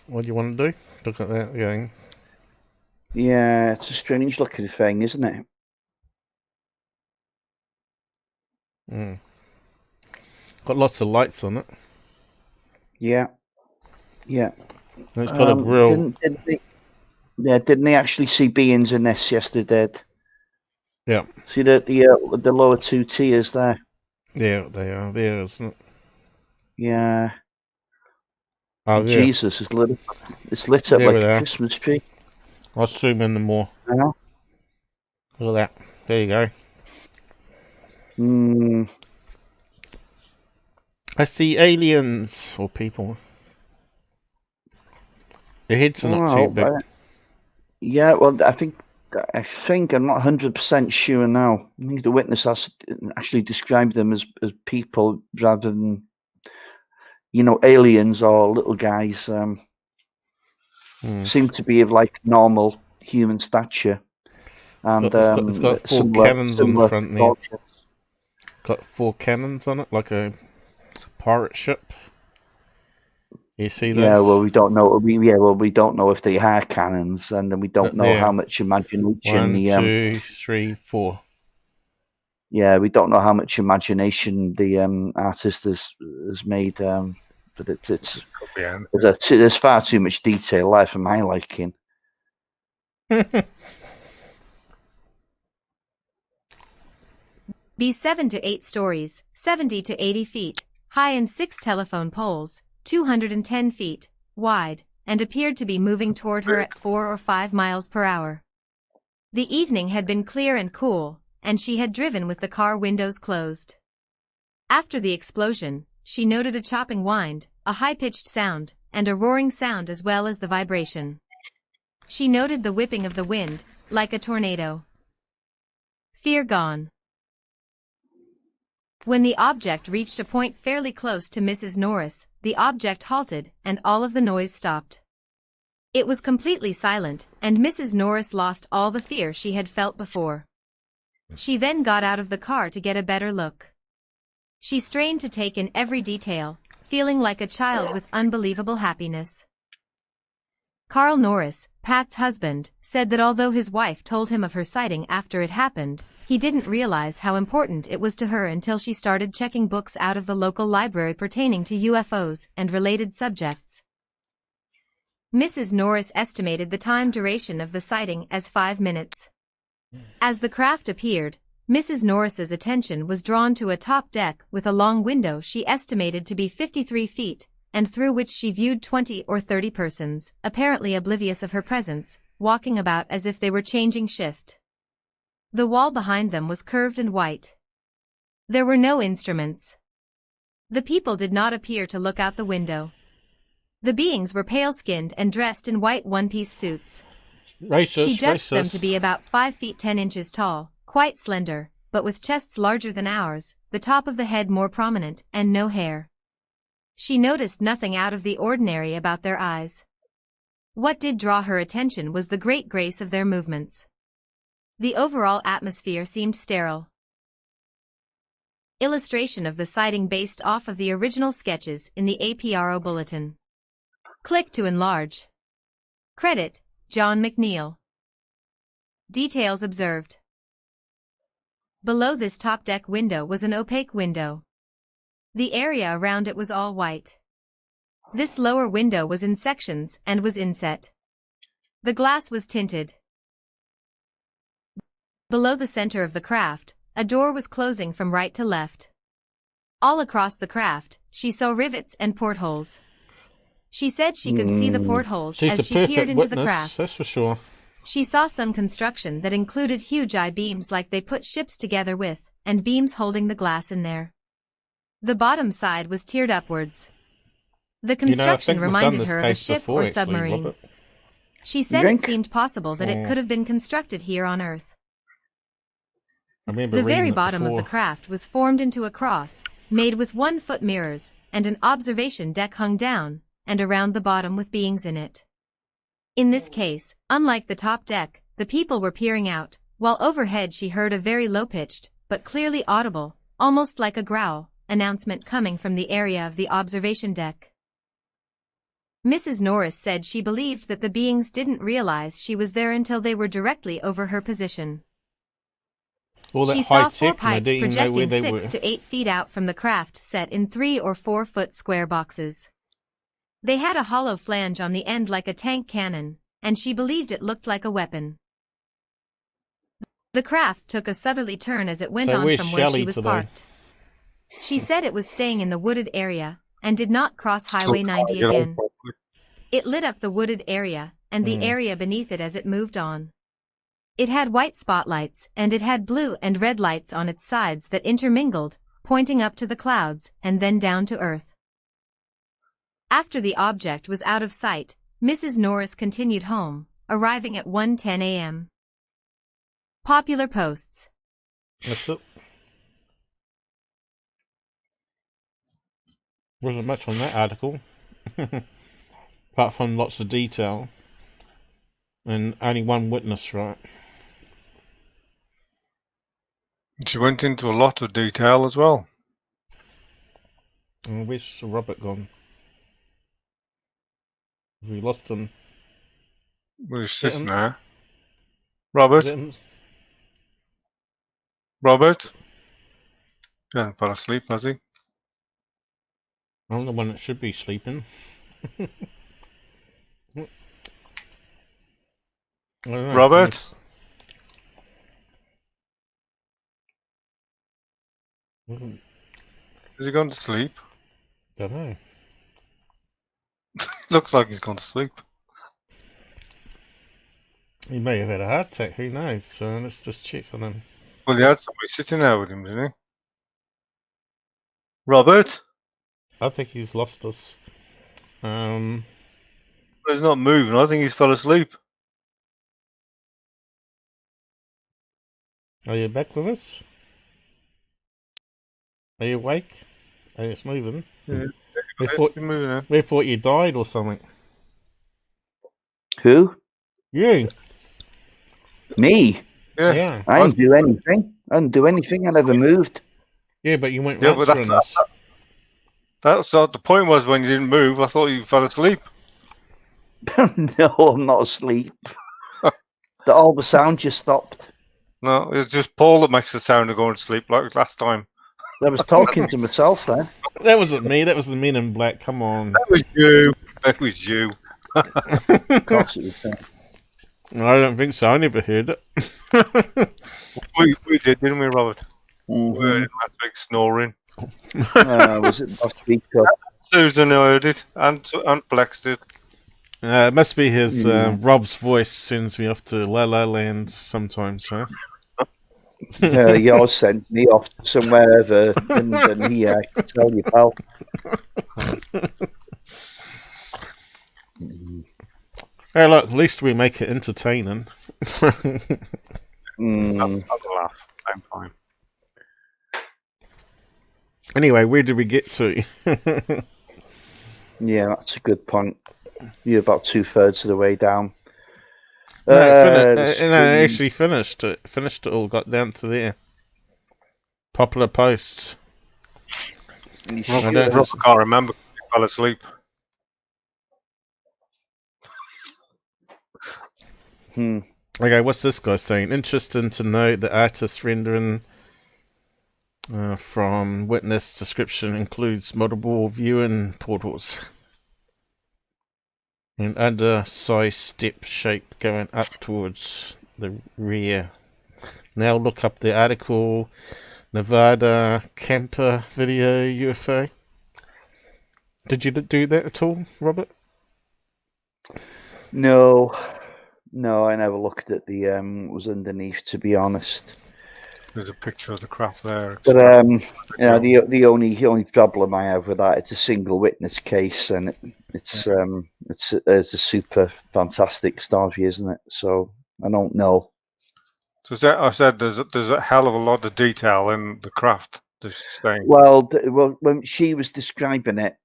What do you want to do? Look at that again. Yeah, it's a strange looking thing, isn't it? Got lots of lights on it. Yeah. Yeah. And it's got a real... Didn't they actually see beings in this? Yes, they did. Yeah. See the lower 2 tiers there? Yeah, they are there, isn't it? Yeah. Oh, yeah. Jesus, it's lit up There like we a are. Christmas tree. I'll zoom in more. Yeah. Look at that. There you go. I see aliens or people. The heads are not too big. Yeah, well, I think I'm not 100% sure now. I think the witness has actually described them as people rather than, aliens or little guys. Seem to be of like normal human stature. And it's got 4 cannons on the front there. It's got 4 cannons on it, like a pirate ship. You see those? Yeah, well, we don't know. We don't know if they are cannons, and then we don't know how much imagination. 1, 2, 3, 4. Yeah, we don't know how much imagination the artist has made. But there's far too much detail there for my liking. Be 7 to 8 stories, 70 to 80 feet high, and 6 telephone poles, 210 feet wide, and appeared to be moving toward her at 4 or 5 miles per hour. The evening had been clear and cool, and she had driven with the car windows closed. After the explosion, she noted a chopping whine, a high-pitched sound, and a roaring sound as well as the vibration. She noted the whipping of the wind, like a tornado. Fear gone. When the object reached a point fairly close to Mrs. Norris, the object halted, and all of the noise stopped. It was completely silent, and Mrs. Norris lost all the fear she had felt before. She then got out of the car to get a better look. She strained to take in every detail, feeling like a child with unbelievable happiness. Carl Norris, Pat's husband, said that although his wife told him of her sighting after it happened, he didn't realize how important it was to her until she started checking books out of the local library pertaining to UFOs and related subjects. Mrs. Norris estimated the time duration of the sighting as 5 minutes. As the craft appeared, Mrs. Norris's attention was drawn to a top deck with a long window she estimated to be 53 feet, and through which she viewed 20 or 30 persons, apparently oblivious of her presence, walking about as if they were changing shift. The wall behind them was curved and white. There were no instruments. The people did not appear to look out the window. The beings were pale-skinned and dressed in white one-piece suits. She judged them to be about 5 feet 10 inches tall, quite slender, but with chests larger than ours, the top of the head more prominent, and no hair. She noticed nothing out of the ordinary about their eyes. What did draw her attention was the great grace of their movements. The overall atmosphere seemed sterile. Illustration of the sighting based off of the original sketches in the APRO bulletin. Click to enlarge. Credit, John McNeil. Details observed. Below this top deck window was an opaque window. The area around it was all white. This lower window was in sections and was inset. The glass was tinted. Below the center of the craft, a door was closing from right to left. All across the craft, she saw rivets and portholes. She said she could see the portholes as she peered into the craft. That's for sure. She saw some construction that included huge I-beams like they put ships together with, and beams holding the glass in there. The bottom side was tiered upwards. The construction reminded her of a ship or submarine. She said it seemed possible that it could have been constructed here on Earth. The very bottom of the craft was formed into a cross, made with 1-foot mirrors, and an observation deck hung down, and around the bottom with beings in it. In this case, unlike the top deck, the people were peering out, while overhead she heard a very low-pitched, but clearly audible, almost like a growl, announcement coming from the area of the observation deck. Mrs. Norris said she believed that the beings didn't realize she was there until they were directly over her position. She saw 4 pipes projecting 6 to 8 feet out from the craft set in 3 or 4 foot square boxes. They had a hollow flange on the end like a tank cannon, and she believed it looked like a weapon. The craft took a southerly turn as it went on from where she was parked. She said it was staying in the wooded area, and did not cross Highway 90 again. It lit up the wooded area, and the area beneath it as it moved on. It had white spotlights, and it had blue and red lights on its sides that intermingled, pointing up to the clouds, and then down to Earth. After the object was out of sight, Mrs. Norris continued home, arriving at 1:10 a.m. Popular posts. That's it. Wasn't much on that article. Apart from lots of detail. And only one witness, right? She went into a lot of detail as well. And where's Robert gone? We lost him. Well, he's sitting there. Robert? Robert? He hasn't fell asleep, has he? I'm the one that should be sleeping. Robert? Has he gone to sleep? Don't know. Looks like he's gone to sleep. He may have had a heart attack, who knows? So let's just check on him. Well, he had somebody sitting there with him, didn't he? Robert? I think he's lost us. He's not moving. I think he's fell asleep. Are you back with us? Are you awake? Oh, it's moving. Yeah. We thought you died or something. Who? You. Me? Yeah. I didn't do anything. I didn't do anything. I never moved. Yeah, but you went but answering us. That's the point was when you didn't move, I thought you fell asleep. No, I'm not asleep. All the sound just stopped. No, it's just Paul that makes the sound of going to sleep like last time. I was talking to myself then. That wasn't me. That was the Men in Black. Come on. That was you. That was you. Of course it was. I don't think so. I never heard it. we did, didn't we, Robert? We heard it last week snoring. Was it last week? Susan heard it, and Plex did. It must be his Rob's voice sends me off to La La Land sometimes, huh? Yours sent me off somewhere other than here, I can tell you, pal. Hey, look, at least we make it entertaining. Mm. I'll laugh. I'm fine. Anyway, where did we get to? Yeah, that's a good point. You're about 2/3 of the way down. No, The I screen- actually finished it. Finished it all. Got down to there. Popular posts. You I don't- sure? I can't remember. I fell asleep. Okay, what's this guy saying? Interesting to note the artist rendering from witness description includes multiple viewing portals. An undersized step shape going up towards the rear. Now look up the article Nevada camper video UFO. Did you do that at all, Robert? No, I never looked at the what was underneath, to be honest. There's a picture of the craft there. But the only problem I have with that, it's a single witness case, and it's a super fantastic study, isn't it? So I don't know. So I said there's a hell of a lot of detail in the craft. Well, when she was describing it,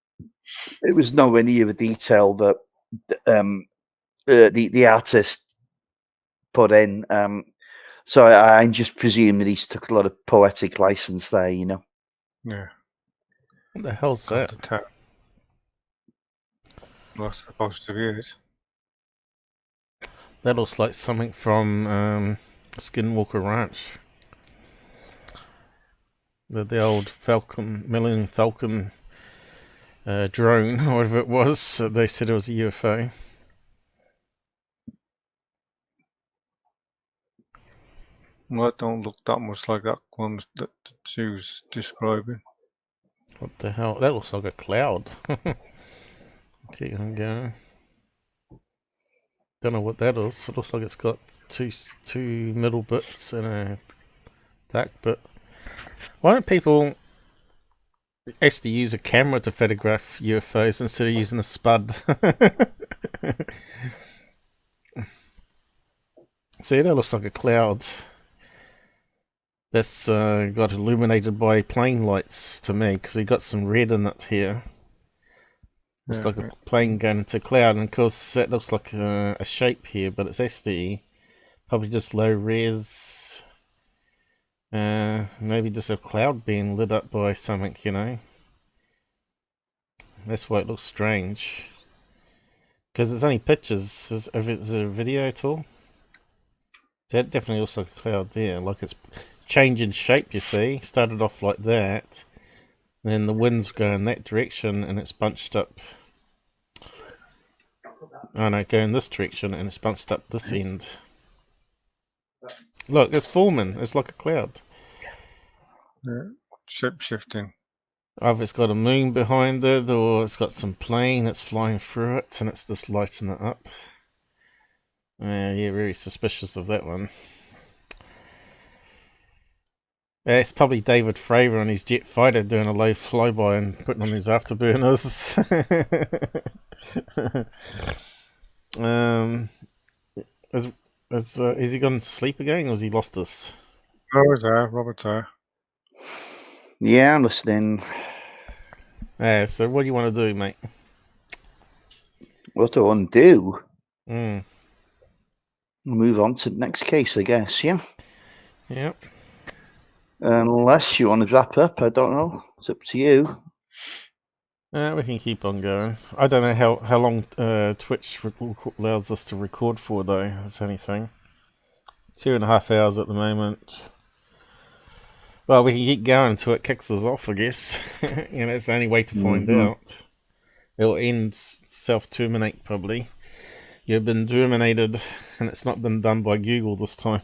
it was nowhere near the detail that the artist put in. So I just presume that he's took a lot of poetic license there, you know. Yeah. What the hell's that? What's supposed to be it? That looks like something from Skinwalker Ranch. The old Millennium Falcon drone, or whatever it was. They said it was a UFO. Well, it don't look that much like that one that she was describing. What the hell? That looks like a cloud. Keep on going. Don't know what that is. It looks like it's got two middle bits and a dark bit. Why don't people actually use a camera to photograph UFOs instead of using a spud? See, that looks like a cloud. That's got illuminated by plane lights to me, because you got some red in it here. It's like a plane going into a cloud, and of course that looks like a shape here, but it's actually probably just low res. Maybe just a cloud being lit up by something, you know. That's why it looks strange. Because it's only pictures. Is there a video at all? That definitely looks like a cloud there. Like it's changing shape, you see. Started off like that. Then the wind's going that direction and it's bunched up. Oh no, going this direction and it's bunched up this end. Look, it's forming. It's like a cloud. Yeah, shape shifting. Either it's got a moon behind it, or it's got some plane that's flying through it, and it's just lighting it up. Yeah, very suspicious of that one. Yeah, it's probably David Fravor on his jet fighter doing a low flyby and putting on his afterburners. Is he gone to sleep again, or has he lost us? Robert's there. Robert's there. Yeah, I'm listening. Yeah, so what do you want to do, mate? What do I want to do? We'll move on to the next case, I guess, yeah? Yep. Unless you want to wrap up, I don't know. It's up to you. We can keep on going. I don't know how long Twitch allows us to record for, though. That's anything. 2.5 hours at the moment. Well, we can keep going until it kicks us off, I guess. You know, it's the only way to find out. It'll end self-terminate, probably. You've been terminated, and it's not been done by Google this time.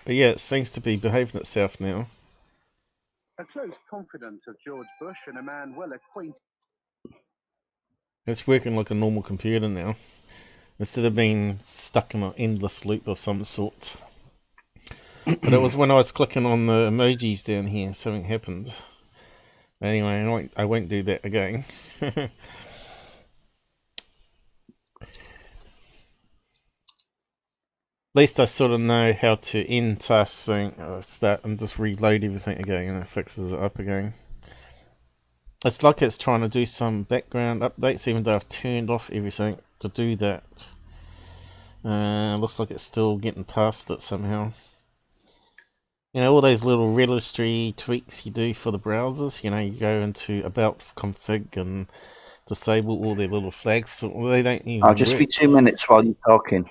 But yeah, it seems to be behaving itself now. A close confidant of George Bush and a man well acquainted. It's working like a normal computer now, instead of being stuck in an endless loop of some sort. But it was when I was clicking on the emojis down here, something happened. Anyway, I won't do that again. At least I sort of know how to end tasks, start and just reload everything again, and it fixes it up again. It's like it's trying to do some background updates, even though I've turned off everything to do that. Looks like it's still getting past it somehow. You know, all those little registry tweaks you do for the browsers, you know, you go into about config and disable all their little flags, so they don't even I'll just work. be 2 minutes while you're talking.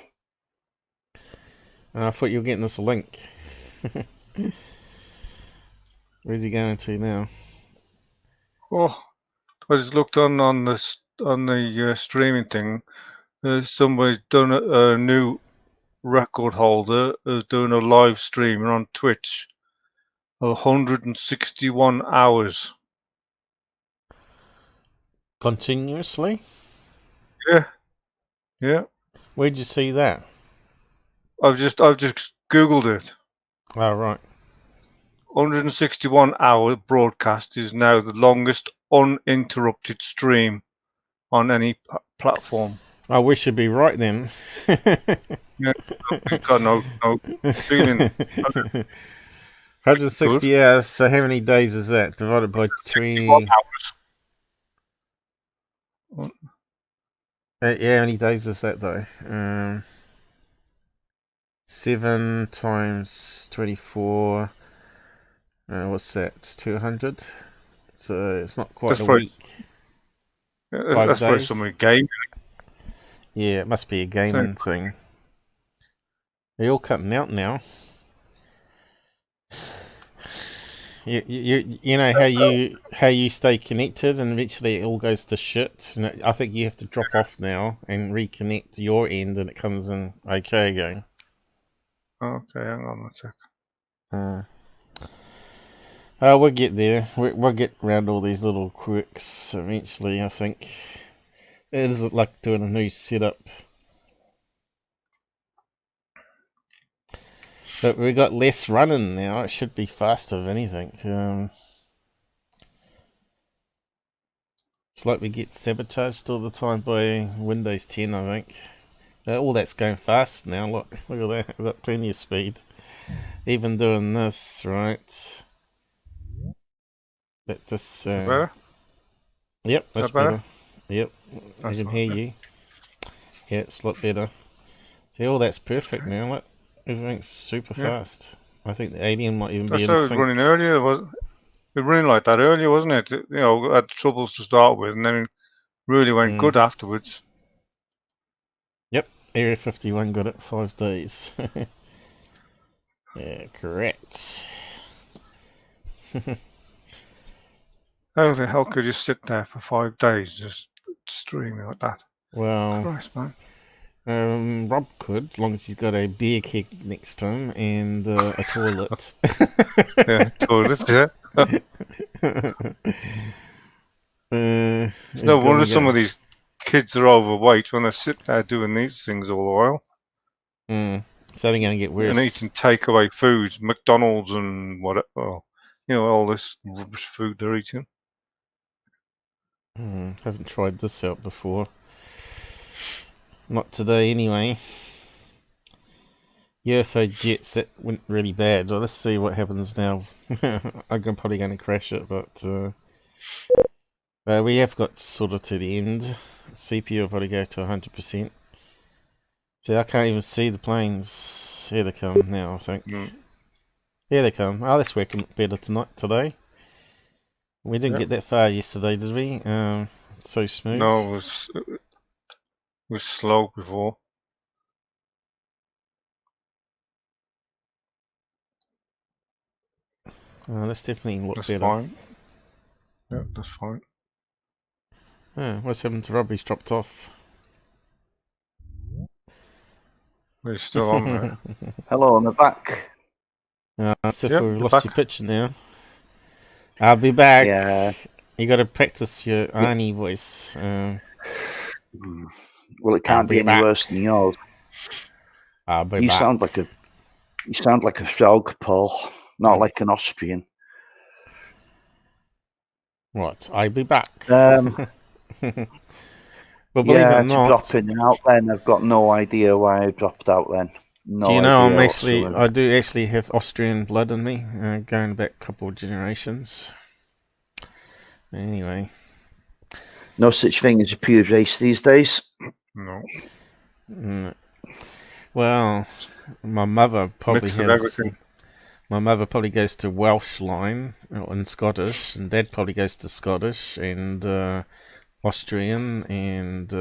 I thought you were getting us a link. Where's he going to now? Oh, I just looked on the streaming thing. Somebody's done a new record holder doing a live stream on Twitch. 161 hours. Continuously? Yeah. Where'd you see that? I've just Googled it. Oh, right. 161 hour broadcast is now the longest uninterrupted stream on any platform. Oh, we should be right then. Yeah, I've got no feeling. 160 hours, so how many days is that? Divided by 20... hours. Yeah, how many days is that though? 7 times 24... what's that? 200? So it's not quite a week. That's probably some game. Yeah, it must be a gaming thing. They're all cutting out now. You know how you stay connected and eventually it all goes to shit. And I think you have to drop off now and reconnect your end, and it comes in okay again. Okay, hang on a sec. We'll get there. We'll get around all these little quirks eventually, I think. It is like doing a new setup. But we got less running now. It should be faster, if anything. It's like we get sabotaged all the time by Windows 10, I think. All that's going fast now. Look at that. We've got plenty of speed. Even doing this, right? That this. Better? Yep, that's better. Yep, I can hear you. Yeah, it's a lot better. See, all that's perfect now. Look, everything's super fast. I think the alien might even be in sync. That's how it was running earlier. It was running like that earlier, wasn't it? You know, had troubles to start with, and then it really went good afterwards. Yep, Area 51 got it 5 days. Yeah, correct. How the hell could you sit there for 5 days just streaming like that? Well, Christ, man. Rob could, as long as he's got a beer keg next to him and a toilet. Yeah, toilet, yeah. It's no wonder some of these kids are overweight when they sit there doing these things all the while. It's only going to get worse. And eating takeaway foods, McDonald's and whatever. You know, all this rubbish food they're eating. Haven't tried this out before. Not today, anyway. UFO jets, that went really bad. Well, let's see what happens now. I'm probably going to crash it, but we have got sort of to the end. CPU will probably go to 100%. See, I can't even see the planes. Here they come now, I think. Here they come. Oh, that's working better today. We didn't get that far yesterday, did we? So smooth. No, it was slow before. That's definitely a lot better. That's fine. Yeah, that's fine. What's happened to Rob? He's dropped off. He's still on there. Hello, I'm back. So if we've lost your picture now. I'll be back. Yeah. You got to practice your Arnie voice. Well, it can't be any worse than yours. I'll be you back. sound like a frog, Paul, not like an Austrian. What? I'll be back. Well, believe it or to not, drop in and out then. I've got no idea why I dropped out then. No do you know idea I'm actually, whatsoever. I do actually have Austrian blood in me, going back a couple of generations. Anyway. No such thing as a pure race these days. No. Well, my mother probably Mix of has. everything. My mother probably goes to Welsh line and Scottish, and Dad probably goes to Scottish and Austrian, and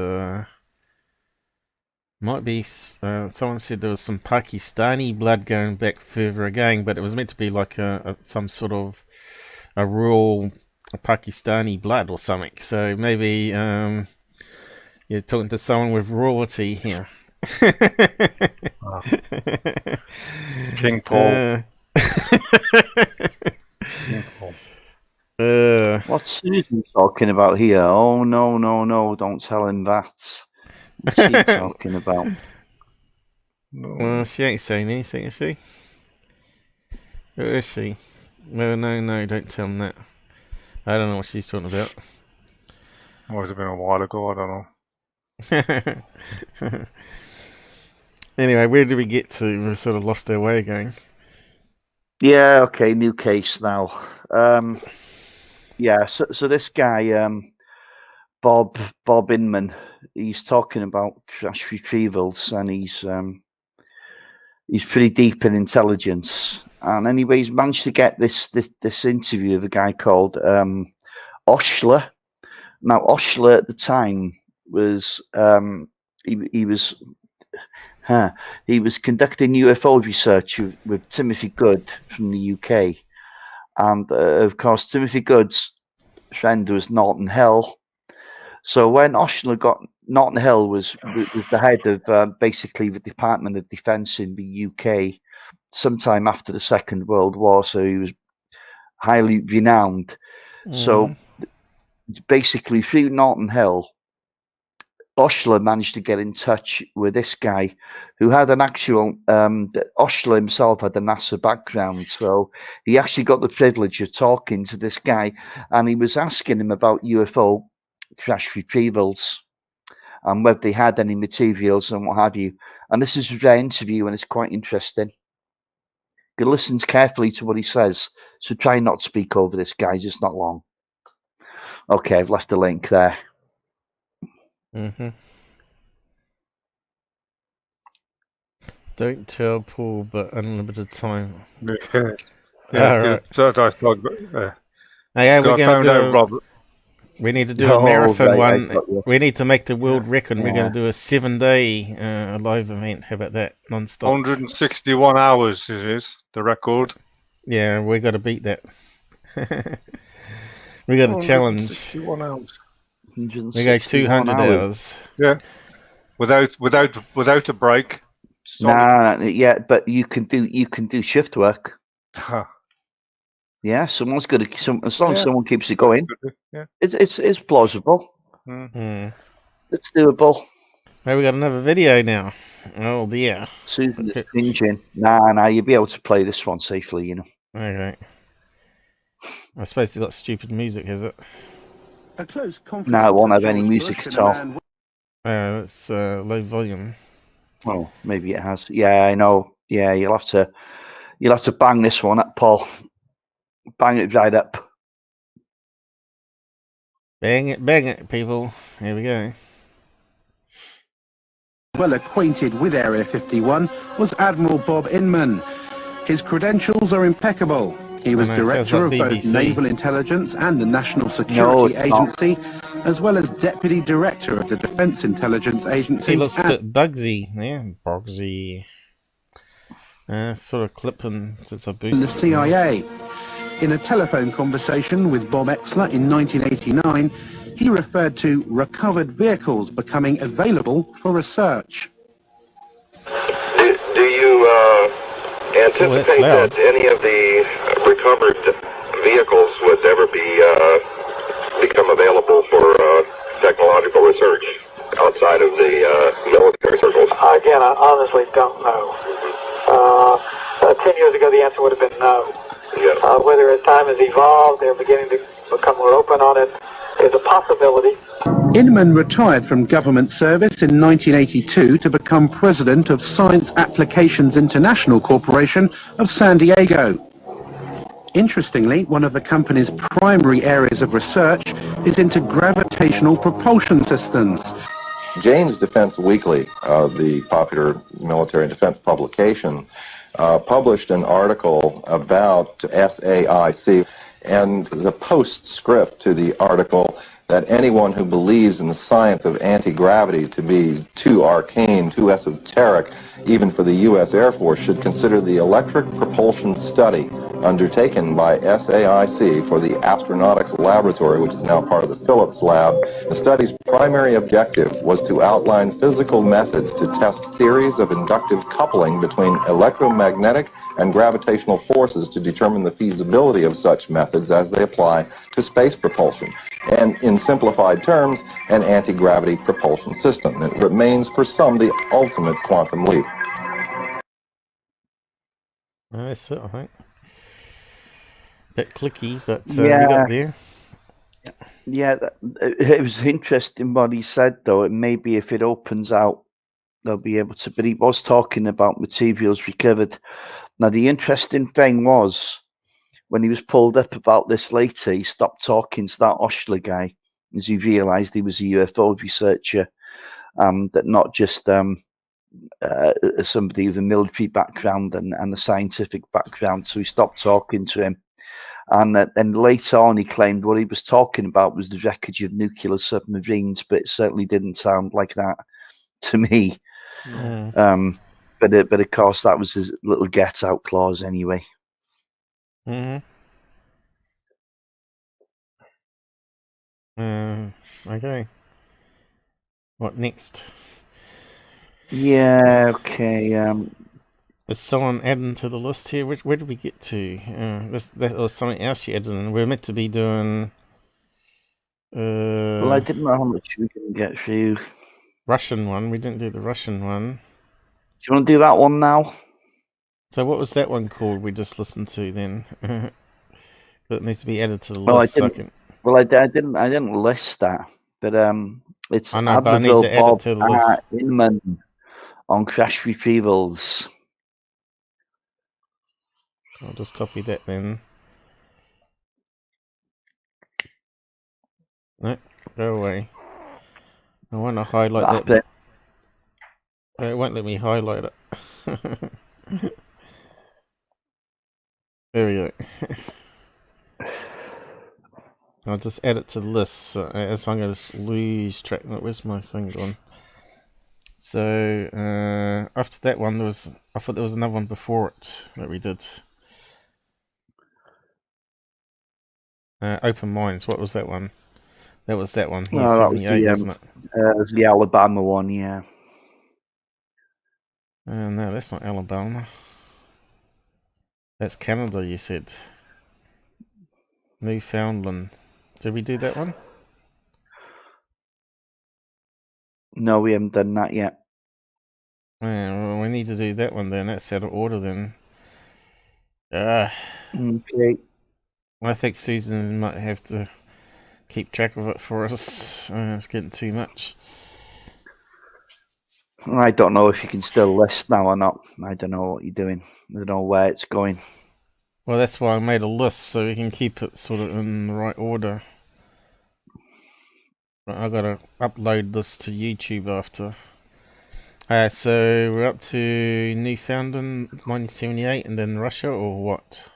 might be. Someone said there was some Pakistani blood going back further again, but it was meant to be like some sort of a rural Pakistani blood or something. So maybe you're talking to someone with royalty here. King Paul. What's Susan talking about here? Oh, no, don't tell him that. What's he talking about? Well, she ain't saying anything, is she? Who is she? No, don't tell him that. I don't know what she's talking about. Might have been a while ago, I don't know. Anyway, where did we get to? We sort of lost our way again. Yeah, okay, new case now. Yeah, so this guy, Bob Inman, he's talking about crash retrievals, and he's pretty deep in intelligence. And anyway, he's managed to get this interview of a guy called Oshler. Now, Oshler at the time was he was conducting UFO research with Timothy Good from the UK. And, of course, Timothy Good's friend was Norton Hell. So when Oshler Norton Hell was the head of basically the Department of Defence in the UK sometime after the Second World War, so he was highly renowned. So basically through Norton Hell, Oshler managed to get in touch with this guy who had an actual, Oshler himself had a NASA background, so he actually got the privilege of talking to this guy, and he was asking him about UFO crash retrievals and whether they had any materials and what have you. And this is their interview, and it's quite interesting. You listen carefully to what he says, so try not to speak over this, guys. It's not long. Okay, I've left a link there. Don't tell Paul, but unlimited time. Yeah, Right. so I talked about. Yeah, we're going to do. We need to do a marathon one. We need to make the world record. Yeah. We're going to do a 7-day live event. How about that? Non-stop. 161 hours is the record. Yeah, we got to beat that. We got a challenge. 161 hours. We go 200 hours. Yeah, without a break. Nah, yeah, but you can do shift work. Yeah, someone's got to. As long as someone keeps it going, it's plausible. It's doable. Hey, we got another video now. Oh dear. Susan is cringing. Nah, you'll be able to play this one safely, you know. Okay. I suppose it's got stupid music, is it? No, it won't have any music at all. That's low volume. Oh, maybe it has. Yeah, I know. Yeah, you'll have to bang this one up, Paul. Bang it right up. Bang it, people. Here we go. Well acquainted with Area 51 was Admiral Bob Inman. His credentials are impeccable. He was director of both Naval Intelligence and the National Security Agency, as well as deputy director of the Defence Intelligence Agency. He looks a bit Bugsy. Yeah, Bugsy. Sort of clipping since I boosted. The CIA. In a telephone conversation with Bob Exler in 1989, he referred to recovered vehicles becoming available for research. Do you anticipate that any of the recovered vehicles would ever become available for technological research outside of the military circles? Again, I honestly don't know. 10 years ago, the answer would have been no. Yes. Whether as time has evolved, they're beginning to become more open on it is a possibility. Inman retired from government service in 1982 to become president of Science Applications International Corporation of San Diego. Interestingly, one of the company's primary areas of research is into gravitational propulsion systems. Jane's Defense Weekly, the popular military and defense publication, published an article about SAIC, and the postscript to the article that anyone who believes in the science of anti-gravity to be too arcane, too esoteric, even for the U.S. Air Force, should consider the electric propulsion study undertaken by SAIC for the Astronautics Laboratory, which is now part of the Phillips Lab. The study's primary objective was to outline physical methods to test theories of inductive coupling between electromagnetic and gravitational forces to determine the feasibility of such methods as they apply to space propulsion. And in simplified terms, an anti-gravity propulsion system. It remains for some the ultimate quantum leap. That's it, I think. Bit clicky, but we Yeah. got there. Yeah, it was interesting what he said, though. And maybe if it opens out, they'll be able to. But he was talking about materials recovered. Now, the interesting thing was, when he was pulled up about this later, he stopped talking to that Oshler guy as he realised he was a UFO researcher, that not just somebody with a military background and a scientific background. So he stopped talking to him. And then later on, he claimed what he was talking about was the wreckage of nuclear submarines, but it certainly didn't sound like that to me. Mm. But of course, that was his little get-out clause anyway. Mm-hmm. Okay. What next? Yeah, okay. Is someone adding to the list here? Where did we get to? That was something else you added in. We're meant to be doing... well, I didn't know how much we can get through. Russian one. We didn't do the Russian one. Do you want to do that one now? So what was that one called we just listened to then? But it needs to be added to the list. I didn't list that, but it's I know, but I need to add it to the list. Inman on crash retrievals. I'll just copy that then. No, go away. I want to highlight that. It won't let me highlight it. There we go. I'll just add it to the list, so as I'm going to lose track. Where's my thing gone? So after that one, I thought there was another one before it that we did. Open Minds. What was that one? That was that one. No, that was wasn't it? The Alabama one, yeah. No, that's not Alabama. That's Canada, you said. Newfoundland. Did we do that one? No, we haven't done that yet. Well, we need to do that one then. That's out of order then. Okay. I think Susan might have to keep track of it for us. It's getting too much. I don't know if you can still list now or not. I don't know what you're doing. I don't know where it's going. Well, that's why I made a list so we can keep it sort of in the right order. But I've got to upload this to YouTube after. So we're up to Newfoundland 1978 and then Russia, or what?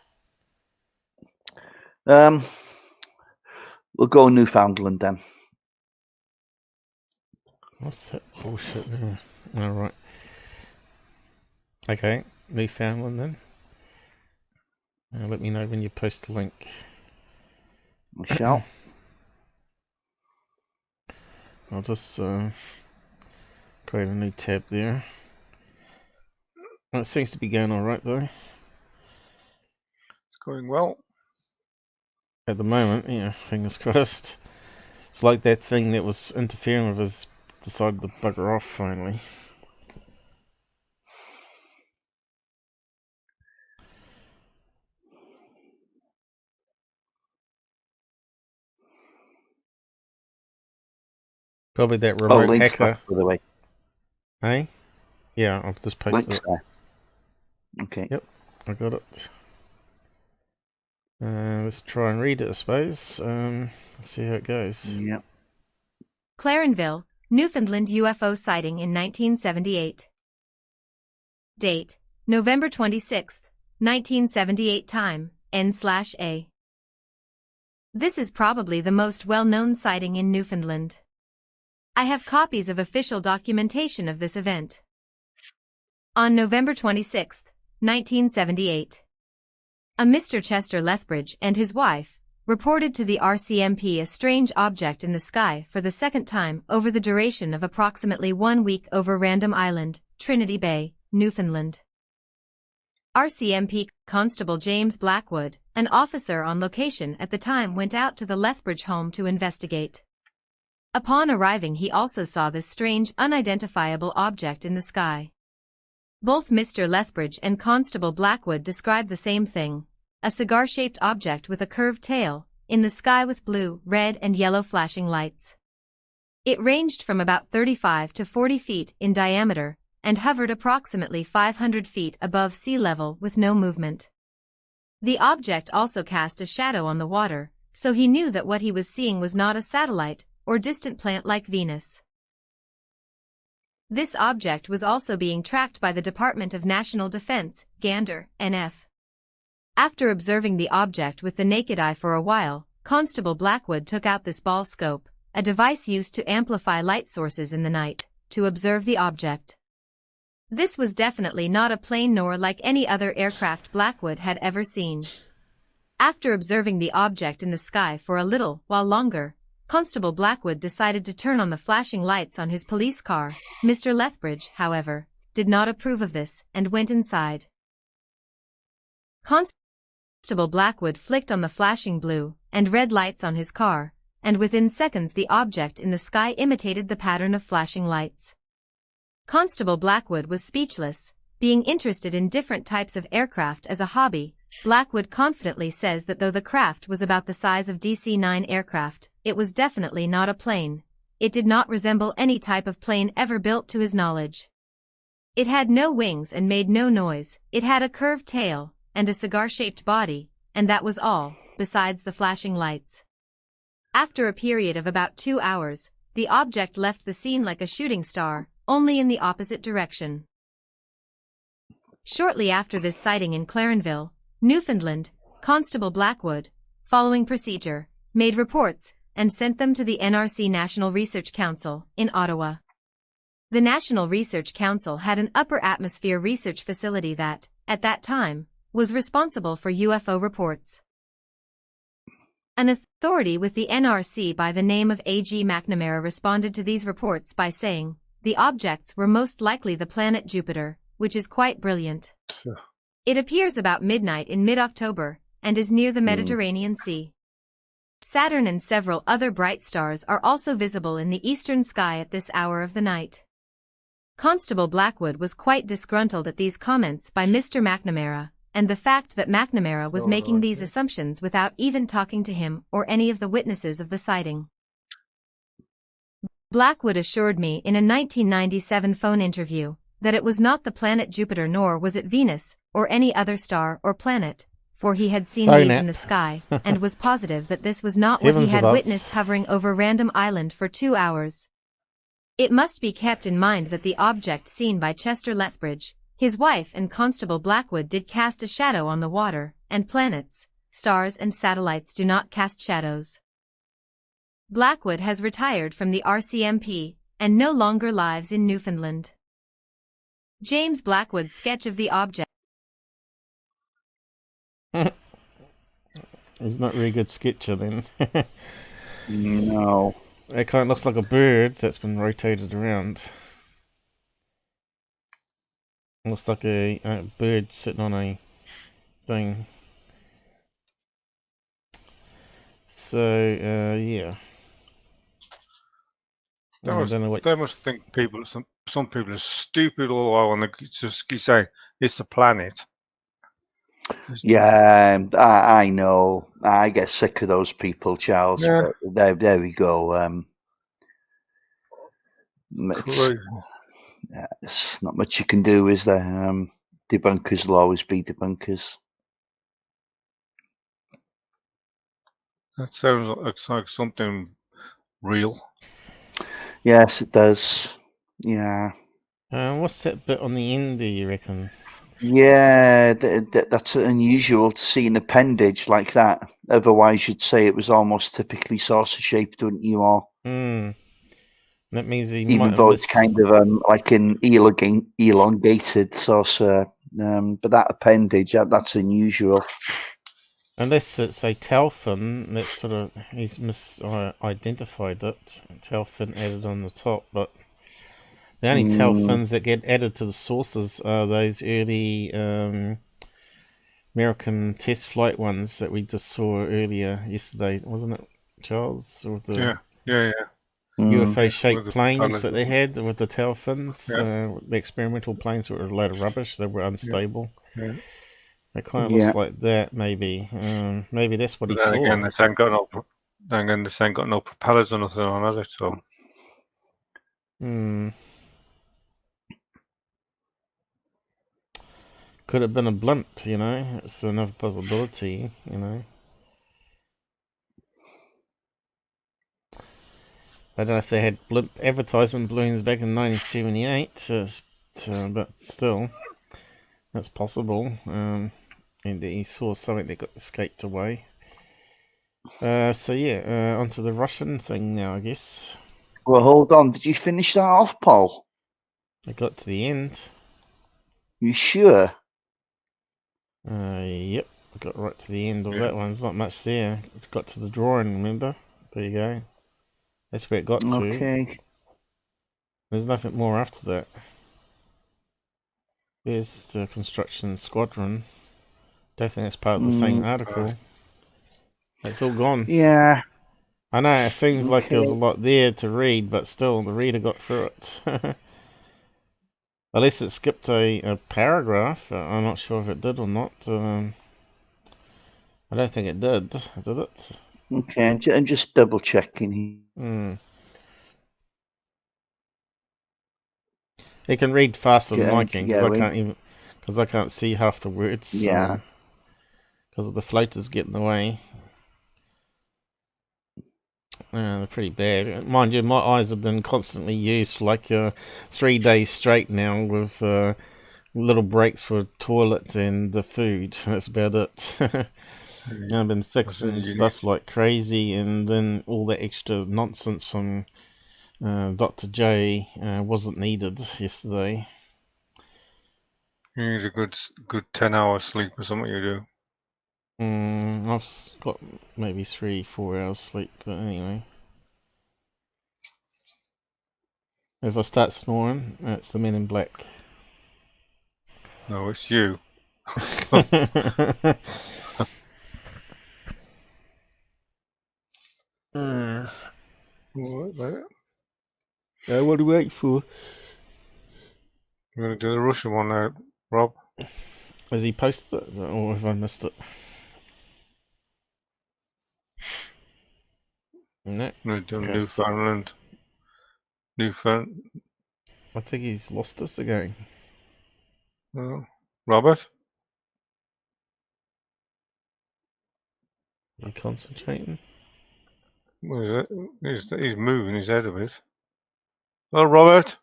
We'll go Newfoundland then. What's that bullshit there? Alright. Okay, Newfoundland then. Let me know when you post the link. I shall. I'll just create a new tab there. Well, it seems to be going alright though. It's going well. At the moment, yeah, fingers crossed. It's like that thing that was interfering with us decided to bugger off finally. Probably that remote links hacker. back, by the way. Hey? Yeah, I've just posted Links it. there. Okay. Yep, I got it. Let's try and read it, I suppose. Let's see how it goes. Yep. Clarenville, Newfoundland UFO sighting in 1978. Date: November 26, 1978. Time: N/A. This is probably the most well-known sighting in Newfoundland. I have copies of official documentation of this event. On November 26, 1978, a Mr. Chester Lethbridge and his wife reported to the RCMP a strange object in the sky for the second time over the duration of approximately 1 week over Random Island, Trinity Bay, Newfoundland. RCMP Constable James Blackwood, an officer on location at the time, went out to the Lethbridge home to investigate. Upon arriving, he also saw this strange, unidentifiable object in the sky. Both Mr. Lethbridge and Constable Blackwood described the same thing: a cigar-shaped object with a curved tail, in the sky with blue, red and yellow flashing lights. It ranged from about 35 to 40 feet in diameter, and hovered approximately 500 feet above sea level with no movement. The object also cast a shadow on the water, so he knew that what he was seeing was not a satellite or distant planet like Venus. This object was also being tracked by the Department of National Defense, Gander, NF. After observing the object with the naked eye for a while, Constable Blackwood took out this ball scope, a device used to amplify light sources in the night, to observe the object. This was definitely not a plane nor like any other aircraft Blackwood had ever seen. After observing the object in the sky for a little while longer, Constable Blackwood decided to turn on the flashing lights on his police car. Mr. Lethbridge, however, did not approve of this and went inside. Constable Blackwood flicked on the flashing blue and red lights on his car, and within seconds the object in the sky imitated the pattern of flashing lights. Constable Blackwood was speechless. Being interested in different types of aircraft as a hobby, Blackwood confidently says that though the craft was about the size of DC-9 aircraft, it was definitely not a plane. It did not resemble any type of plane ever built to his knowledge. It had no wings and made no noise. It had a curved tail and a cigar-shaped body, and that was all, besides the flashing lights. After a period of about 2 hours, the object left the scene like a shooting star, only in the opposite direction. Shortly after this sighting in Clarenville, Newfoundland, Constable Blackwood, following procedure, made reports and sent them to the NRC National Research Council in Ottawa. The National Research Council had an upper atmosphere research facility that, at that time, was responsible for UFO reports. An authority with the NRC by the name of A.G. McNamara responded to these reports by saying, the objects were most likely the planet Jupiter, which is quite brilliant. It appears about midnight in mid-October, and is near the Mediterranean Sea. Saturn and several other bright stars are also visible in the eastern sky at this hour of the night. Constable Blackwood was quite disgruntled at these comments by Mr. McNamara, and the fact that McNamara was making these assumptions without even talking to him or any of the witnesses of the sighting. Blackwood assured me in a 1997 phone interview that it was not the planet Jupiter nor was it Venus or any other star or planet, for he had seen these in the sky and was positive that this was not what he had witnessed hovering over Random Island for 2 hours. It must be kept in mind that the object seen by Chester Lethbridge, his wife and Constable Blackwood did cast a shadow on the water, and planets, stars and satellites do not cast shadows. Blackwood has retired from the RCMP and no longer lives in Newfoundland. James Blackwood's sketch of the object. He's not a very good sketcher then. No. It kind of looks like a bird that's been rotated around. It looks like a bird sitting on a thing. So, yeah. They must think some people are stupid all the while when they just say it's a planet. Yeah, I know. I get sick of those people, Charles. Yeah. There we go. It's not much you can do, is there? Debunkers will always be debunkers. That sounds like something real. Yes, it does. Yeah. What's that bit on the end there, you reckon? Yeah, that's unusual to see an appendage like that. Otherwise, you'd say it was almost typically saucer-shaped, wouldn't you? Or that means he even might though have it's kind of like an elongated saucer. But that appendage, that's unusual. Unless it's a tail fin, that's sort of, he's misidentified it. Tail fin added on the top, but the only tail fins that get added to the saucers are those early American test flight ones that we just saw earlier yesterday, wasn't it, Charles? Or the UFO-shaped planes that they had with the tail fins, the experimental planes that were a load of rubbish, they were unstable. It kind of looks like that, maybe. Maybe that's what he saw. Again, this ain't got no propellers or nothing on it, so. Could have been a blimp, you know. It's another possibility, you know. I don't know if they had blimp advertising balloons back in 1978, but still, that's possible. And he saw something that got escaped away. So yeah, onto the Russian thing now, I guess. Well, hold on. Did you finish that off, Paul? I got to the end. You sure? Yep. I got right to the end of that one. There's not much there. It's got to the drawing, remember? There you go. That's where it got to. Okay. There's nothing more after that. There's the construction squadron. Don't think that's part of the same article. It's all gone. Yeah. I know, it seems like there was a lot there to read, but still, the reader got through it. Unless it skipped a paragraph. I'm not sure if it did or not. I don't think it did it? Okay, I'm just double checking here. He can read faster than I can, because I can't see half the words. Yeah. Because of the floaters getting in the way. They're pretty bad. Mind you, my eyes have been constantly used for like 3 days straight now, with little breaks for toilet and the food. That's about it. I've been fixing stuff like crazy, and then all that extra nonsense from Dr. J wasn't needed yesterday. You need a good 10 hours sleep or something you do. I've got maybe 3-4 hours sleep, but anyway. If I start snoring, it's the Men in Black. No, it's you. What do we wait for? We're going to do the Russian one now, Rob. Has he posted it, or have I missed it? No. Newfoundland. I think he's lost us again. Robert? Are you concentrating? What is it? He's moving his head a bit. Oh, Robert?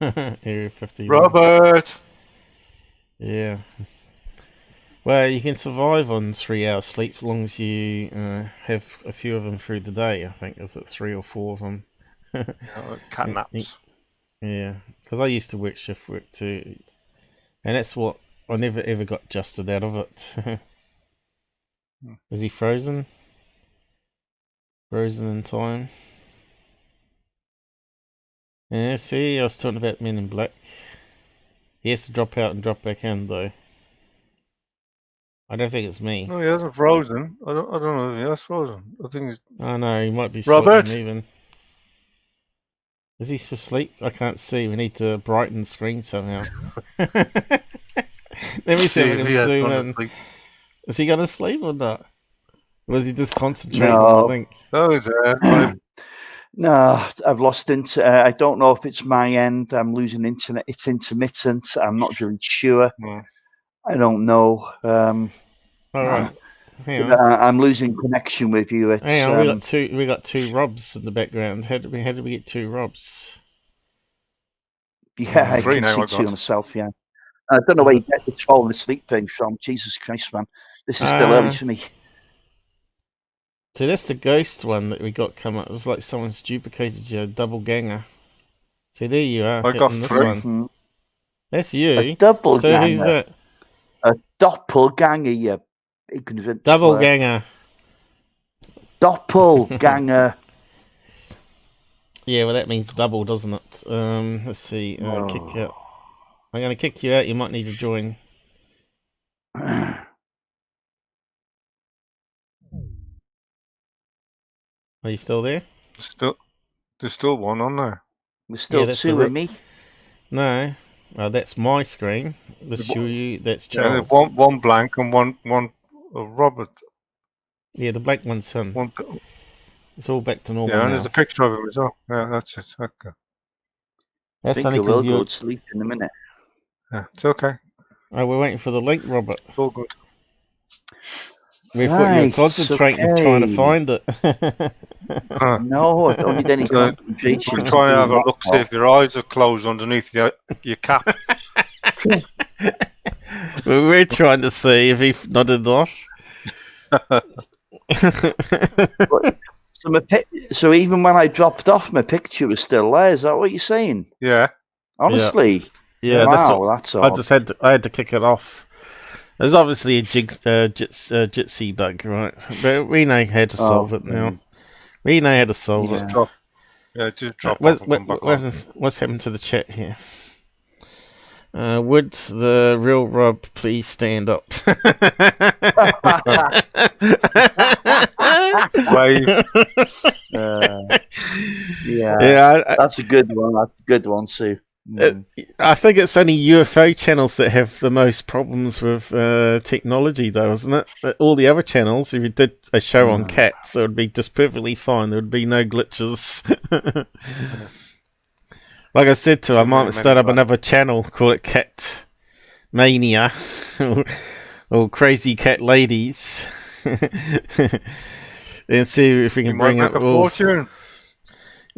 Area 51. Robert! Yeah. Well, you can survive on 3 hours sleep as long as you have a few of them through the day. I think is it 3 or 4 of them. Cat naps. Yeah, because I used to work shift work too, and that's what I never ever got adjusted out of it. Is he frozen? Frozen in time. Yeah, see, I was talking about Men in Black. He has to drop out and drop back in though. I don't think it's me. No, he hasn't frozen. I don't know if he has frozen. I think he's... Oh no, he might be Robert? moving. Is he for sleep? I can't see. We need to brighten the screen somehow. Let me see if we can zoom in. Is he going to sleep or not? Or is he just concentrating? No. I think. Oh, he's there. No, I've lost internet. I don't know if it's my end. I'm losing internet. It's intermittent. I'm not really sure. I don't know. All right. I'm losing connection with you. It's, hang on, we got two Robs in the background. How did we get two Robs? Yeah, I can see two myself. Yeah, I don't know where you get the falling asleep thing from. Jesus Christ, man, this is still early for me. So that's the ghost one that we got come up. It's like someone's duplicated your double ganger. So there you are. I got this 3. one. That's you. A double so ganger. Who's that? A doppelganger, you ignorant. Double ganger. Doppelganger. Yeah, well that means double, doesn't it? Let's see. Kick out. I'm going to kick you out. You might need to join. Are you still there? There's still one on there. There's still two of me. No, that's my screen. That's you. That's Charles. Yeah, one blank and one Robert. Yeah, the blank one's him. It's all back to normal. Yeah, and now. there's a picture of him as well. Yeah, that's it. Okay. That's I think I will go to sleep in a minute. Yeah, it's okay. Oh, we're waiting for the link, Robert. It's all good. We thought you were concentrating trying to find it. No, I don't need any concentration. Just trying to have a look, see if your eyes are closed underneath your cap. We're trying to see if he nodded off. So even when I dropped off, my picture was still there. Is that what you're saying? Yeah. Honestly. Yeah. Wow, that's all. I had to kick it off. There's obviously a Jitsi bug, right? But we know how to solve it now. We know how to solve it. Just drop off and come back on. What's happened to the chat here? Would the real Rob please stand up? Yeah, that's a good one. That's a good one, Sue. I think it's only UFO channels that have the most problems with technology, though, isn't it? All the other channels, if you did a show on cats, it would be just perfectly fine. There would be no glitches. Like I said to her, I might start up another channel, call it Cat Mania, or Crazy Cat Ladies, and see if we can bring up all.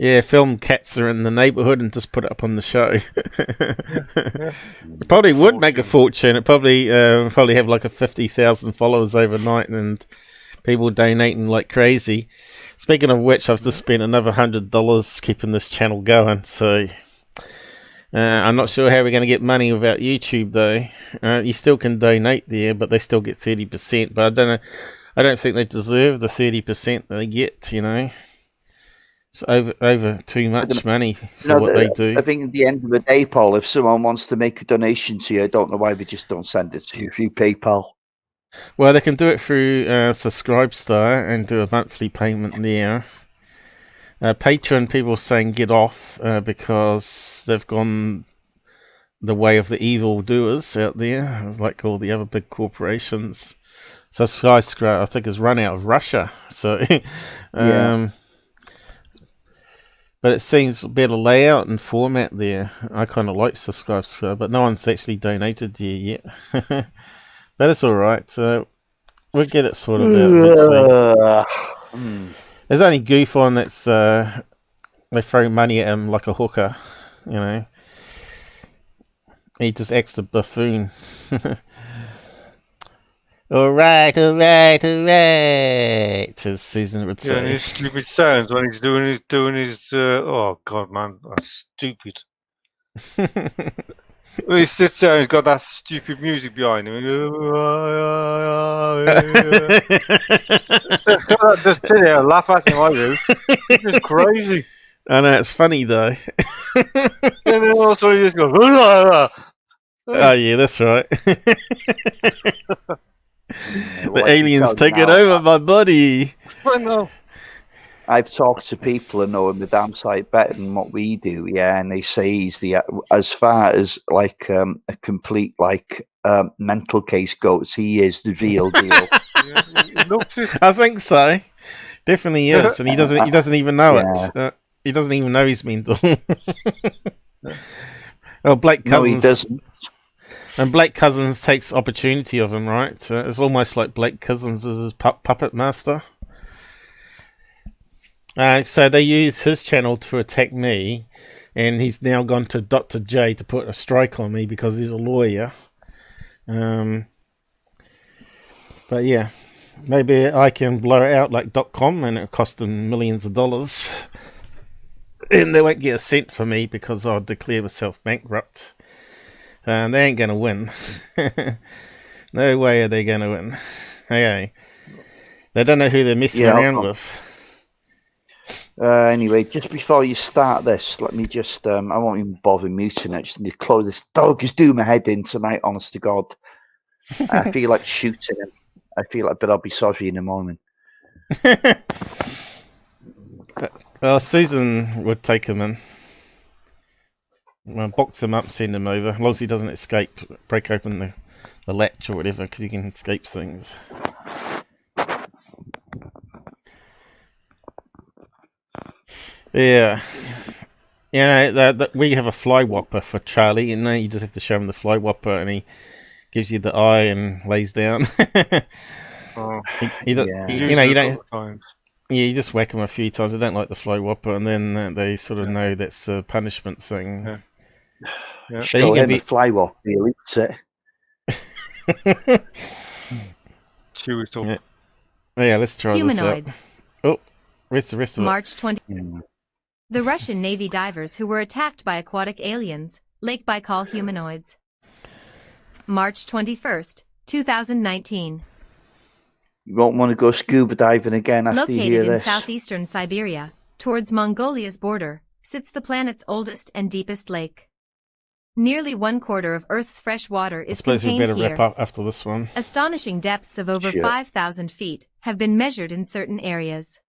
Yeah, film cats are in the neighbourhood and just put it up on the show. It probably would make a fortune. It probably have like a 50,000 followers overnight and people donating like crazy. Speaking of which, I've just spent another $100 keeping this channel going. So I'm not sure how we're going to get money without YouTube though. You still can donate there, but they still get 30%. But I don't know. I don't think they deserve the 30% they get. You know. It's over too much money for what they do. I think at the end of the day, Paul, if someone wants to make a donation to you, I don't know why they just don't send it to you through PayPal. Well, they can do it through Subscribestar and do a monthly payment there. Patreon, people saying get off because they've gone the way of the evil doers out there, like all the other big corporations. Subscribestar, I think, is run out of Russia. So, but it seems a better layout and format there. I kind of like Subscribestar, but no one's actually donated there yet. But it's alright. So we'll get it sorted out eventually. There's only Goof on that's they throw money at him like a hooker, you know. He just acts the buffoon. Alright, as Susan would say. Yeah, and his stupid sounds when he's doing his oh god, man, that's stupid. When he sits there and he's got that stupid music behind him. Just sit there and laugh at him like this. It's just crazy. I know, it's funny though. And then also he just goes, oh yeah, that's right. The aliens taking over my body. I know. I've talked to people and know him the damn sight better than what we do, and they say he's as far as like a complete mental case goes, he is the real deal. I think so. Definitely is, and he doesn't even know it. He doesn't even know he's been done. Well, Blake No, Cousins. he doesn't. And Blake Cousins takes opportunity of him, right? It's almost like Blake Cousins is his puppet master. So they use his channel to attack me, and he's now gone to Dr. J to put a strike on me because he's a lawyer. But yeah, maybe I can blow it out like .com, and it'll cost them millions of dollars. And they won't get a cent for me because I'll declare myself bankrupt. They ain't going to win. No way are they going to win. Okay. They don't know who they're messing around with. Anyway, just before you start this, let me just, I won't even bother muting it. Just need to close this. Dog is doing my head in tonight, honest to God. I feel like shooting him. But I'll be sorry in the morning. Well, Susan would take him in. Box him up, send him over. As long as he doesn't escape, break open the latch or whatever, because he can escape things. Yeah. You know, we have a fly whopper for Charlie, and you just have to show him the fly whopper, and he gives you the eye and lays down. You don't. Yeah, you just whack them a few times. They don't like the fly whopper, and then they sort of know that's a punishment thing. Yeah. Show him a fly whopper, he'll eat it. Chewy talk. Yeah, let's try Humanoids. this out. Oh, where's the rest of March it? 20. The Russian Navy divers who were attacked by aquatic aliens, Lake Baikal humanoids. March 21st, 2019. You won't want to go scuba diving again after you hear Located in this. southeastern Siberia, towards Mongolia's border, sits the planet's oldest and deepest lake. Nearly 1/4 of Earth's fresh water is contained here. I suppose we better wrap up after this one. Astonishing depths of over 5,000 feet have been measured in certain areas.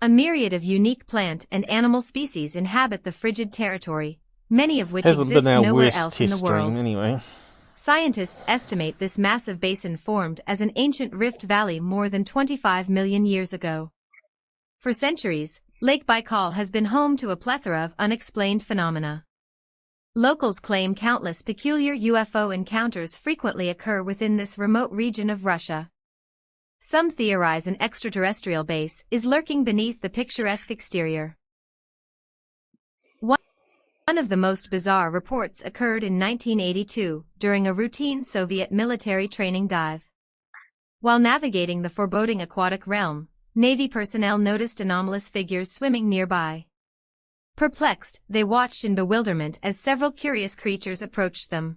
A myriad of unique plant and animal species inhabit the frigid territory, many of which exist nowhere else in the world. Anyway. Scientists estimate this massive basin formed as an ancient rift valley more than 25 million years ago. For centuries, Lake Baikal has been home to a plethora of unexplained phenomena. Locals claim countless peculiar UFO encounters frequently occur within this remote region of Russia. Some theorize an extraterrestrial base is lurking beneath the picturesque exterior. One of the most bizarre reports occurred in 1982 during a routine Soviet military training dive. While navigating the foreboding aquatic realm, Navy personnel noticed anomalous figures swimming nearby. Perplexed, they watched in bewilderment as several curious creatures approached them.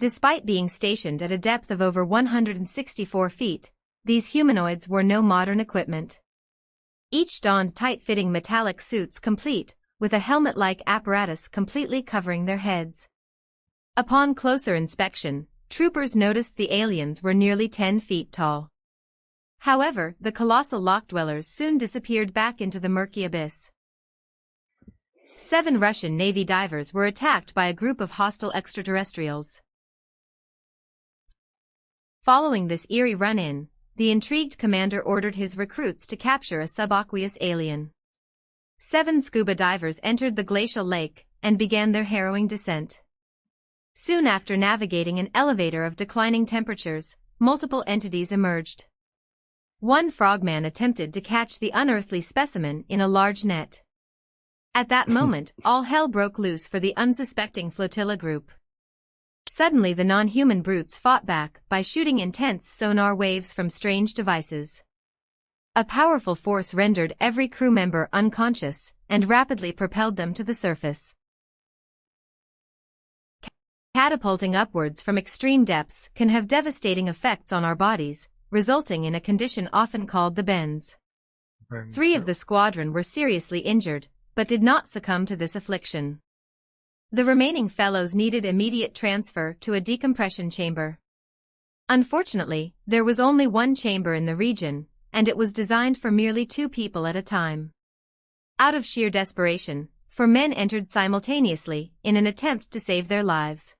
Despite being stationed at a depth of over 164 feet, these humanoids wore no modern equipment. Each donned tight-fitting metallic suits complete with a helmet-like apparatus completely covering their heads. Upon closer inspection, troopers noticed the aliens were nearly 10 feet tall. However, the colossal loch-dwellers soon disappeared back into the murky abyss. 7 Russian Navy divers were attacked by a group of hostile extraterrestrials. Following this eerie run-in, the intrigued commander ordered his recruits to capture a subaqueous alien. 7 scuba divers entered the glacial lake and began their harrowing descent. Soon after navigating an elevator of declining temperatures, multiple entities emerged. One frogman attempted to catch the unearthly specimen in a large net. At that moment, all hell broke loose for the unsuspecting flotilla group. Suddenly the non-human brutes fought back by shooting intense sonar waves from strange devices. A powerful force rendered every crew member unconscious and rapidly propelled them to the surface. Catapulting upwards from extreme depths can have devastating effects on our bodies, resulting in a condition often called the bends. 3 of the squadron were seriously injured, but did not succumb to this affliction. The remaining fellows needed immediate transfer to a decompression chamber. Unfortunately, there was only one chamber in the region, and it was designed for merely 2 people at a time. Out of sheer desperation, 4 men entered simultaneously in an attempt to save their lives.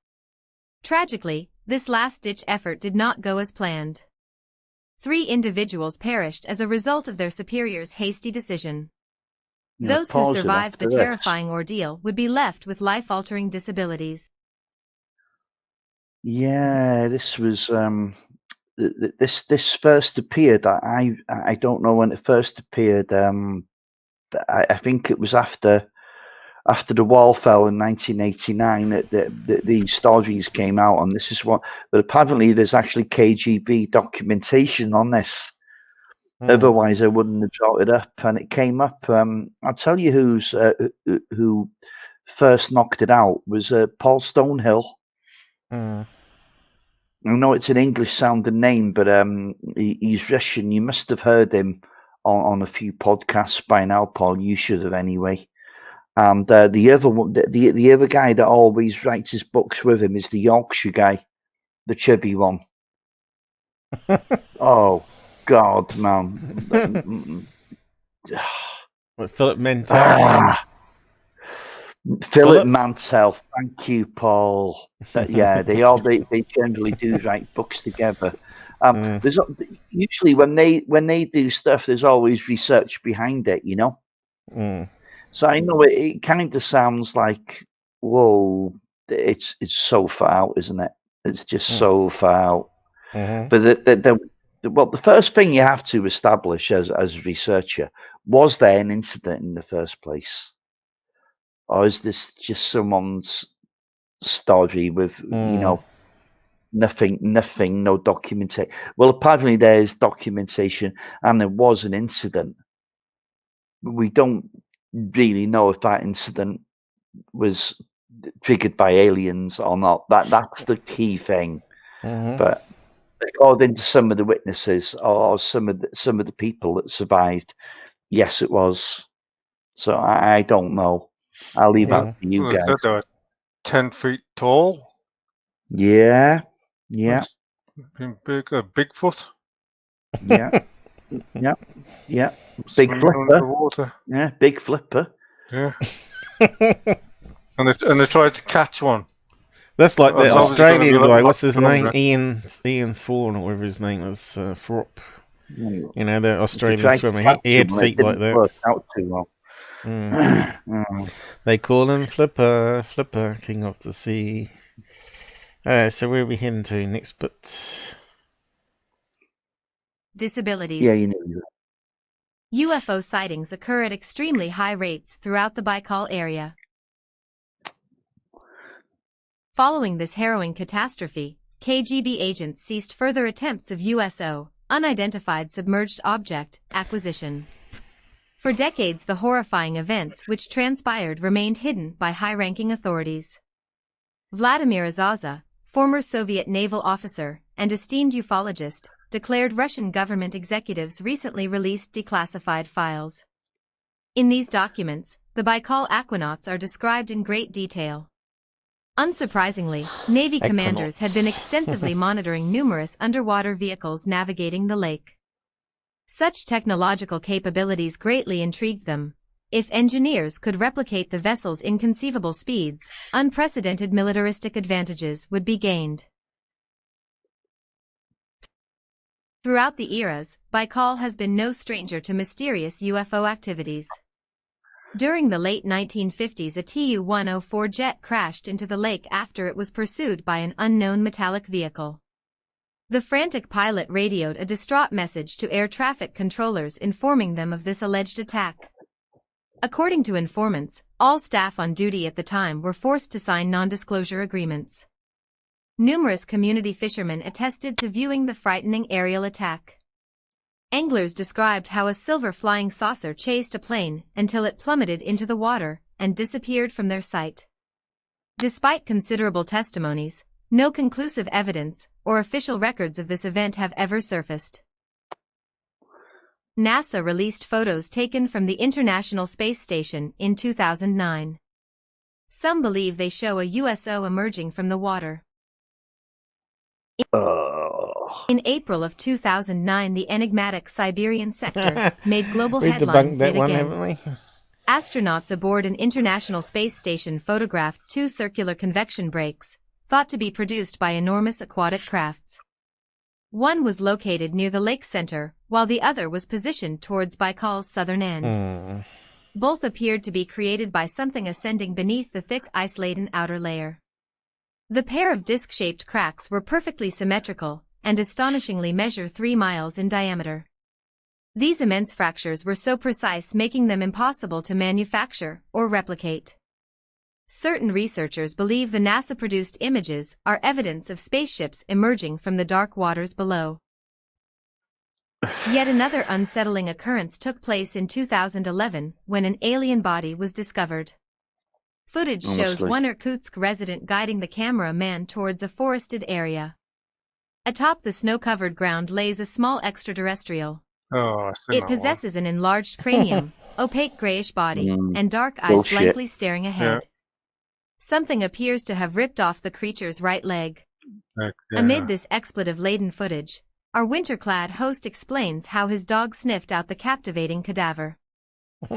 Tragically, this last-ditch effort did not go as planned. 3 individuals perished as a result of their superior's hasty decision. Those who survived the terrifying ordeal would be left with life-altering disabilities. Yeah, this was this first appeared. I don't know when it first appeared. I think it was after the wall fell in 1989 that these stories came out, and this is what. But apparently, there's actually KGB documentation on this. Otherwise, I wouldn't have brought it up, and it came up. I'll tell you who first knocked it out was Paul Stonehill. I know it's an English-sounding name, but he's Russian. You must have heard him on a few podcasts by now, Paul. You should have anyway. And the other guy that always writes his books with him is the Yorkshire guy, the chubby one. Oh God, man! Philip Mantell. Philip Mantell. Thank you, Paul. Yeah, they generally do write books together. There's usually when they do stuff, there's always research behind it, you know. So I know it kind of sounds like, whoa, it's so far out, isn't it? It's just so far out. But the first thing you have to establish as a researcher, was there an incident in the first place? Or is this just someone's story with, nothing, no documentation? Well, apparently there is documentation and there was an incident. We don't really know if that incident was triggered by aliens or not. That's the key thing. But according to some of the witnesses or some of the people that survived, yes, it was. So I don't know. I'll leave that to you guys. They were 10 feet tall. Yeah. Big, Bigfoot. Yeah. Big flipper. Yeah, big flipper. Yeah. and they tried to catch one. That's like the Australian guy. What's his name? Ian Thorne, or whatever his name was. Thorpe. You know, the Australian swimmer. He had feet like that. Work out too well. They call him Flipper, King of the Sea. So where are we heading to next bit? Disabilities. Yeah, you know. UFO sightings occur at extremely high rates throughout the Baikal area. Following this harrowing catastrophe, KGB agents ceased further attempts of USO, unidentified submerged object, acquisition. For decades, the horrifying events which transpired remained hidden by high-ranking authorities. Vladimir Azaza, former Soviet naval officer and esteemed ufologist, declared Russian government executives recently released declassified files. In these documents, the Baikal aquanauts are described in great detail. Unsurprisingly, Navy commanders had been extensively monitoring numerous underwater vehicles navigating the lake. Such technological capabilities greatly intrigued them. If engineers could replicate the vessel's inconceivable speeds, unprecedented militaristic advantages would be gained. Throughout the eras, Baikal has been no stranger to mysterious UFO activities. During the late 1950s, a Tu-104 jet crashed into the lake after it was pursued by an unknown metallic vehicle. The frantic pilot radioed a distraught message to air traffic controllers informing them of this alleged attack. According to informants, all staff on duty at the time were forced to sign non-disclosure agreements. Numerous community fishermen attested to viewing the frightening aerial attack. Anglers described how a silver flying saucer chased a plane until it plummeted into the water and disappeared from their sight. Despite considerable testimonies, no conclusive evidence or official records of this event have ever surfaced. NASA released photos taken from the International Space Station in 2009. Some believe they show a USO emerging from the water. In April of 2009, the enigmatic Siberian sector made global headlines yet again. Astronauts aboard an International Space Station photographed two circular convection breaks, thought to be produced by enormous aquatic crafts. One was located near the lake center, while the other was positioned towards Baikal's southern end. Both appeared to be created by something ascending beneath the thick ice-laden outer layer. The pair of disc-shaped cracks were perfectly symmetrical and astonishingly measure 3 miles in diameter. These immense fractures were so precise, making them impossible to manufacture or replicate. Certain researchers believe the NASA-produced images are evidence of spaceships emerging from the dark waters below. Yet another unsettling occurrence took place in 2011 when an alien body was discovered. Footage shows one Irkutsk resident guiding the camera-man towards a forested area. Atop the snow-covered ground lays a small extraterrestrial. It possesses an enlarged cranium, opaque grayish body, and dark eyes blankly staring ahead. Something appears to have ripped off the creature's right leg. Amid this expletive-laden footage, our winter-clad host explains how his dog sniffed out the captivating cadaver.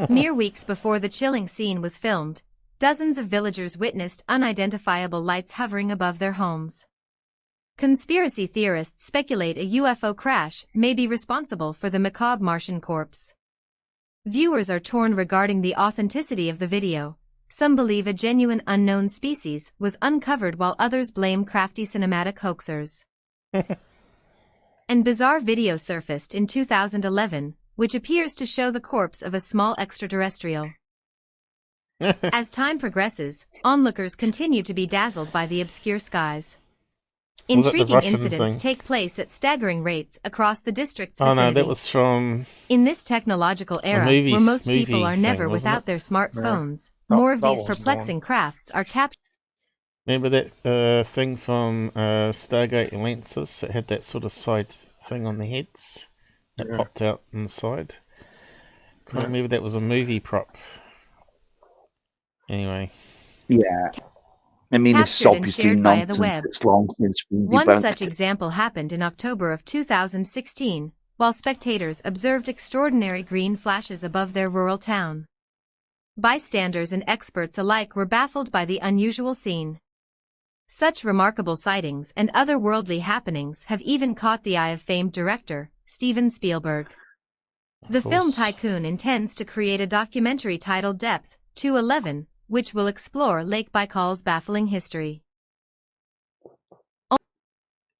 Mere weeks before the chilling scene was filmed, dozens of villagers witnessed unidentifiable lights hovering above their homes. Conspiracy theorists speculate a UFO crash may be responsible for the macabre Martian corpse. Viewers are torn regarding the authenticity of the video. Some believe a genuine unknown species was uncovered while others blame crafty cinematic hoaxers. An bizarre video surfaced in 2011, which appears to show the corpse of a small extraterrestrial. As time progresses, onlookers continue to be dazzled by the obscure skies. Intriguing incidents take place at staggering rates across the district's vicinity. Oh no, that was from... In this technological era, where most people are never without their smartphones, more of these perplexing crafts are captured. Remember that thing from Stargate Atlantis that had that sort of side thing on the heads that popped out on the side? Can't remember that was a movie prop. Anyway. Yeah. I mean, it's obviously nonsense. It's long since been debunked. One such example happened in October of 2016, while spectators observed extraordinary green flashes above their rural town. Bystanders and experts alike were baffled by the unusual scene. Such remarkable sightings and otherworldly happenings have even caught the eye of famed director Steven Spielberg. The film tycoon intends to create a documentary titled Depth 211, which will explore Lake Baikal's baffling history.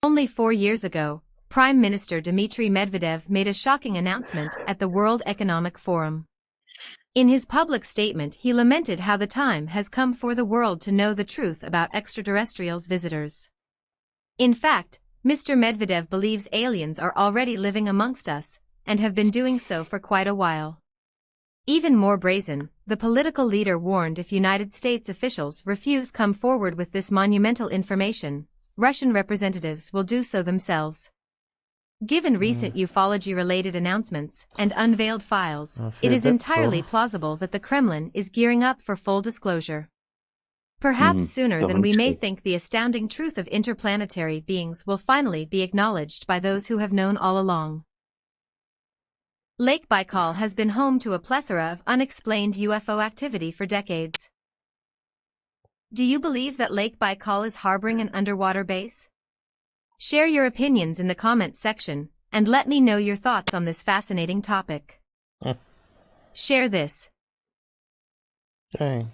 Only 4 years ago, Prime Minister Dmitry Medvedev made a shocking announcement at the World Economic Forum. In his public statement, he lamented how the time has come for the world to know the truth about extraterrestrials' visitors. In fact, Mr. Medvedev believes aliens are already living amongst us, and have been doing so for quite a while. Even more brazen, the political leader warned if United States officials refuse to come forward with this monumental information, Russian representatives will do so themselves. Given recent ufology-related announcements and unveiled files, it is entirely plausible that the Kremlin is gearing up for full disclosure. Perhaps sooner than we may think, the astounding truth of interplanetary beings will finally be acknowledged by those who have known all along. Lake Baikal has been home to a plethora of unexplained UFO activity for decades. Do you believe that Lake Baikal is harboring an underwater base? Share your opinions in the comments section, and let me know your thoughts on this fascinating topic. Share this. Okay.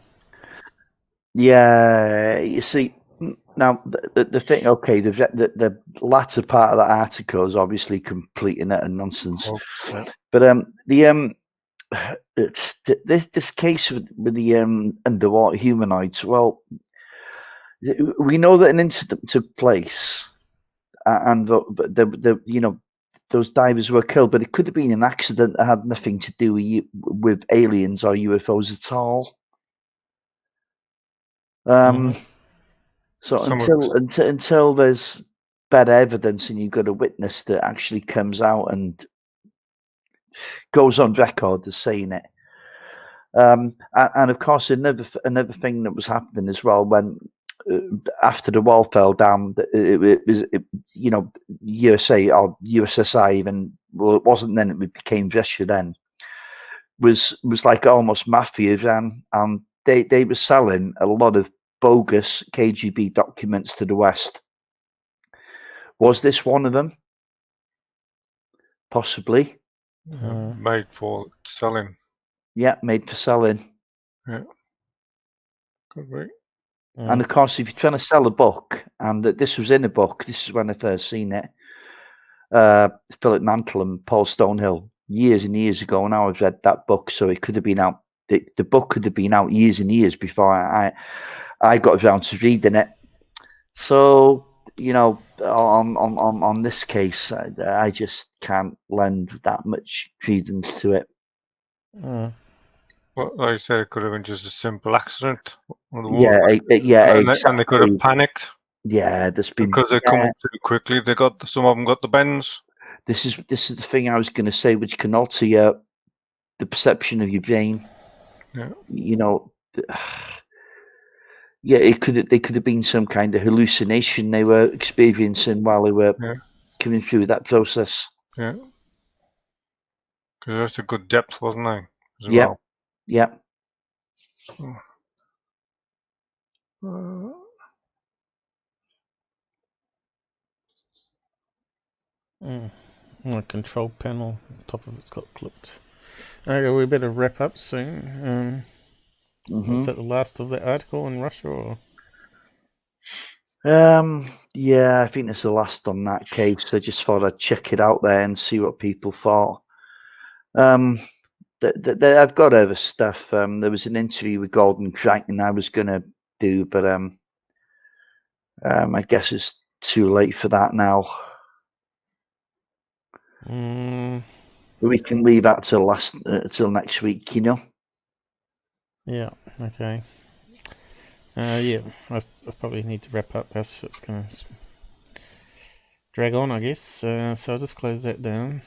Yeah, you see, now the thing, okay, the latter part of that article is obviously complete and utter nonsense. But this case with the underwater humanoids, well, we know that an incident took place, and the you know, those divers were killed, but it could have been an accident that had nothing to do with aliens or UFOs at all. So until there's better evidence and you've got a witness that actually comes out and goes on record as saying it, and of course another thing that was happening as well when after the wall fell down, it you know, USA or USSR even, well, it wasn't then, it became Russia then, was like almost mafia, and they were selling a lot of bogus KGB documents to the West. Was this one of them? Possibly. Made for selling. Yeah, made for selling. Yeah. Could be. And of course, if you're trying to sell a book, and this was in a book, this is when I first seen it. Philip Mantle and Paul Stonehill, years and years ago. Now I've read that book, so it could have been out. The book could have been out years and years before I got around to reading it. So, you know, on this case, I just can't lend that much credence to it. Well, like I said, it could have been just a simple accident. Yeah, exactly. And they could have panicked. Yeah, there's been because they come up too quickly. They got some of them got the bends. This is the thing I was going to say, which can alter the perception of your brain. Yeah. You know, they could have been some kind of hallucination they were experiencing while they were coming through that process. Yeah. Because there's a good depth, wasn't there? Yeah. Well. Yeah. My control panel, top of it's got clipped. Okay, we better wrap up soon. Is that the last of that article in Russia? Or? Yeah, I think that's the last on that case. I just thought I'd check it out there and see what people thought. I've got other stuff. There was an interview with Gordon Crichton I was going to do, but I guess it's too late for that now. We can leave that till next week, you know. Yeah. Okay. Yeah, I probably need to wrap up. Else it's going to drag on, I guess. So I'll just close that down.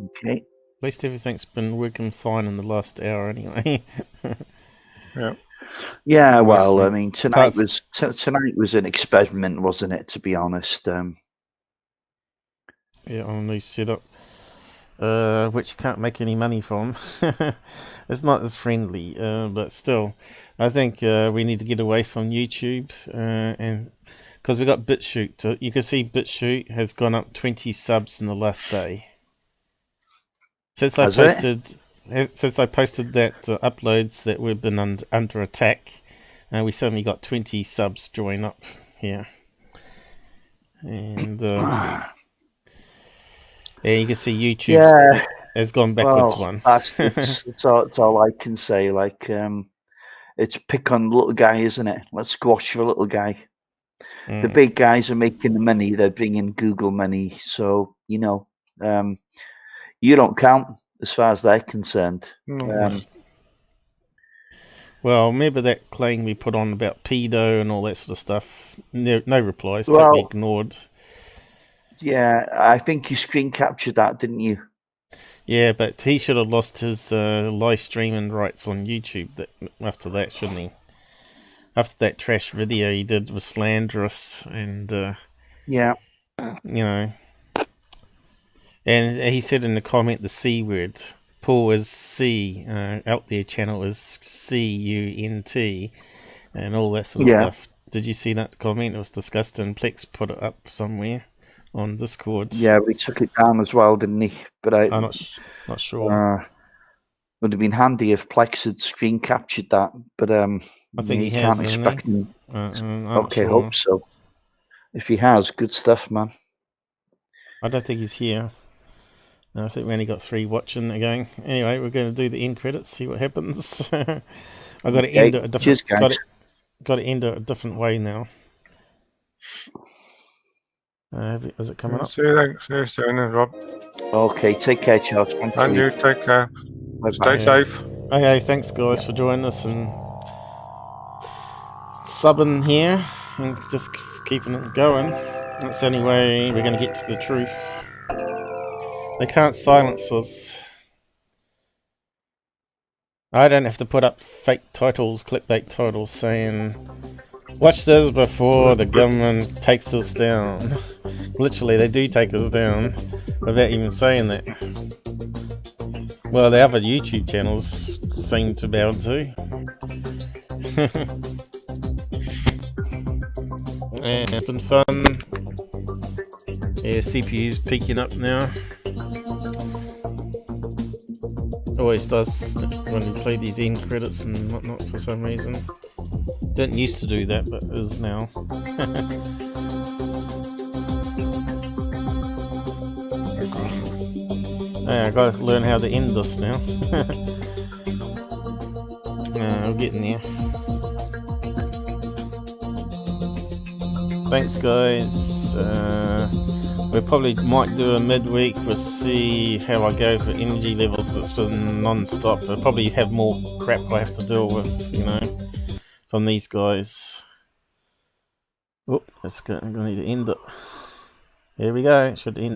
Okay. At least everything's been working fine in the last hour, anyway. Yeah. Yeah. Well, I mean, tonight was an experiment, wasn't it? To be honest. Yeah, on a new setup, which you can't make any money from. It's not as friendly, but still, I think we need to get away from YouTube, and because we got BitChute. You can see BitChute has gone up 20 subs in the last day. Since I posted that uploads that we've been under attack, we suddenly got 20 subs join up here, and. Yeah, you can see YouTube has gone backwards one. That's all I can say. Like, it's pick on the little guy, isn't it? Let's squash the little guy. The big guys are making the money. They're bringing Google money. So, you know, you don't count as far as they're concerned. Well, remember that claim we put on about pedo and all that sort of stuff? No replies, totally ignored. Yeah, I think you screen captured that, didn't you? Yeah, but he should have lost his live streaming rights on YouTube after that, shouldn't he? After that trash video he did was slanderous and... yeah. You know... And he said in the comment the C word. Paul is C. Out there channel is CUNT. And all that sort of stuff. Did you see that comment? It was disgusting. Plex put it up somewhere on Discord. Yeah, but he took it down as well, didn't he? But I'm not sure. Would have been handy if Plex had screen captured that, but I think he has. Can't expect him. Okay, sure. hope so. If he has, good stuff, man. I don't think he's here. No, I think we only got 3 watching again. Anyway, we're going to do the end credits, see what happens. I've got to end it a different. Got to end it a different way now. Is it coming up? See you soon, Rob. Okay, take care, Charles. And you take care. Stay safe. Okay, thanks guys for joining us and subbing here and just keeping it going. That's the only way we're going to get to the truth. They can't silence us. I don't have to put up fake titles, clickbait titles saying, watch this before the government takes us down. Literally, they do take us down without even saying that. Well, the other YouTube channels seem to be able to. And it's been fun. Yeah, CPU's peaking up now. Always does when you play these end credits and whatnot for some reason. Didn't used to do that, but is now. Yeah, I gotta learn how to end this now. We're getting there. Thanks, guys. We probably might do a midweek. We'll see how I go for energy levels. It's been non-stop. I'll probably have more crap I have to deal with, you know, from these guys. Oh, that's good. I'm gonna need to end it. Here we go. It should end.